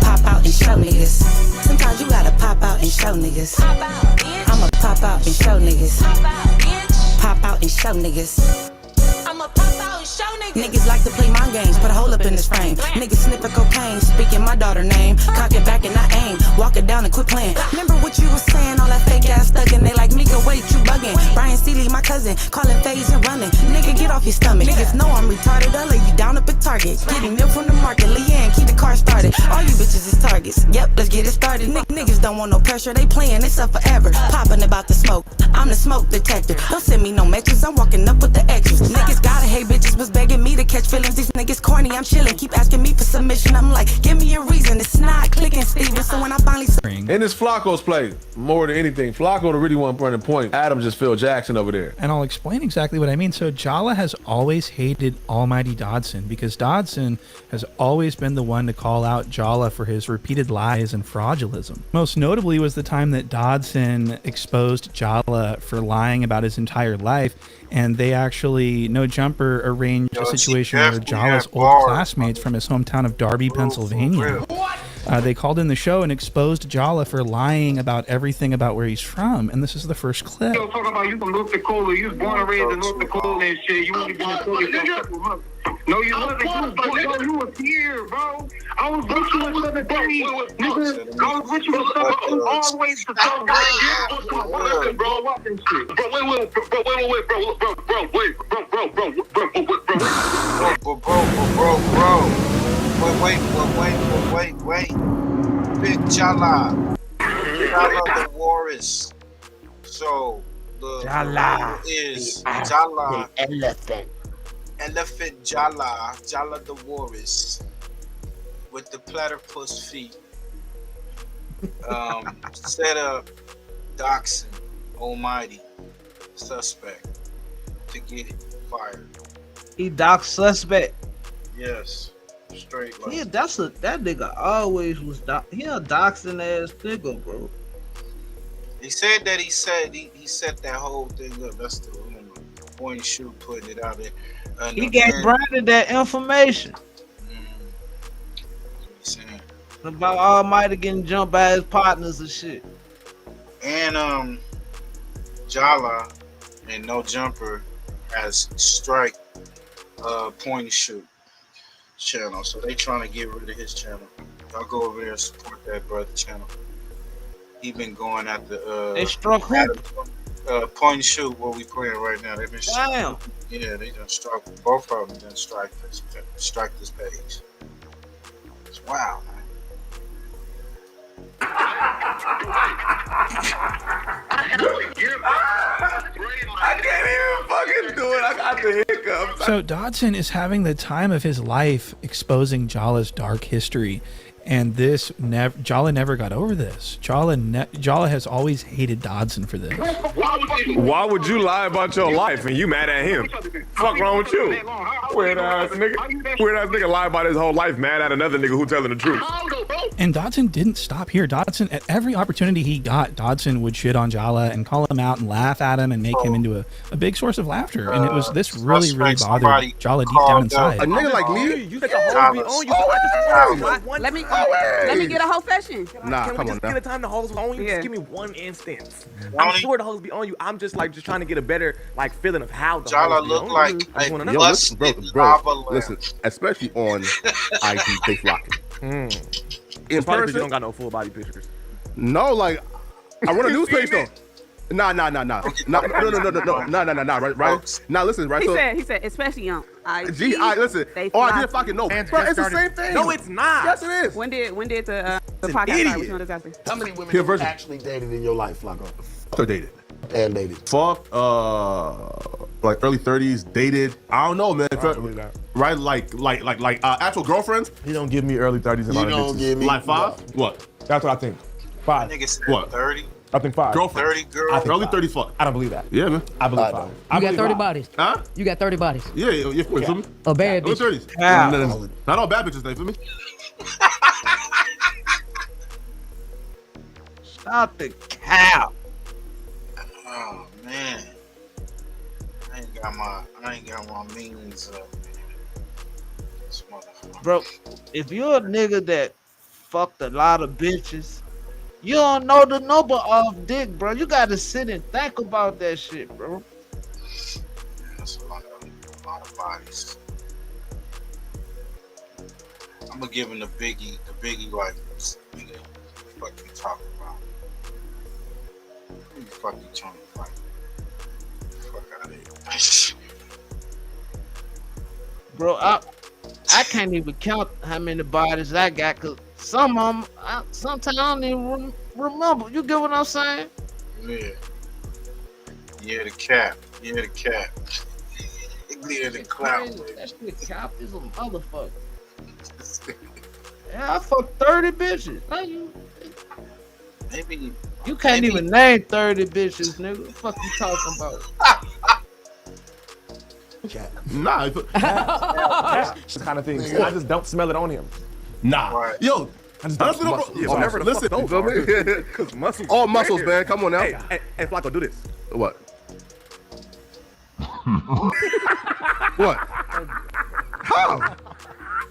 Pop out and show niggas. Sometimes you gotta pop out and show niggas. I'ma pop out and show niggas. Pop out and show niggas. I'ma pop out and show niggas. Niggas like to play mind games, put a hole up in this frame. Niggas sniffing cocaine, speaking my daughter name. Cock it back and I aim, walk it down and quit playing. Remember what you was saying, all that fake ass thuggin'. They like, Mika, wait, you buggin'. Brian Seeley, my cousin, calling phase and running. Nigga, get off your stomach. Niggas know I'm retarded, I'll lay you down up at Target. Getting milk from the market, Leanne, keep the car started. All you bitches is targets, yep, let's get it started. Niggas don't want no pressure, they playin', it's up forever. Poppin' about the smoke, I'm the smoke detector. Don't send me no messages, I'm walking up with the extras. Niggas gotta hate bitches was begging me to catch feelings. These niggas corny, I'm chillin'. Keep asking me for submission. I'm like, give me a reason. It's not clicking, Steven. So when I finally in this Flacco's play, more than anything, Flacco the really one running point. Adam just Phil Jackson over there. And I'll explain exactly what I mean. So Jala has always hated Almighty Dodson because Dodson has always been the one to call out Jala for his repeated lies and fraudulism. Most notably was the time that Dodson exposed Jala for lying about his entire life. And they actually, No Jumper, arranged a situation where Jala's old classmates from his hometown of Darby, Pennsylvania, they called in the show and exposed Jala for lying about everything about where he's from. And this is the first clip. You talking about you from North Dakota, you was born and raised in North Dakota and shit. You only been in Philly for a couple months. No, you wasn't. You was here, bro. I was with you in 7 days. Nigga, I was with you in 7 days. Always for so bro, watch this shit. Bro, wait, Wait. Big Jala the Walrus. So the Jala is Jala elephant. Elephant Jala the Walrus with the platypus feet. Set up Doxson Almighty suspect to get it fired. He doxed suspect. Yes, straight like. Yeah, that nigga always was he a doxing ass nigga, bro. He said that he set that whole thing up. That's the point shoot putting it out there. He gave Brandon that information. About Almighty getting jumped by his partners and shit. And Jala and No Jumper has strike point and shoot channel, so they trying to get rid of his channel. Y'all go over there and support that brother channel. He been going at the they struck who? Point and shoot what we playing right now. They've been damn. Yeah, they done struck both of them. Done strike this page. It's wild, man. I can't even fucking do it. I got the hiccups. So Dodson is having the time of his life exposing Jala's dark history. And this Jala never got over this. Jala has always hated Dodson for this. Why would you lie about your life and you mad at him? Fuck wrong with you? Weird ass nigga lie about his whole life, mad at another nigga who telling the truth. And Dodson didn't stop here. Dodson, at every opportunity he got, Dodson would shit on Jala and call him out and laugh at him and make him into a big source of laughter. And it was this really bothered Jala deep down inside. A nigga like me, you let the hoes be on you. Let me get a whole fashion. Nah, can come we on just now. get a time the hoes on you? Yeah. Just give me one instance. I'm sure the hoes be on you. I'm just trying to get a better feeling of how the Jala hoes be look on like you. a busted lava lamp. Listen, especially on IG, they flocking. In In person, you person? don't got no full body pictures. No, like I run a news page though. Nah. No. Right. Now listen, right? He said, especially on IG. Listen. Oh, I did fucking know. Bro, it's the same thing. No, it's not. Yes, it is. When did the an podcast start? idiot. Exactly? How many women Pure have you version. actually dated in your life, Flakko? So dated. And dated. Fuck. Like early 30s, dated. I don't know, man. Right? Like actual girlfriends. He don't give me early 30s and You all that don't bitches. give me- Like 5? What? That's what I think. 5. Nigga said What? 30. I think 5. Girlfriend. 30 girls. I think Early 5. 30s, fuck. I don't believe that. Yeah, man. I believe I 5. You got 30 bodies. Huh? You got 30 bodies. Yeah, you feel me? A bad Early bitch. 30s. Wow. Not all bad bitches, they feel me? Stop the cow. Oh man. I ain't got my means up, man. This motherfucker. Bro, if you're a nigga that fucked a lot of bitches, you don't know the number of dick, bro. You gotta sit and think about that shit, bro. That's a lot of bodies. I'm gonna give him the biggie like, nigga, what the fuck you talking about? Who the fuck you trying to fight? Fuck out of here. Bro, I can't even count how many bodies I got, cause some of them, sometimes I don't even remember. You get what I'm saying? Yeah. Yeah, the cap. Yeah, the cap. Yeah, the clout. That shit cap is a motherfucker. Yeah, I fucked 30 bitches. Now Maybe you can't even name 30 bitches, nigga. What the fuck you talking about? Nah. That's the kind of thing. I just don't smell it on him. Nah. Right. Yo, I just honestly, don't bro, muscle. Whatever the listen, fuck you feel me? Because muscles. All muscles, man. Come on now. Hey, Flakko, do this. What? What? How?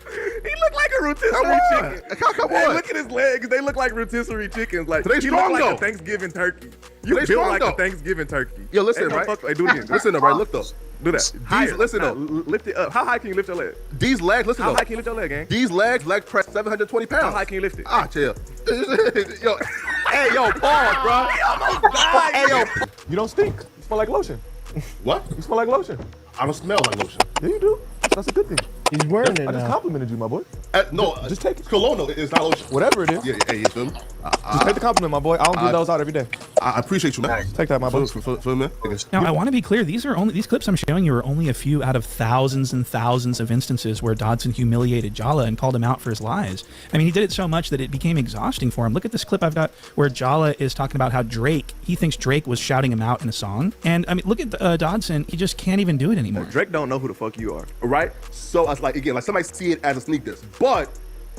He looked like a rotisserie chicken. Come Hey, on. look at his legs. They look like rotisserie chickens. Like They he strong, look like though. a Thanksgiving turkey. You They built strong, like though. a Thanksgiving turkey. Yo, listen, Hey, right? Hey, do it again. Listen, though, right? Look, though. Do that. Higher. Listen, Now, though. lift it up. How high can you lift your leg? These legs, listen, How though. high can you lift your leg, gang? These legs, leg press 720 pounds. How high can you lift it? Ah, chill. Yo, hey, yo, pause, bro. Hey, yo. You don't stink. You smell like lotion. What? You smell like lotion. I don't smell like lotion. Yeah, you do. That's a good thing. He's wearing it I just now. complimented you, my boy. No, just take it. Cologne, though. It's not lotion. Whatever it is. Yeah, hey, you feel me? Just take the compliment, my boy. I don't give those out every day. I appreciate you, man. Take that, my boy. Feel me? Now, I want to be clear. These clips I'm showing you are only a few out of thousands and thousands of instances where Dodson humiliated Jala and called him out for his lies. I mean, he did it so much that it became exhausting for him. Look at this clip I've got where Jala is talking about how he thinks Drake was shouting him out in a song. And I mean, look at Dodson. He just can't even do it anymore. Drake don't know who the fuck you are. Right? So I was like, again, like somebody see it as a sneak diss, but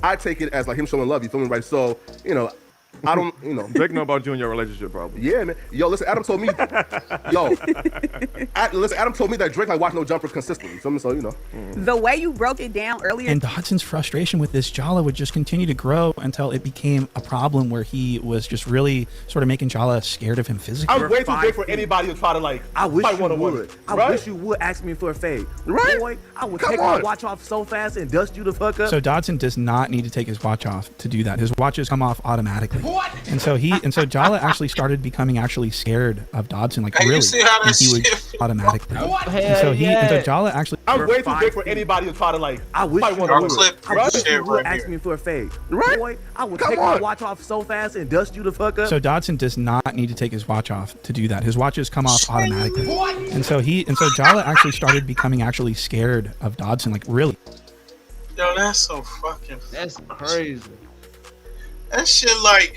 I take it as like him showing love. You feel me? Right? So, you know, I don't, you know. Drake know about you and your relationship problem. Yeah, man. Yo, listen, Adam told me, Adam told me that Drake like watch no jumpers consistently. You feel me? So, you know. The way you broke it down earlier. And Dodson's frustration with this Jala would just continue to grow until it became a problem where he was just really sort of making Jala scared of him physically. I'm way too big for anybody to try to like I wish fight you one-on-one. would. I Right? wish you would ask me for a fade. Right? Boy, I would Come take my on. watch off so fast and dust you the fuck up. So Dodson does not need to take his watch off to do that. His watches come off automatically. What? And so Jala actually started becoming actually scared of Dodson, like Hey, you really. see how And that he would shit- automatically. Hell And so Jala actually. I'm way too big for anybody to try to like I wish fight you one-on-one. would. I Right? wish you would right ask here. me for a fade. Right? Boy, I would Come take my on. watch off so fast and dust you the fuck up. So Dodson does not need to take his watch off to do that. His watches come off automatically. And so Jala actually started becoming actually scared of Dodson, like really. Yo, that's so fucking. That's crazy. That shit like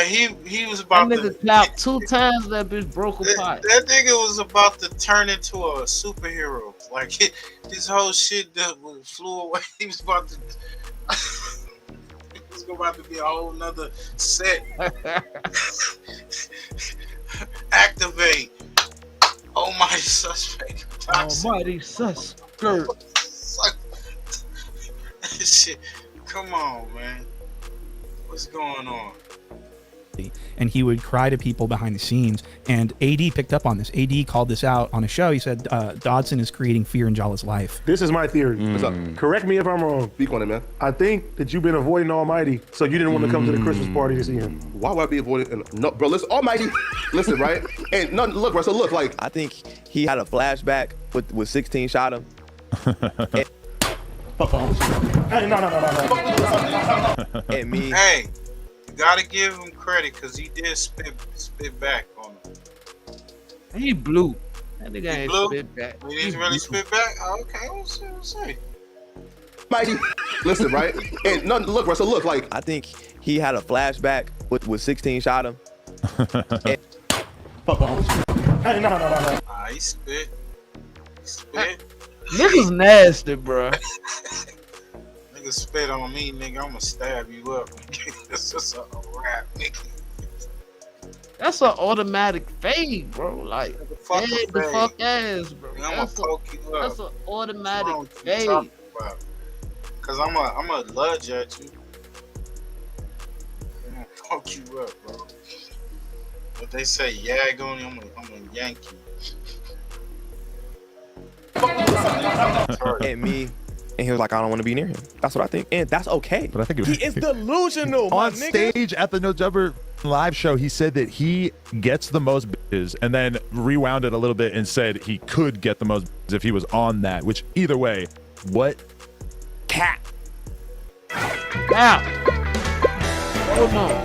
he was That about to. nigga clapped 2 times. That bitch broke apart. That nigga was about to turn into a superhero. Like his whole shit that flew away. He was about to. It was about to be a whole nother set. Activate. Almighty suspect. Almighty suspect. Shit. Come on, man. What's going on? and he would cry to people behind the scenes. And AD picked up on this. AD called this out on a show. He said Dodson is creating fear in Jala's life. This is my theory. What's up? Correct me if I'm wrong. Speak on it, man. I think that you've been avoiding Almighty, so you didn't want to come to the Christmas party to see him. Why would I be avoiding? No, bro, listen, Almighty, listen, right? And no, look, bro, so look, like. I think he had a flashback with 16 shot him. Hey, no. And me. Hey, you gotta give him credit because he did spit back on him. He blew. That nigga ain't blew? spit back. He didn't really spit back? Oh, okay, we'll see. Mighty, listen, right? And no, look, bro, so look, like. I think he had a flashback with 16 shot him. Hey, no. He spit. Niggas nasty, bro. Nigga spit on me, nigga. I'ma stab you up. That's just a rap, nigga. That's an automatic fade, bro. Like, the fuck ass, bro. I'ma poke you up. That's an automatic fade. Cause I'ma lunge at you. I'm gonna poke you up, bro. What they say, yag on you, I'm gonna yank you. And me, and he was like, I don't want to be near him. That's what I think, and that's okay. But I think he is delusional. On stage at the No Jumper live show, he said that he gets the most bitches, and then rewound it a little bit and said he could get the most bitches if he was on that. Which either way, what cat? Now, oh no.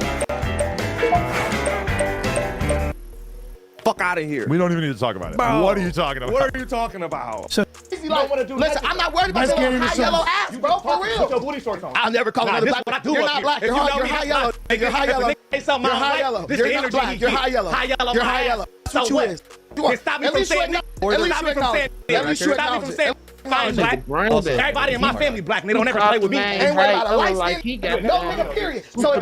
Fuck out of here. We don't even need to talk about it. Bro, what are you talking about? What are you talking about? So, Listen, I'm not worried about your high yellow ass, bro, for real. Put your booty shorts on. I'll never call another black. You're not black. You're high yellow. You're high yellow. You're high yellow. You're not black. You're high yellow. You're high yellow. That's what you is. Stop me from saying that. Stop me from saying that. Stop me from saying I'm black. Everybody in my family black, and they don't ever play with me. Ain't worried about a light skin. No nigga, period. So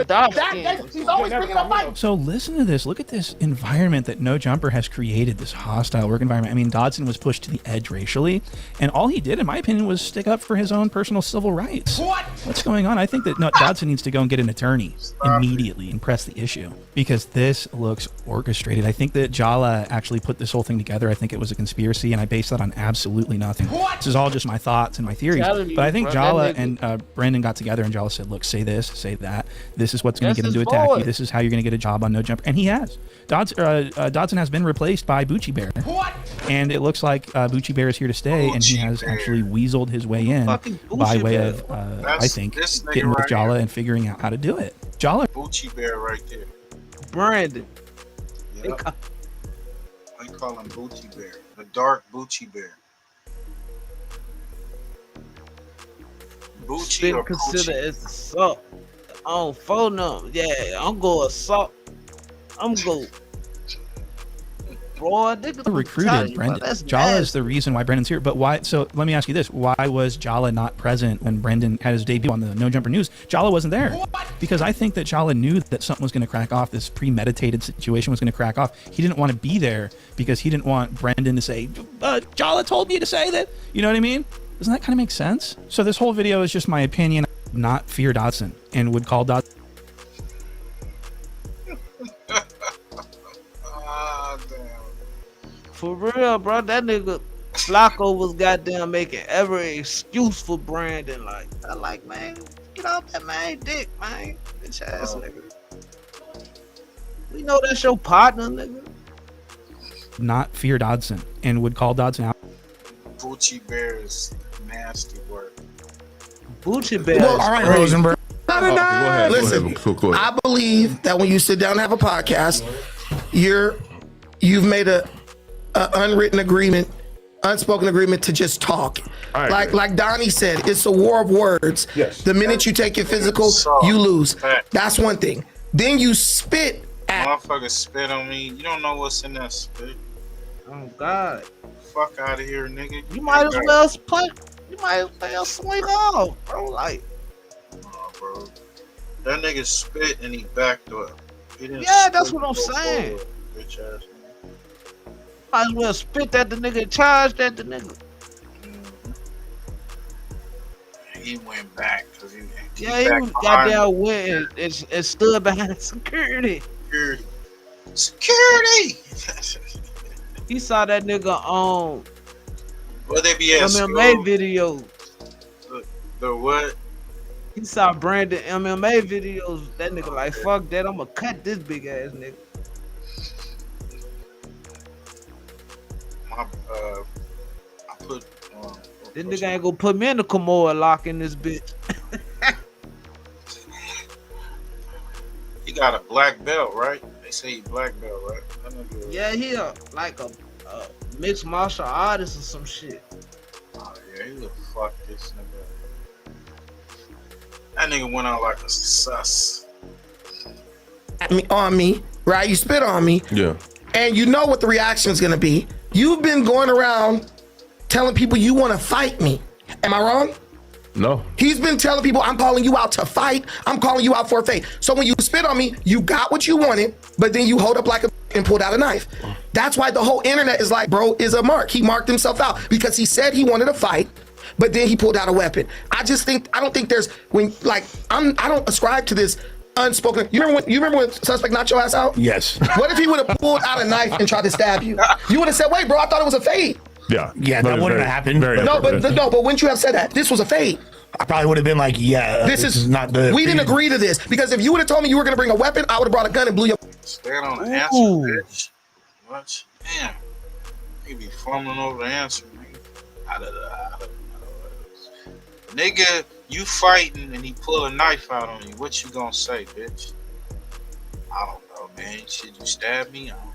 he's always bringing up fight. So listen to this. Look at this environment that No Jumper has created, this hostile work environment. I mean, Dodson was pushed to the edge racially, and all he did, in my opinion, was stick up for his own personal civil rights. What's going on? I think that Dodson needs to go and get an attorney immediately and press the issue, because this looks orchestrated. I think that Jala actually put this whole thing together. I think it was a conspiracy, and I base that on absolutely nothing. This is all just my thoughts and my theories. But I think Jala and Brendan got together, and Jala said, look, say this, say that. This is what's going to get him to attack you. This is how you're going to get a job on No Jumper. And he has. Dodson has been replaced by Bucci Bear. And it looks like Bucci Bear is here to stay, and he has actually weaseled his way in by way of, I think, getting with Jala and figuring out how to do it. Jala. Bucci Bear right there. Brandon. Yep. I call him Bucci Bear. The dark Bucci Bear. Bucci or consider as assault. On phone number. Yeah, I'm going assault. I'm going. Bro, recruited Brendan. Jala is the reason why Brendan's here. But why? So let me ask you this: why was Jala not present when Brendan had his debut on the No Jumper News? Jala wasn't there because I think that Jala knew that something was going to crack off. This premeditated situation was going to crack off. He didn't want to be there because he didn't want Brendan to say, "Jala told me to say that." You know what I mean? Doesn't that kind of make sense? So this whole video is just my opinion. Not fear Dodson, and would call Dodson. For real, bro, that nigga FLAKKO was goddamn making every excuse for Brandon. Like, man, get off that man dick, man. Bitch ass nigga. We know that's your partner, nigga. Not fear Dodson, and would call Dodson out. Bucci Bear is nasty work. Bucci Bear. Well, all right, Rosenberg. Listen, I believe that when you sit down and have a podcast, you've made a unwritten agreement, unspoken agreement to just talk. Like Donnie said, it's a war of words. Yes. The minute you take your physical, you lose. That's one thing. Then you spit at. Motherfucker spit on me. You don't know what's in that spit. Oh God. Fuck out of here, nigga. You might as well split. You might as well swing off, bro. Like. Nah, bro. That nigga spit and he backed up. Yeah, that's what I'm saying. Bitch ass. Might as well spit at the nigga, charged at the nigga. He went back because he goddamn went and stood behind security. Security. He saw that nigga on What they be at MMA school? videos. The what? He saw Brandon MMA videos. That nigga like, fuck that. I'm gonna cut this big ass nigga. I put. This nigga ain't gonna put me in the Commode lock in this bitch. He got a black belt, right? They say he black belt, right? That nigga- Yeah, he like a mixed martial artist or some shit. Oh yeah, he would fuck this nigga. That nigga went out like a sus. On me, right? You spit on me. Yeah. And you know what the reaction is gonna be. You've been going around telling people you want to fight me. Am I wrong? No. He's been telling people, I'm calling you out to fight. I'm calling you out for a fight. So when you spit on me, you got what you wanted, but then you hold up like a and pulled out a knife. That's why the whole internet is like, bro, is a mark. He marked himself out because he said he wanted to fight, but then he pulled out a weapon. I don't think there's when like I don't ascribe to this unspoken. You remember when suspect knocked your ass out? Yes. What if he would have pulled out a knife and tried to stab you? You would have said, wait, bro, I thought it was a fade. Yeah, that wouldn't have happened. No, but wouldn't you have said that? This was a fade. I probably would have been like, yeah, this is not the. We didn't agree to this because if you would have told me you were gonna bring a weapon, I would have brought a gun and blew your. Stand on the answer, bitch. What? Damn. He be fumbling over the answer, nigga. Nigga, you fighting and he pull a knife out on you. What you gonna say, bitch? I don't know, man. Should you stab me? I don't know.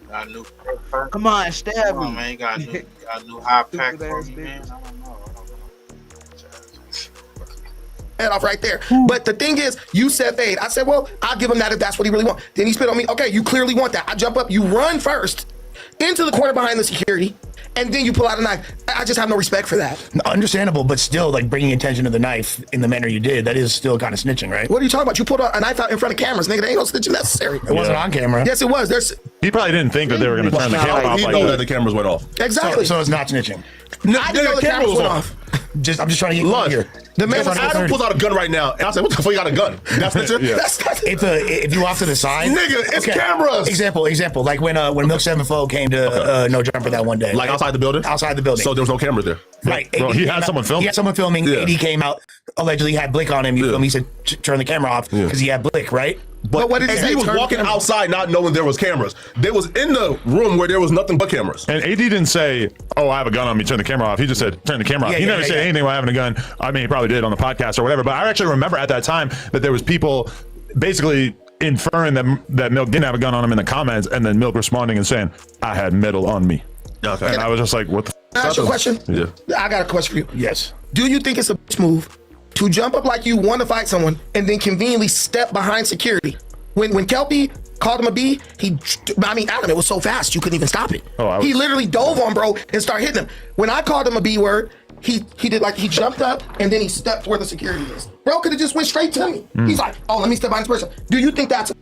Got a new Come on, stab me. Man, you got a new high pack for me, man. I don't know. Head off right there. But the thing is, you said fade. I said, well, I'll give him that if that's what he really wants. Then he spit on me. Okay, you clearly want that. I jump up, you run first into the corner behind the security, and then you pull out a knife. I just have no respect for that. Understandable, but still, like bringing attention to the knife in the manner you did, that is still kind of snitching, right? What are you talking about? You pulled a knife out in front of cameras, nigga. There ain't no snitching necessary. It wasn't on camera. Yes, it was. He probably didn't think that they were going to turn the camera off. He know that the cameras went off. Exactly. So it's not snitching. I didn't know the cameras went off. I'm just trying to get Lunch. here. The man Adam pulls out a gun right now, and I said, "What the fuck? You got a gun? That's snitching? Yeah. That's if you off to the side, nigga. It's cameras. Example. Like when Milk 7-4 came to No Jumper that one day, like outside the building. Outside the building. So there was no camera there. Right. Bro, he had someone filming. He had someone filming. Yeah. AD came out. Allegedly had Blick on him. You feel me? He said turn the camera off because he had Blick, right? But what did he say? He was walking outside not knowing there was cameras. They was in the room where there was nothing but cameras. And AD didn't say, "Oh, I have a gun on me. Turn the camera off." He just said, "Turn the camera off." He never said anything about having a gun. I mean, he probably did on the podcast or whatever. But I actually remember at that time that there was people basically inferring that Milk didn't have a gun on him in the comments, and then Milk responding and saying, "I had metal on me." Okay. And I was just like, "What the?" Can I ask you a question? Yeah. I got a question for you. Yes. Do you think it's a bitch move to jump up like you want to fight someone and then conveniently step behind security? When Kelpie called him a B, Adam, it was so fast you couldn't even stop it. He literally dove on bro and started hitting him. When I called him a B word, he did like he jumped up and then he stepped where the security is. Bro could have just went straight to me. He's like, oh, let me step behind this person. Do you think that's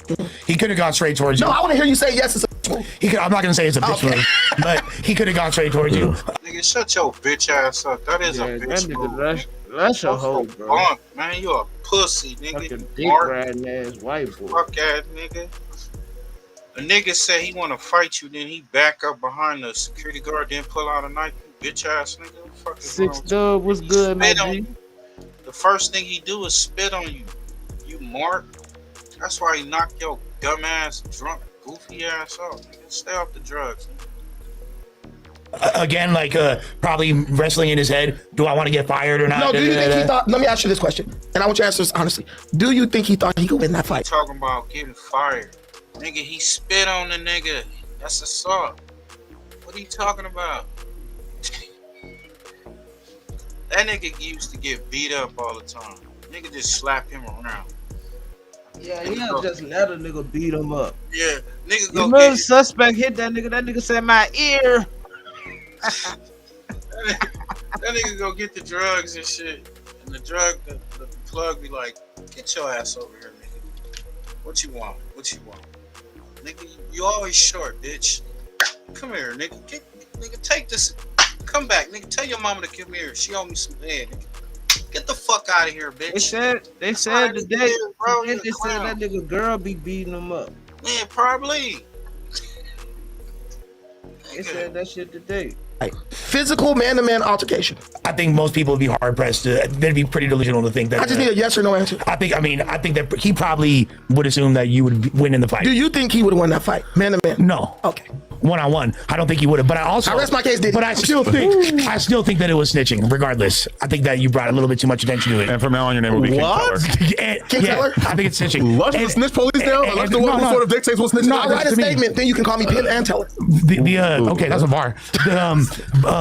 He could have gone straight towards you. No, I want to hear you say yes, it's a bitch move. I'm not gonna say it's a bitch move, but he could have gone straight towards you. Nigga, shut your bitch ass up. That is a bitch move. That's a hoe, bro. Bunk, man, you a pussy, nigga. Fucking dick riding ass white boy. Fuck ass nigga. A nigga said he want to fight you, then he back up behind the security guard, then pull out a knife. You bitch ass nigga. What the fuck is wrong with you? 6 what's good, man? The first thing he do is spit on you. You mark. That's why he knocked your dumb ass, drunk, goofy ass out. Nigga, stay off the drugs. Nigga. Again, like probably wrestling in his head. Do I want to get fired or not? No, do you think he thought? Let me ask you this question, and I want you to answer this honestly. Do you think he thought he could win that fight? Talking about getting fired, nigga. He spit on the nigga. That's assault. What are you talking about? That nigga used to get beat up all the time. Nigga just slap him around. Yeah, he'll just let a nigga beat him up. Yeah, nigga The go little get suspect hit that nigga. That nigga said my ear. that nigga go get the drugs and shit. And the plug be like, get your ass over here, nigga. What you want? What you want? Nigga, you always short, bitch. Come here, nigga. Nigga, take this. Come back, nigga. Tell your mama to come here. She owe me some head, nigga. Get the fuck fuck out of here, bitch. They said today, bro. They said that nigga girl be beating him up. Man, probably. They said that shit today. Physical man-to-man altercation. I think most people would be hard pressed to. They'd be pretty delusional to think that. I just need a yes or no answer. I think that he probably would assume that you would win in the fight. Do you think he would have won that fight, man-to-man? No. Okay. One-on-one, I don't think he would have. But I rest my case. But I still think that it was snitching. Regardless, I think that you brought a little bit too much attention to it. And from now on, your name will be King Teller. King Teller? I think it's snitching. Let's the snitch police down. Let's the one who sort of dictates what snitching. No, I'll write a statement. Then you can call me Pin and Teller. Okay, that's a bar.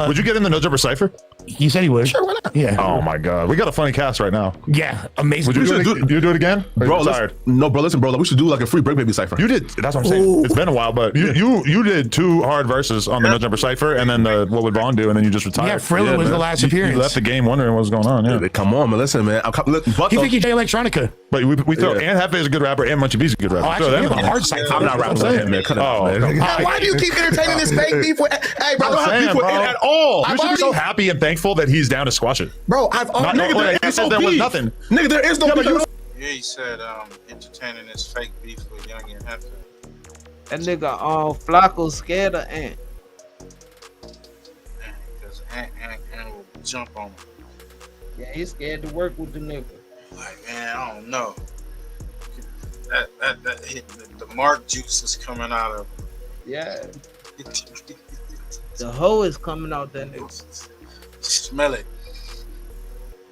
Would you get in the No Jumper Cypher? He said he would. Sure, why not? Yeah. Oh my God, we got a funny cast right now. Yeah, amazing. Would you do it again? Bro, listen, bro. Like, we should do like a free Break Baby Cypher. You did. That's what I'm saying. Ooh. It's been a while, but you did 2 hard verses on the No Jumper Cypher, and then what would Vaughn do, and then you just retired. Yeah, Frilla was the last appearance. You left the game wondering what was going on. Yeah. Come on, man. Listen, man. He think he Jay Electronica. But we throw and Hefe is a good rapper, and Munchie B's a good rapper. Oh, actually, a hard cypher. I'm not rapping with him, man. Cut it out, man. Why do you keep entertaining this fake beef with? Hey, bro, I don't have beef with him at all. You should be so already- happy and thankful that he's down to squash it. Bro, I've already. He said there was nothing. Nigga, there is no beef. Yeah, he said entertaining this fake beef with Young and Hefe. That nigga FLAKKO scared of Ant. Because Ant will jump on him. Yeah, he's scared to work with the nigga. Like, man, I don't know. That hit, the Mark juice is coming out of him. Yeah. The hoe is coming out that nigga. Smell it.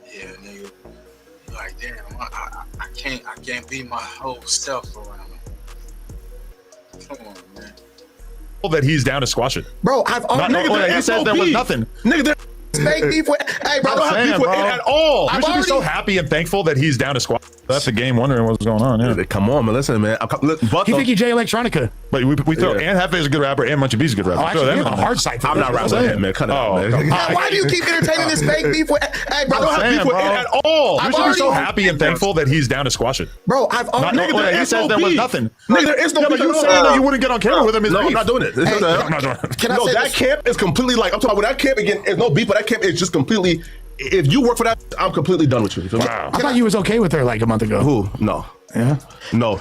Yeah, nigga. Like, damn, I can't be my whole self around him. Come on, man. That he's down to squash it. Bro, I've already. He said there was nothing. Nigga, there fake beef with. Hey, bro, I don't have beef with him at all. You should be so happy and thankful that he's down to squash. That's the game wondering what's going on. Yeah. Come on, man. Listen, man. He think he Jay Electronica. But we throw and Hefe is a good rapper, and Munchie B's a good rapper. Oh, actually, a hard cypher. I'm not rapping with him, man. Cut it out, man. Why do you keep entertaining this fake beef with? Hey, bro, I don't have beef with him at all. You should be so happy and thankful that he's down to squash it. Bro, I've already. He said there was nothing. Nigga, there is no beef. You saying that you wouldn't get on camera with him is No, beef. I'm not doing it. I'm not doing it. Can I say that this? camp is completely like, I'm talking about that camp again. There's no beef, but that camp is just completely. If you work for that, I'm completely done with you. Wow. I thought you was okay with her like a month ago. Who? No. Yeah. No.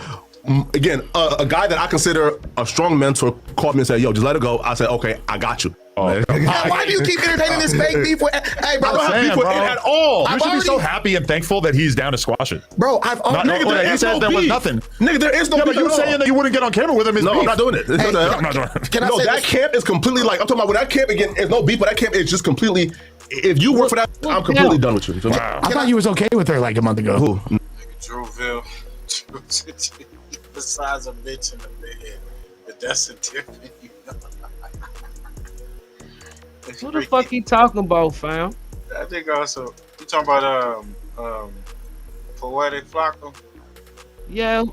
Again, a guy that I consider a strong mentor called me and said, "Yo, just let it go." I said, "Okay, I got you." Why do you keep entertaining this fake beef with? Hey, bro, I don't have beef with him at all. You should be so happy and thankful that he's down to squash it. Bro, I've already. He said there was nothing. Nigga, there is no beef. But you saying that you wouldn't get on camera with him is No, beef. I'm not doing it. I'm not doing it. Can I say that this? camp is completely like, I'm talking about that camp again. There's no beef, but that camp is just completly. If you work for that, I'm completely done with you. Wow. I thought you was okay with her like a month ago. Who? Drewville. Besides a bitch in the bed. But that's a different, you know. Who the fuck he talking about, fam? I think also you talking about poetic FLAKKO. Yeah,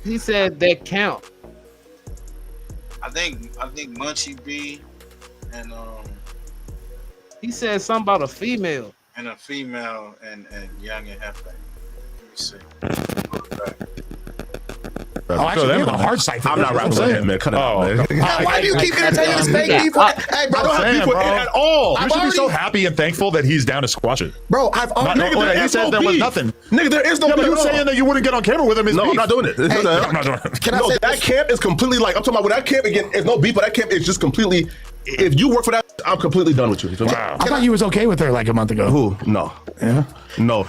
he said that count. I think Munchie B and He said something about a female. and Young and Hefe. Let me see. Oh, actually, a hard cypher. I'm not rapping with him, man. Cut it out, man. Why do you keep entertaining this fake beef with? Hey, bro, I don't have beef with him at all. You should be so happy and thankful that he's down to squash it. Bro, I've already. He said there was nothing. Nigga, there is no beef. But you saying that you wouldn't get on camera with him is No, beef. I'm not doing it. I'm not doing it. Can I say that this? camp is completely like, I'm talking about that camp again. There's no beef, but that camp is just completely. If you work for that, I'm completely done with you. Wow. I thought you was okay with her like a month ago. Who? No. Yeah. No.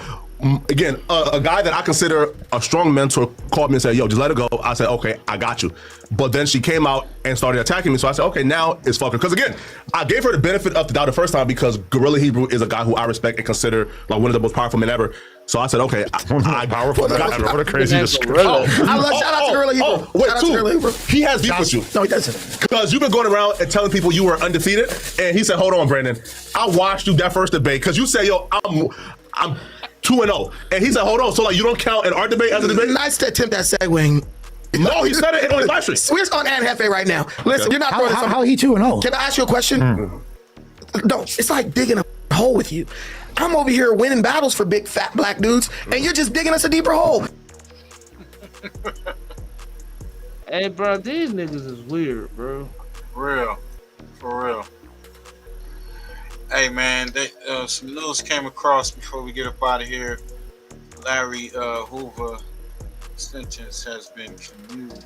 Again, a guy that I consider a strong mentor called me and said, "Yo, just let it go." I said, "Okay, I got you." But then she came out and started attacking me. So I said, "Okay, now it's fucking." Because again, I gave her the benefit of the doubt the first time because Gorilla Hebrew is a guy who I respect and consider like one of the most powerful men ever. So I said, "Okay, powerful men ever. What a crazy description. Shout out to Gorilla Hebrew. Wait, Shout out to Gorilla Hebrew. he has beef with you. No, he doesn't. Because you've been going around and telling people you were undefeated, and he said, "Hold on, Brandon, I watched you that first debate because you said, yo, I'm 2-0," and he said, "Hold on, so like you don't count in our debate as a debate?" Nice to attempt that segueing. No, he said it on his live stream. We're on Ant Hefe right now. Listen, you're not throwing something. How he 2-0? Can I ask you a question? No, it's like digging a hole with you. I'm over here winning battles for big fat black dudes, and you're just digging us a deeper hole. Hey, bro, these niggas is weird, bro. For real. Hey man, some news came across before we get up out of here. Larry Hoover sentence has been commuted.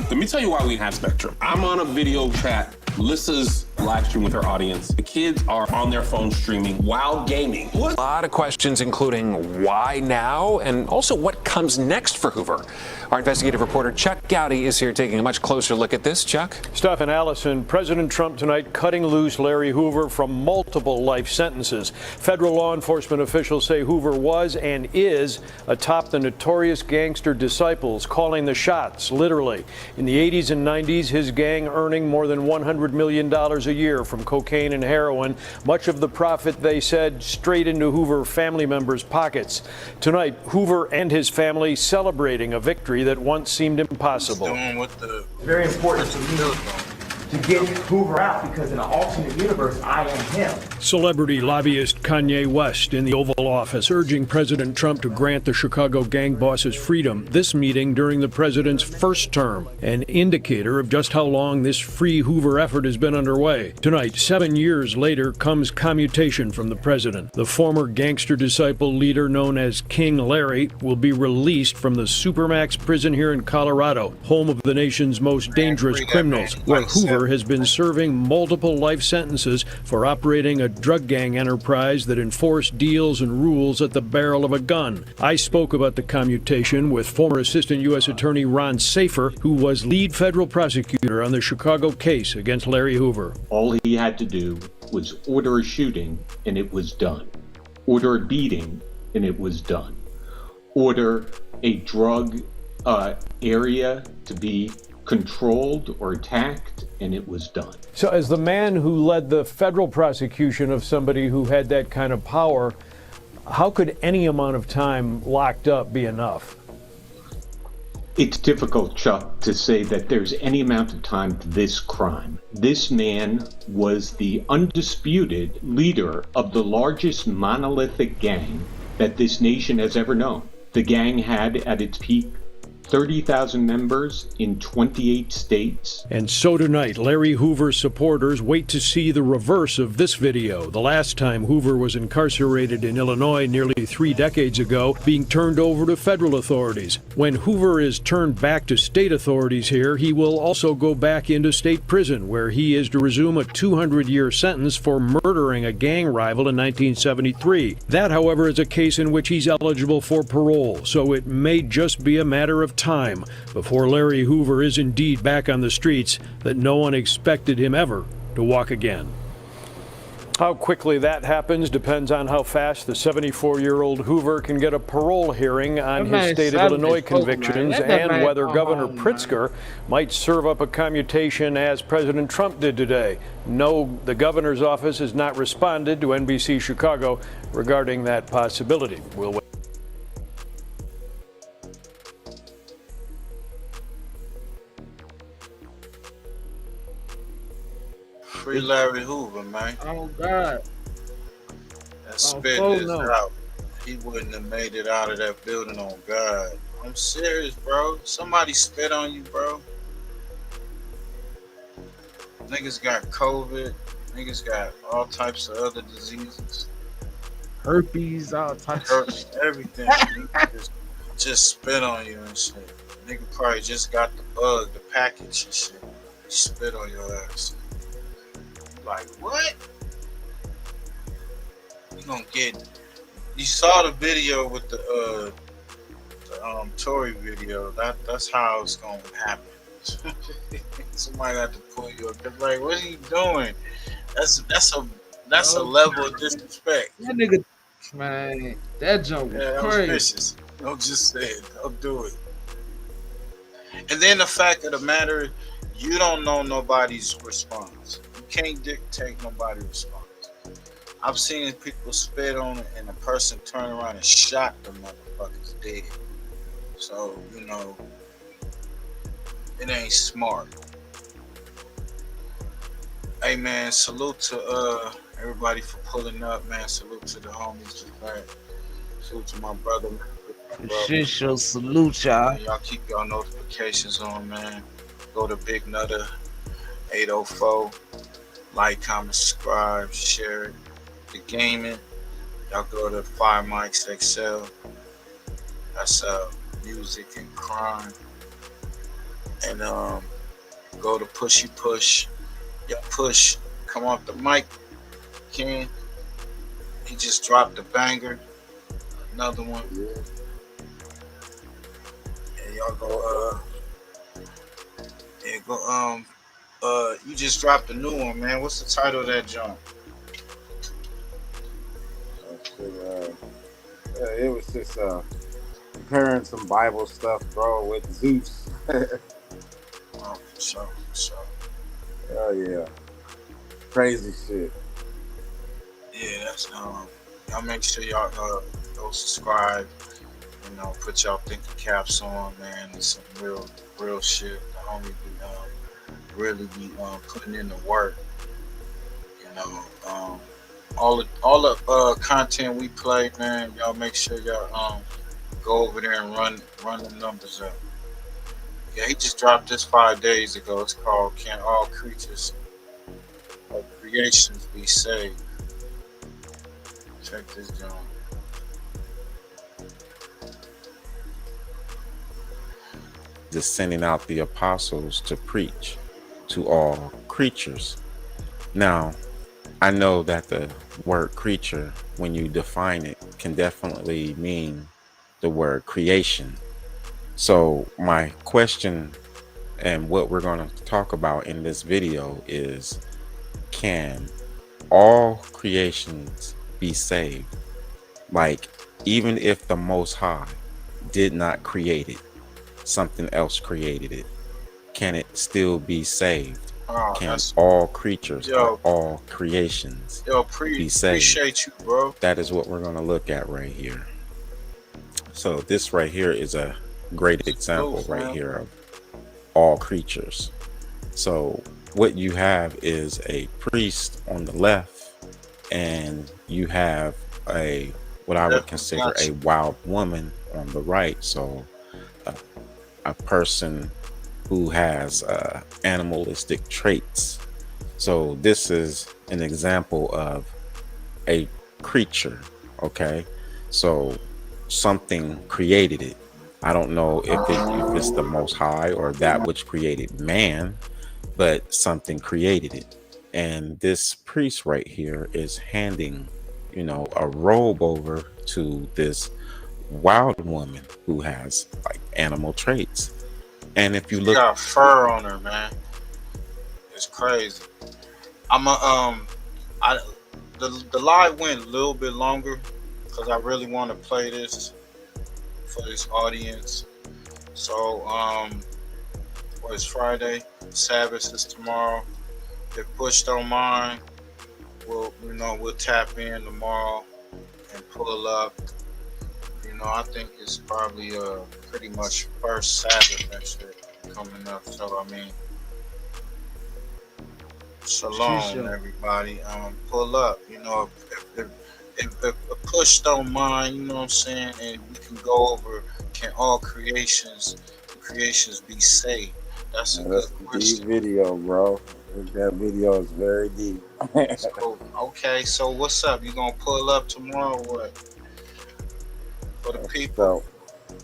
Let me tell you why we have Spectrum. I'm on a video chat. Lissa's live stream with her audience. The kids are on their phone streaming while gaming. A lot of questions, including why now, and also what comes next for Hoover. Our investigative reporter Chuck Gowdy is here taking a much closer look at this. Chuck? Steph and Allison, President Trump tonight cutting loose Larry Hoover from multiple life sentences. Federal law enforcement officials say Hoover was and is atop the notorious gangster disciples, calling the shots, literally. In the 80s and 90s, his gang earning more than $100 million a year from cocaine and heroin, much of the profit, they said, straight into Hoover family members' pockets. Tonight, Hoover and his family celebrating a victory that once seemed impossible. Very important to me to get Hoover out, because in an alternate universe, I am him. Celebrity lobbyist Kanye West in the Oval Office urging President Trump to grant the Chicago gang bosses freedom. This meeting during the president's first term, an indicator of just how long this free Hoover effort has been underway. Tonight, 7 years later, comes commutation from the president. The former gangster disciple leader known as King Larry will be released from the Supermax prison here in Colorado, home of the nation's most dangerous criminals, where Hoover has been serving multiple life sentences for operating a drug gang enterprise that enforced deals and rules at the barrel of a gun. I spoke about the commutation with former Assistant U.S. Attorney Ron Safer, who was lead federal prosecutor on the Chicago case against Larry Hoover. All he had to do was order a shooting, and it was done. Order a beating, and it was done. Order a drug area to be controlled or attacked, and it was done. So as the man who led the federal prosecution of somebody who had that kind of power, how could any amount of time locked up be enough? It's difficult, Chuck, to say that there's any amount of time to this crime. This man was the undisputed leader of the largest monolithic gang that this nation has ever known. The gang had at its peak 30,000 members in 28 states. And so tonight, Larry Hoover's supporters wait to see the reverse of this video. The last time Hoover was incarcerated in Illinois nearly 3 decades ago, being turned over to federal authorities. When Hoover is turned back to state authorities here, he will also go back into state prison, where he is to resume a 200-year sentence for murdering a gang rival in 1973. That, however, is a case in which he's eligible for parole, so it may just be a matter of time before Larry Hoover is indeed back on the streets that no one expected him ever to walk again. How quickly that happens depends on how fast the 74-year-old Hoover can get a parole hearing on his state of Illinois convictions, and whether Governor Pritzker might serve up a commutation as President Trump did today. No, the governor's office has not responded to NBC Chicago regarding that possibility. We'll wait. Free Larry Hoover, man. Oh God. That spit is out. He wouldn't have made it out of that building on God. I'm serious, bro. Somebody spit on you, bro. Niggas got COVID. Niggas got all types of other diseases. Herpes, all types of shit. Everything. just spit on you and shit. Nigga probably just got the bug, the package and shit. He spit on your ass. Like, what? You gonna get... You saw the video with the TORY video. That's how it's gonna happen. Somebody got to pull you up. They're like, what are you doing? That's a level of disrespect. That nigga, man, that joke was that crazy. was vicious. Don't just say it. Don't do it. And then the fact of the matter, you don't know nobody's response. You can't dictate nobody's response. I've seen people spit on it and a person turn around and shot the motherfuckers dead. So, you know, it ain't smart. Hey man, salute to everybody for pulling up, man. Salute to the homies just back. Salute to my brother. Shit show, salute y'all. Y'all keep y'all notifications on, man. Go to Big Nutter 804. Like, comment, subscribe, share it. gaming. Y'all go to Fire Mics XL. That's music and crime. And go to Pushy Push. Yo, Push, come off the mic, Ken. He just dropped a banger. Another one. And y'all go you just dropped a new one, man. What's the title of that joint? It was just comparing some Bible stuff, bro, with Zeus. Oh, for sure. Oh yeah, crazy shit. Yeah, that's y'all make sure y'all go subscribe. You know, put y'all thinking caps on, man. It's some real shit. The homie be really be putting in the work. You know, all the content we play, man. Y'all make sure y'all go over there and run the numbers up. Yeah, he just dropped this 5 days ago. It's called "Can All Creatures of Creations Be Saved?" Check this down. Just sending out the apostles to preach to all creatures. Now, I know that the word creature, when you define it, can definitely mean the word creation. So my question and what we're going to talk about in this video is, can all creations be saved? Like, even if the Most High did not create it, something else created it, can it still be saved? Can all creatures or all creations be saved? Appreciate you, bro. That is what we're going to look at right here. So this right here is a great example right here of all creatures. So what you have is a priest on the left, and you have what I would consider a wild woman on the right. So a person who has animalistic traits. So this is an example of a creature. Okay, so something created it. I don't know if it's the Most High or that which created man, but something created it. And this priest right here is handing, you know, a robe over to this wild woman who has like animal traits. And if you look, she got fur on her, man. It's crazy. The live went a little bit longer because I really want to play this for this audience. So it's Friday, Sabbath is tomorrow. If Push don't mind, we'll tap in tomorrow and pull up. You know, I think it's probably pretty much first Sabbath next year coming up. So I mean, shalom, everybody. Pull up. You know, if Push don't mind, you know what I'm saying, and we can go over, can all creations be saved? That's a good question. Deep video, bro. That video is very deep. So, okay, so what's up? You gonna pull up tomorrow or what? For the people.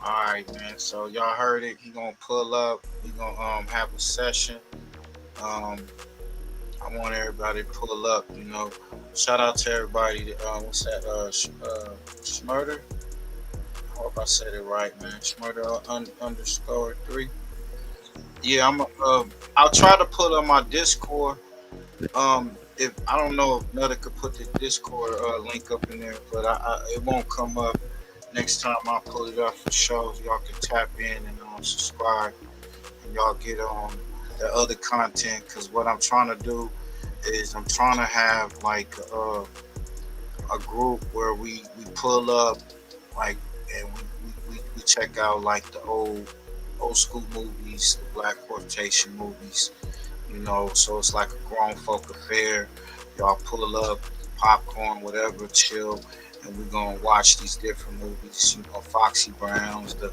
All right, man. So y'all heard it. He gonna pull up. He gonna have a session. I want everybody to pull up. You know, shout out to everybody. What's that? Schmurder. I hope I said it right, man. Schmurder _3. Yeah, I'll try to put on my Discord. If I don't know if Nutter could put the Discord link up in there, but it won't come up. Next time I'll pull it up for shows. Y'all can tap in and subscribe, and y'all get on the other content. Because what I'm trying to do is I'm trying to have like a group where we pull up, like, and we check out like the old school movies, the Black Quotation movies. You know, so it's like a grown folk affair. Y'all pull up, popcorn, whatever, chill. And we're gonna watch these different movies, you know, Foxy Browns, the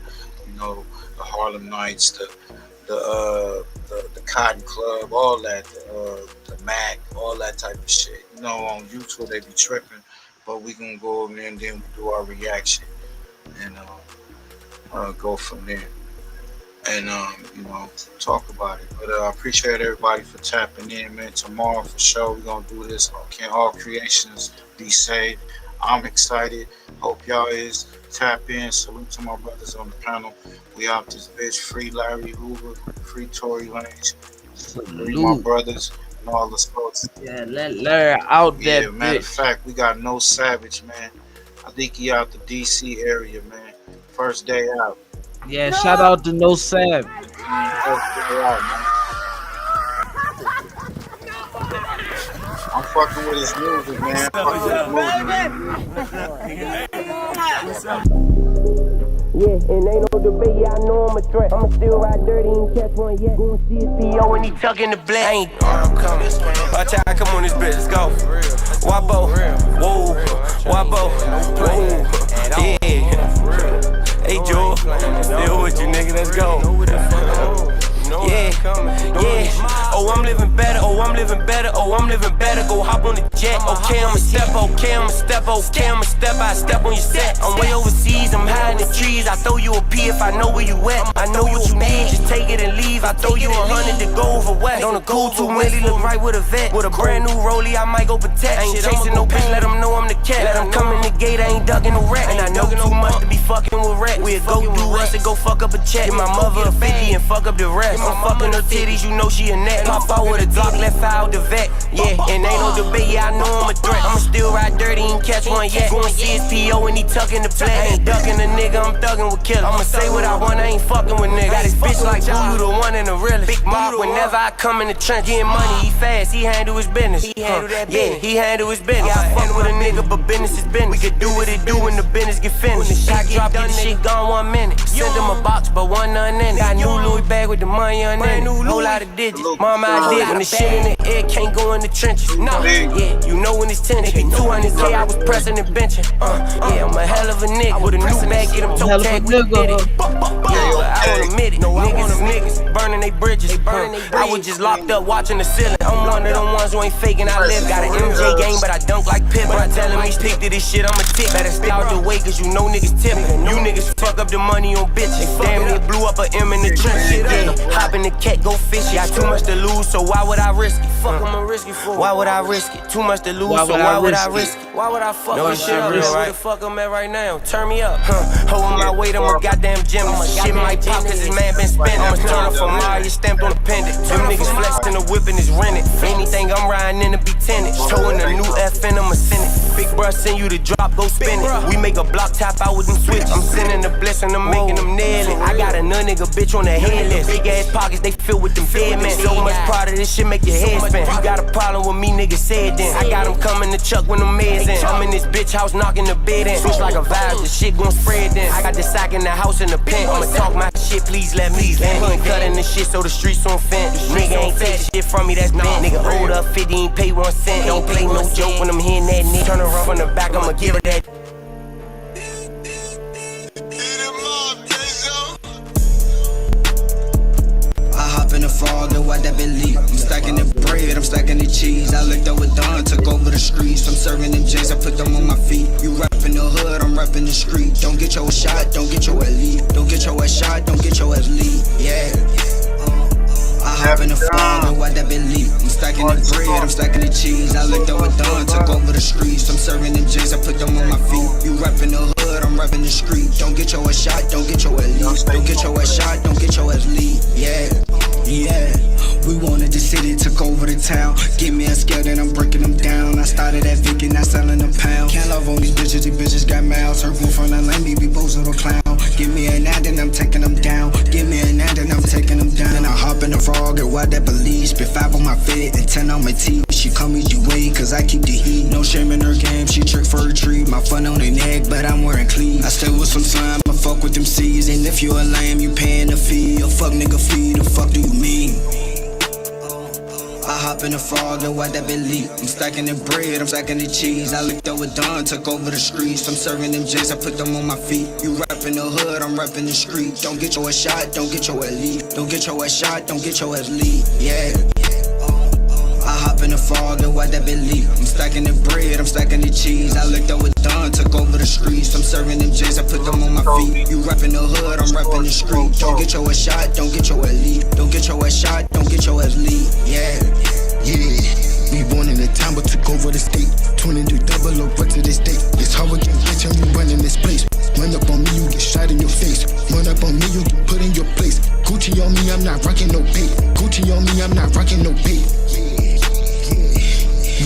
Harlem Nights, the Cotton Club, all that, the Mac, all that type of shit. You know, on YouTube they be tripping. but we gonna go over there and then do our reaction and go from there and you know, talk about it. But I appreciate everybody for tapping in, man. Tomorrow for sure we're gonna do this. Can all creations be saved? I'm excited. Hope y'all is. Tap in. Salute to my brothers on the panel. We out this bitch. Free Larry Hoover. Free Tory Lanez. Free my brothers and all the sports. Yeah, let Larry out that Yeah, matter of bitch. fact, we got No Savage, man. I think he out the DC area, man. First day out. Yeah, shout out to No Savage. First day out, man. I'm fucking with his music, man. Fucking with his music. Yeah, and ain't no debate, yeah, I know I'm a threat. I'ma still ride dirty and catch one yet. Going see his PO when he tucking the black. I ain't I'm coming. Watch out, come on this bitch, let's go. Wabbo, whoa, Wabbo, whoa, yeah. Hey, Joe, still with you, nigga, let's go. Yeah, yeah. Oh, I'm living better. Oh, I'm living better. Oh, I'm living better. Go hop on the jet. Okay, I'ma step. Okay, I'ma step. Okay, I'ma step. I step on your set. I'm way overseas. I'm high in the trees. I throw you a P if I know where you at. I know what you need. Just take it and leave. I throw you 100 to go over west. On a cool 2 milli, look right with a vet. With a brand new rollie, I might go protect. I ain't chasing no bitch. Let them know I'm the cat. Let them come in the gate. I ain't ducking no rat. And I know too much to be fucking with rat. We'll go do us and go fuck up a check. Give my mother a 50 and fuck up the rest. I'm fucking her titties, you know she a net. Pop out with a Glock, left out the vet. Yeah, and ain't no debate, yeah, I know I'm a threat. I'ma still ride dirty and catch one yet. Go and see his PO and he tucking the play. I ain't ducking a nigga, I'm thugging with killers. I'ma say what I want, I ain't fucking with niggas. Got this bitch like boo, you the one and the realest. Big mob, whenever I come in the trench, getting money, he fast, he handle his business. Yeah, he handle his business. I fuck with a nigga, but business is business. We could do what it do when the business get finished. Shot drop, get the shit gone 1 minute. Send him a box, but one none in it. Got new Louis bag with the money on it. Whole lot of digits. Mama, I did when the shit in the air can't go in the trenches. No, yeah, you know when it's tennis. 200K, I was pressing and benching. Yeah, I'm a hell of a nigga. With a new bag, get him toe tag, we did it. Yeah, I don't admit it. Niggas is niggas, burning they bridges. I was just locked up watching the ceiling. I'm one of them ones who ain't faking. I live, got an MJ game, but I dunk like Pip. But I tell him, stick to this shit, I'ma tip. Better stay out the way, cause you know niggas tipping. You niggas fuck up the money on bitches. Damn, they blew up a M in the trench. Yeah, hop in the cat, go fish. Got too much to lose, so why would I risk it? Fuck, I'ma risk it for. Why would I risk it? Too much to lose, so why would I risk it? Why would I fuck this shit up? Where the fuck I'm at right now? Turn me up. Holding my weight, I'm a goddamn gymnast. Shit might pop, cause this man been spending. I'ma turn up for Maya, stamped on the pendant. Them niggas flexing the whip and it's rented. Anything I'm riding in to be tenant. Towing a new FN, I'ma send it. Big bruh send you the drop, go spin it. We make a block tap out with them switch. I'm sending the bliss and I'm making them nail it. I got a none nigga bitch on the head list. Big ass pockets, they filled with them dead men. So much pride of this shit make your head spin. You got a problem with me, nigga, say it then. I got them coming to chuck when them meds in. I'm in this bitch house knocking the bed in. Switch like a vibe, the shit gon' spread then. I got the sack in the house in the pen. I'ma talk my shit, please let me. And he ain't cutting the shit so the streets on fence. Nigga ain't take shit from me, that's bent. Nigga hold up 50, ain't pay 1 cent. Don't play no joke when I'm hitting that nigga. Turn around from the back, I'ma give her that. In the fog and what that believe. I'm stacking the bread, I'm stacking the cheese. I looked up with Don, took over the streets. I'm serving them J's, I put them on my feet. You rapping the hood, I'm rapping the street. Don't get your shot, don't get your lead. Don't get your shot, don't get your lead. Yeah. I hop in the fog and what that believe. I'm stacking the bread, I'm stacking the cheese. I looked up with Don, took over the streets. I'm serving them J's, I put them on my feet. You rapping the hood, I'm rapping the street. Don't get your shot, don't get your lead. Don't get your shot, don't get your lead. Yeah. Yeah, we wanted the city, took over the town. Give me a scale, then I'm breaking them down. I started at Vicky, now selling a pound. Can't love on these bitches got mouths. Her boo from the lane, me be both of a clown. Give me a nine, then I'm taking them down. Give me a nine, then I'm taking them down. Then I hop in the frog and what that believes. Spit 5 on my fit and 10 on my teeth. She call me G-Way, cause I keep the heat. No shame in her game, she trick for a treat. My fun on her neck, but I'm wearing clean. I stay with some slime, I fuck with them C's. And if you a lame, you paying a fee. A fuck nigga fee, the fuck do you mean? I hop in the frog and what that believe. I'm stacking the bread, I'm stacking the cheese. I licked up with Don, took over the streets. I'm serving them J's, I put them on my feet. You rapping the hood, I'm rapping the street. Don't get your shot, don't get your lead. Don't get your shot, don't get your lead. Yeah. I hop in the fog and watch that bit leak. I'm stacking the bread, I'm stacking the cheese. I looked up with Don, took over the streets. I'm serving them J's, I put them on my feet. You rapping the hood, I'm rapping the street. Don't get your ass shot, don't get your elite. Don't get your ass shot, don't get your ass lead. Yeah, yeah. We born in the town, but took over the state. 22 double over to the state. It's hard to get rich and we running this place. Run up on me, you get shot in your face. Run up on me, you get put in your place. Gucci on me, I'm not rocking no bait. Gucci on me, I'm not rocking no bait.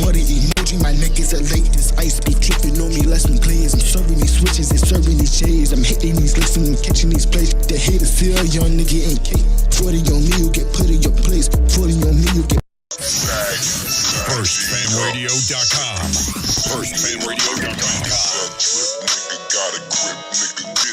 What an emoji, my neck is elate. This ice be tripping on me, less than players. I'm serving these switches and serving these shades. I'm hitting these licks and I'm catching these plays. The haters feel young nigga ain't cake. 40 on me, you get put in your place. 40 on me, you get. FirstFamRadio.com. FirstFamRadio.com.